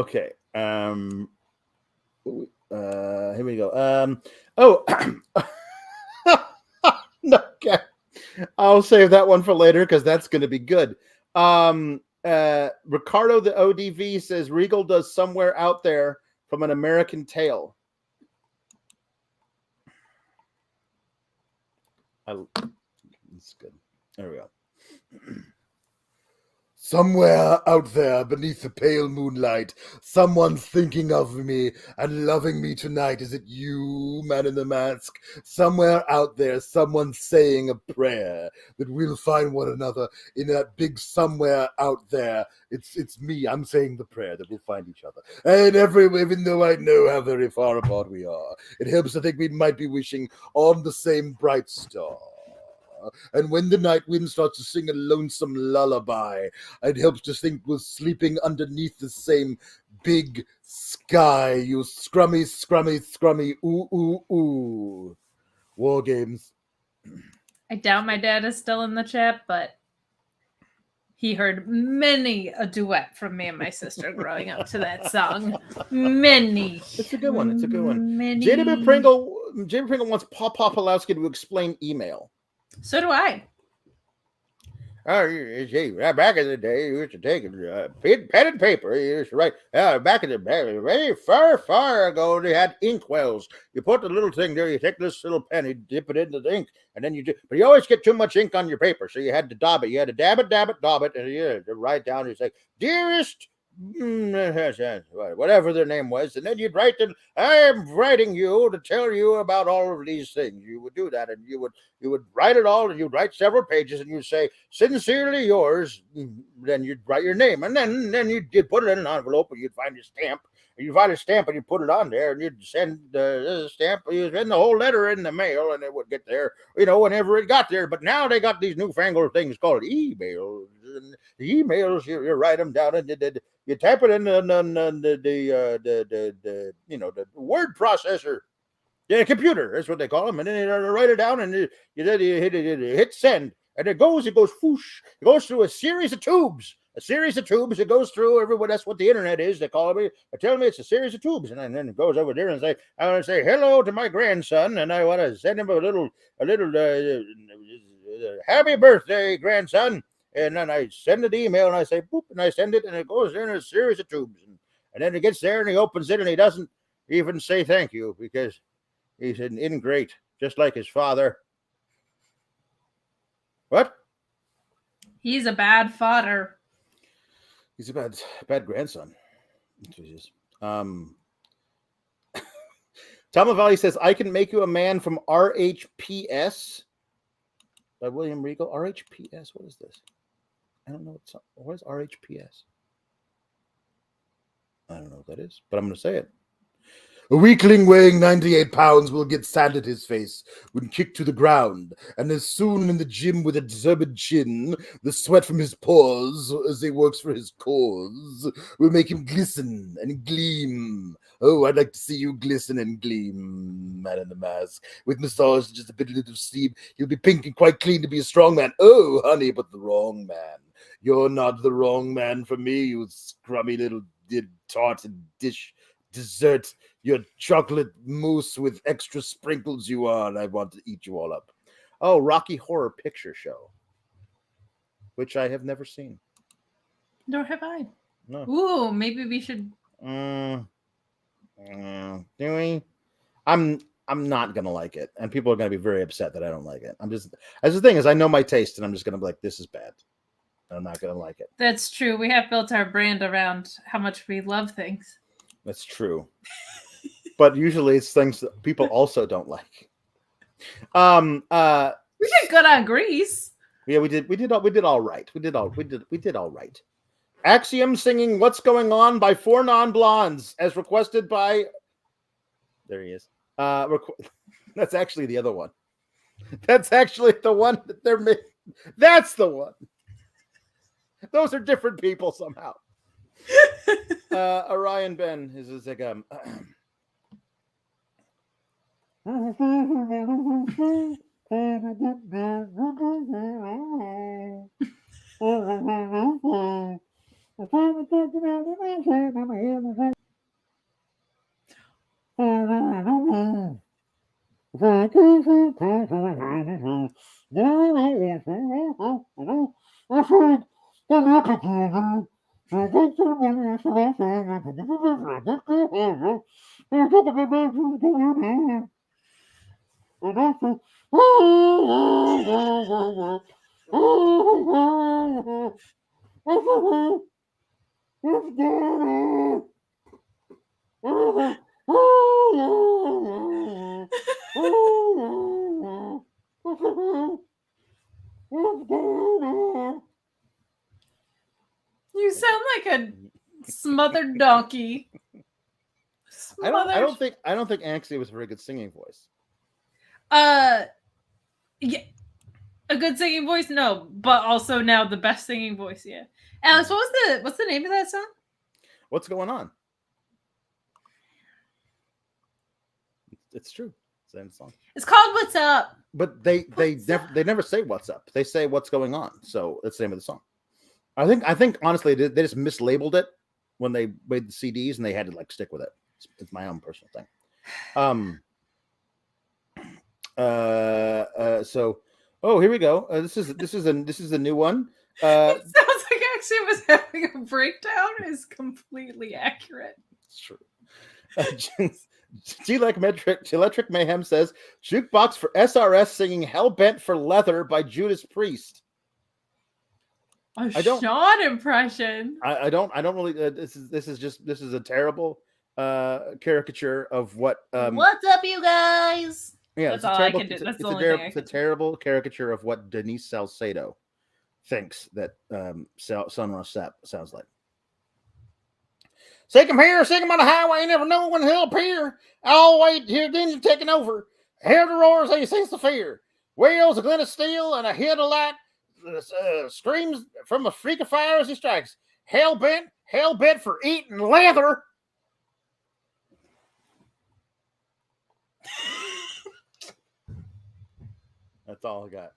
[SPEAKER 1] Okay. Here we go. No, okay. I'll save that one for later because that's going to be good. Ricardo the ODV says Regal does Somewhere Out There from An American Tale. It's good. There we go. Somewhere out there beneath the pale moonlight, someone's thinking of me and loving me tonight. Is it you, man in the mask? Somewhere out there, someone's saying a prayer that we'll find one another in that big somewhere out there. It's me. I'm saying the prayer that we'll find each other. And even though I know how very far apart we are, it helps to think we might be wishing on the same bright star. And when the night wind starts to sing a lonesome lullaby, it helps to think we're sleeping underneath the same big sky. You scrummy, scrummy, scrummy, ooh, ooh, ooh. War games.
[SPEAKER 2] I doubt my dad is still in the chat, but he heard many a duet from me and my sister growing up to that song. Many.
[SPEAKER 1] It's a good one. It's a good one.
[SPEAKER 2] Many.
[SPEAKER 1] J.W. Pringle wants Pawlowski to explain email.
[SPEAKER 2] So do I.
[SPEAKER 1] Oh, you see, back in the day, you used to take pen and paper. You used to write. Back in the day, very far, far ago, they had ink wells. You put the little thing there. You take this little pen, you dip it into the ink, and then but you always get too much ink on your paper, so you had to daub it. You had to dab it, and you had to write down. You say, "Dearest," whatever their name was, and then you'd write them. I'm writing you to tell you about all of these things. You would do that, and you would write it all, and you'd write several pages, and you'd say, "Sincerely yours." Then you'd write your name, and then you'd put it in an envelope, and you'd find a stamp. And you'd find a stamp, and you'd put it on there, and you'd send the stamp. You'd send the whole letter in the mail, and it would get there, whenever it got there. But now they got these newfangled things called emails. And the emails, you write them down, and you type it in the word processor. The computer, that's what they call them. And then you write it down, and you hit send. And it goes whoosh. It goes through a series of tubes. It goes through everyone. That's what the internet is. They call me. They tell me it's a series of tubes. And then it goes over there and I want to say hello to my grandson. And I want to send him a little happy birthday, grandson. And then I send the email and I say, boop, and I send it, and it goes in a series of tubes. And then it gets there and he opens it and he doesn't even say thank you because he's an ingrate, just like his father. What?
[SPEAKER 2] He's a bad father.
[SPEAKER 1] He's a bad grandson. Jesus. Tom Valley says, I can make you a man from RHPS by William Regal. RHPS, what is this? I don't know. What is RHPS? I don't know what that is, but I'm going to say it. A weakling weighing 98 pounds will get sand at his face when kicked to the ground, and is soon in the gym with a deserved chin. The sweat from his pores, as he works for his cause, will make him glisten and gleam. Oh, I'd like to see you glisten and gleam, man in the mask. With massage, just a bit of steam, he'll be pink and quite clean to be a strong man. Oh, honey, but the wrong man. You're not the wrong man for me, you scrummy little tart and dish dessert. Your chocolate mousse with extra sprinkles you are, and I want to eat you all up. Oh, Rocky Horror Picture Show, which I have never seen.
[SPEAKER 2] Nor have I.
[SPEAKER 1] No.
[SPEAKER 2] Ooh, maybe we should.
[SPEAKER 1] Do we? I'm not gonna like it, and people are gonna be very upset that I don't like it. As the thing is, I know my taste, and I'm just gonna be like, this is bad. I'm not gonna like it.
[SPEAKER 2] That's true. We have built our brand around how much we love things.
[SPEAKER 1] That's true. But usually it's things that people also don't like.
[SPEAKER 2] We did good on Grease.
[SPEAKER 1] Yeah, we did all right. We did all right. Axiom singing "What's Going On" by 4 Non-Blondes, as requested by. There he is. That's actually the other one. That's actually the one that they're making. That's the one. Those are different people somehow. Orion Ben is like
[SPEAKER 2] You sound like a smothered donkey.
[SPEAKER 1] I don't think Axie was a very good singing voice.
[SPEAKER 2] Yeah, a good singing voice, no, but also now the best singing voice, yeah. Alex, what's the name of that song?
[SPEAKER 1] What's going on? It's true. It's the end of the song.
[SPEAKER 2] It's called "What's Up."
[SPEAKER 1] But they never say what's up. They say what's going on. So that's the name of the song. I think honestly they just mislabeled it when they made the CDs and they had to like stick with it. It's my own personal thing. So here we go. This is a new one.
[SPEAKER 2] It sounds like actually was having a breakdown. Is completely accurate.
[SPEAKER 1] It's true. Electric Mayhem says jukebox for SRS singing "Hellbent for Leather" by Judas Priest.
[SPEAKER 2] Sean impression.
[SPEAKER 1] I don't really. This is a terrible caricature of what.
[SPEAKER 2] What's up, you guys?
[SPEAKER 1] Yeah,
[SPEAKER 2] that's all I can do. That's the only thing I can do.
[SPEAKER 1] It's a terrible caricature of what Denise Salcedo thinks that Sunrise Sap sounds like. Sick him here, sick him on the highway, never know when he'll appear. All the way here, the engine taking over. Hear the roars, he sense the fear. Wheels a glint of steel and a hit of light. Screams from a freak of fire as he strikes. Hell bent for eating leather. That's all I got.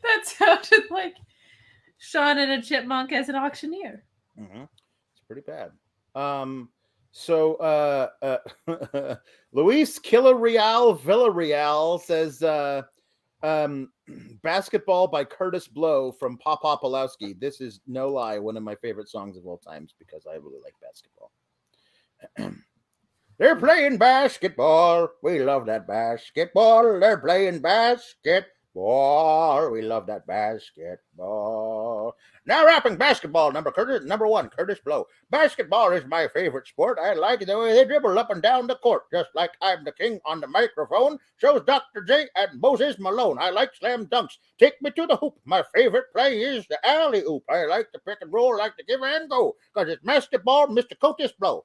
[SPEAKER 2] That sounded like Sean and a chipmunk as an auctioneer.
[SPEAKER 1] Mm-hmm. It's pretty bad. Luis Villarreal says Basketball by Curtis Blow from Pawlowski. This is no lie one of my favorite songs of all times because I really like basketball. They're playing basketball. We love that basketball. They're playing basketball. We love that basketball. Now rapping basketball, number one, Curtis Blow. Basketball is my favorite sport. I like the way they dribble up and down the court, just like I'm the king on the microphone. Shows Dr. J and Moses Malone. I like slam dunks. Take me to the hoop. My favorite play is the alley-oop. I like the pick and roll, I like to give and go, because it's basketball, Mr. Curtis Blow.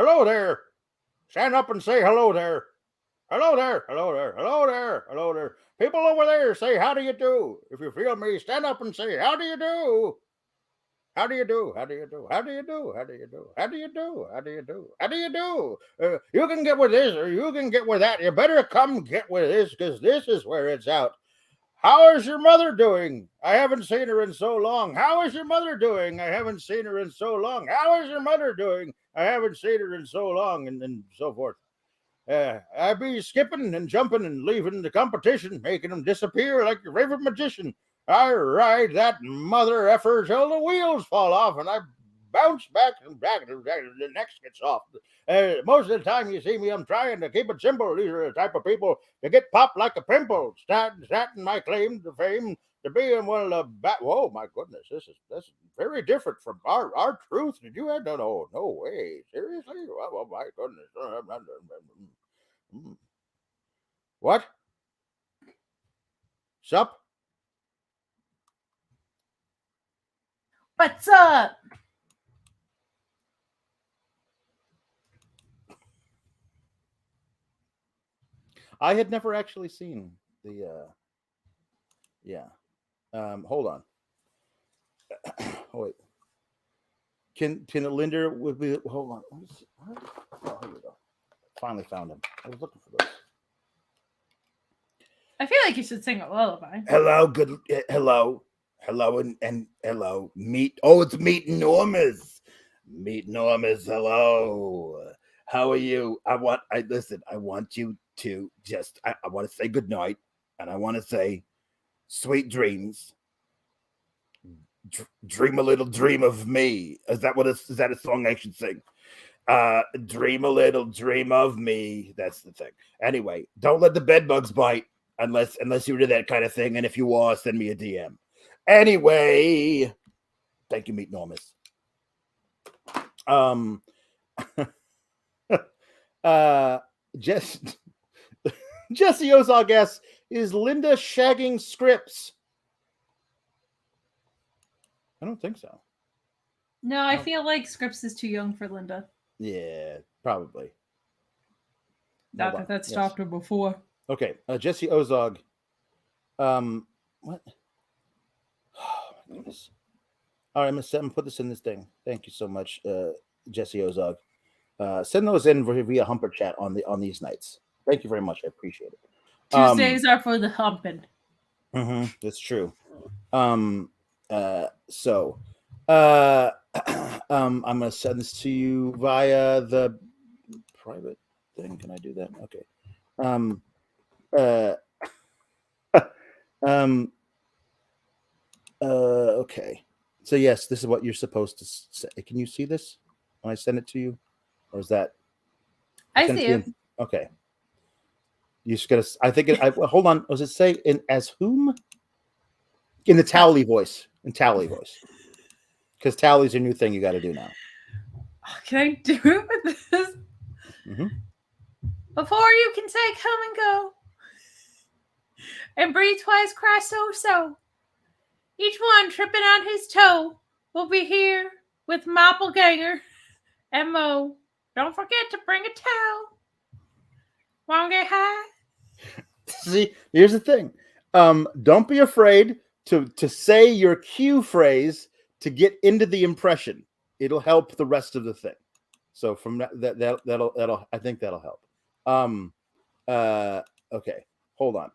[SPEAKER 1] Hello there. Stand up and say hello there. Hello there. Hello there. Hello there. Hello there. People over there, say how do you do? If you feel me, stand up and say how do you do? How do you do? How do you do? How do you do? How do you do? How do you do? How do you do? How do you do? You can get with this or you can get with that. You better come get with this because this is where it's out. How is your mother doing? I haven't seen her in so long. How is your mother doing? I haven't seen her in so long. How is your mother doing? I haven't seen her in so long, and so forth. I be skipping and jumping and leaving the competition, making them disappear like your favorite magician. I ride that mother effer till the wheels fall off, and I bounce back and the next gets off. Most of the time you see me, I'm trying to keep it simple. These are the type of people that get popped like a pimple. Starting my claim to fame to being one of the whoa, my goodness, this is very different from our truth. Did you have no way? Seriously? Oh my goodness. What? Sup?
[SPEAKER 2] What's up?
[SPEAKER 1] I had never actually seen the hold on. Oh, wait. Can Linda would be hold on. Let me see. Oh, here we go. Finally found him. I was looking for this.
[SPEAKER 2] I feel like you should sing a lullaby.
[SPEAKER 1] Hello, good hello. Hello and hello. It's Meet Normas. Meet Normas, hello. How are you? I want you to just I want to say good night and I want to say sweet dreams. Dream a little dream of me. Is that a song I should sing? Dream a little dream of me. That's the thing. Anyway, don't let the bed bugs bite unless you do that kind of thing. And if you are, send me a DM. Anyway, thank you, Meet Normas. Jesse Ozog asks, is Linda shagging Scripps? I don't think so.
[SPEAKER 2] No, I feel like Scripps is too young for Linda.
[SPEAKER 1] Yeah, probably.
[SPEAKER 2] Not that that's stopped her before.
[SPEAKER 1] Okay, Jesse Ozog. What? Oh my goodness. All right, I'm gonna put this in this thing. Thank you so much, Jesse Ozog. Send those in via Humper Chat on these nights. Thank you very much. I appreciate it.
[SPEAKER 2] Tuesdays are for the humping.
[SPEAKER 1] That's true. I'm gonna send this to you via the private thing. Can I do that? Okay. Okay. So yes, this is what you're supposed to say. Can you see this when I send it to you, or is that?
[SPEAKER 2] I see it.
[SPEAKER 1] Okay. You just gotta. I think it. Hold on. Does it say in as whom? In the Tally voice. In Tally voice. Because Tally's a new thing you got to do now.
[SPEAKER 2] Can I do it with this? Before you can say come and go, and breathe twice, cry so. Each one tripping on his toe will be here with Moppelganger and Mo. Don't forget to bring a towel. Won't get high.
[SPEAKER 1] See, here's the thing. Don't be afraid to say your cue phrase to get into the impression. It'll help the rest of the thing. So from that'll I think that'll help. Okay, hold on.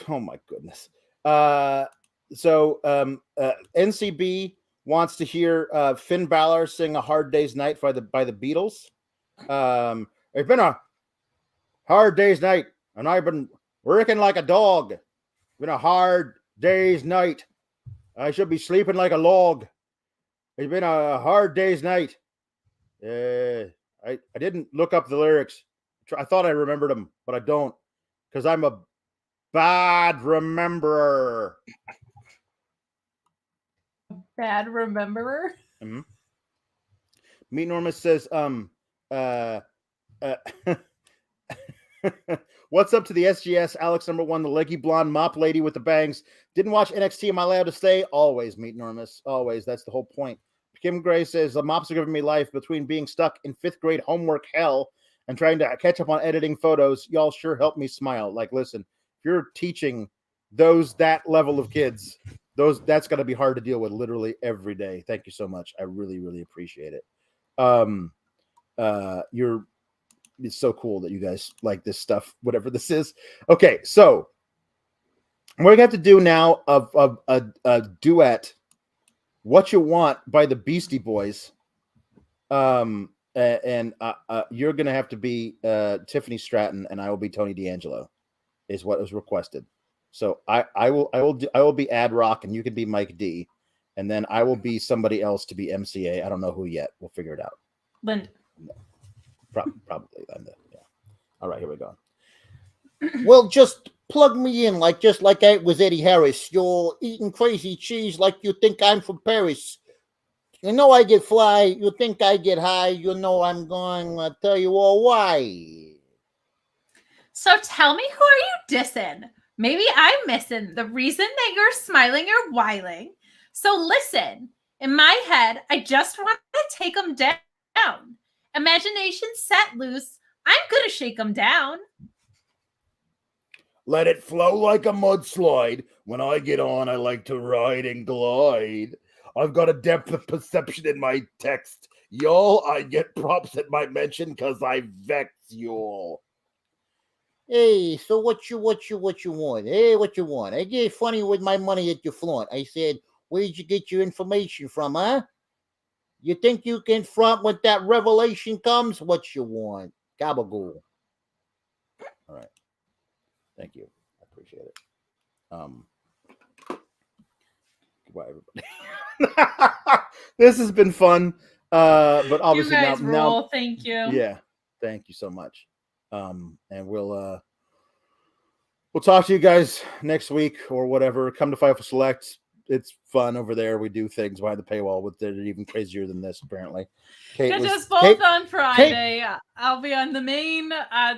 [SPEAKER 1] Oh my goodness. NCB wants to hear Finn Balor sing "A Hard Day's Night" by the Beatles. It's been a hard day's night, and I've been working like a dog. It's been a hard day's night. I should be sleeping like a log. It's been a hard day's night. I didn't look up the lyrics. I thought I remembered them, but I don't, because I'm a bad rememberer.
[SPEAKER 2] Bad rememberer?
[SPEAKER 1] Meet Norma says, what's up to the SGS? Alex #1, the leggy blonde mop lady with the bangs. Didn't watch NXT. Am I allowed to stay? Always, Meet Normus. Always. That's the whole point. Kim Gray says the mops are giving me life between being stuck in 5th grade homework hell and trying to catch up on editing photos. Y'all sure help me smile. Like, listen, if you're teaching that level of kids, that's going to be hard to deal with literally every day. Thank you so much. I really, really appreciate it. It's so cool that you guys like this stuff, whatever this is. Okay, so we're going to have to do now a duet, What You Want by the Beastie Boys. And you're going to have to be Tiffany Stratton, and I will be Tony D'Angelo, is what was requested. So I will be Ad Rock, and you can be Mike D, and then I will be somebody else to be MCA. I don't know who yet. We'll figure it out.
[SPEAKER 2] Linda.
[SPEAKER 1] No. Probably Linda. Yeah. All right, here we go.
[SPEAKER 5] Well, just plug me in just like I was Eddie Harris. You're eating crazy cheese like you think I'm from Paris. You know I get fly. You think I get high. You know I'm going to tell you all why.
[SPEAKER 2] So tell me, who are you dissing? Maybe I'm missing the reason that you're smiling or whiling. So listen, in my head, I just want to take them down. Imagination set loose. I'm going to shake them down.
[SPEAKER 1] Let it flow like a mudslide. When I get on, I like to ride and glide. I've got a depth of perception in my text. Y'all, I get props at my mention because I vex y'all.
[SPEAKER 5] Hey, so what you want? Hey, what you want? I get funny with my money that you flaunt. I said, where'd you get your information from, huh? You think you can front when that revelation comes? What you want? Gabagool.
[SPEAKER 1] All right. Thank you. I appreciate it. Goodbye, everybody. This has been fun. But obviously
[SPEAKER 2] you guys
[SPEAKER 1] now,
[SPEAKER 2] roll. Thank you.
[SPEAKER 1] Yeah. Thank you so much. And we'll talk to you guys next week or whatever. Come to Fightful Select. It's fun over there. We do things behind the paywall with it even crazier than this, apparently.
[SPEAKER 2] Catch us both on Friday. I'll be on the main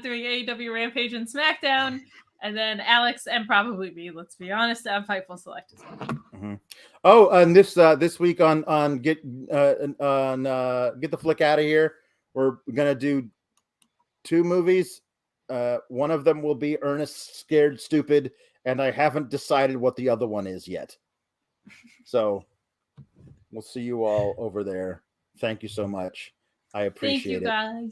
[SPEAKER 2] doing AEW Rampage and SmackDown, and then Alex and probably me, let's be honest, on Fightful Select as well.
[SPEAKER 1] Mm-hmm. Oh, and this week on Get the Flick Out of Here, we're gonna do 2 movies. One of them will be Ernest Scared Stupid, and I haven't decided what the other one is yet. So we'll see you all over there. Thank you so much. I appreciate it.
[SPEAKER 2] Thank you,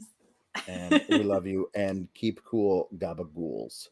[SPEAKER 2] guys.
[SPEAKER 1] And we love you. And keep cool, gabagools.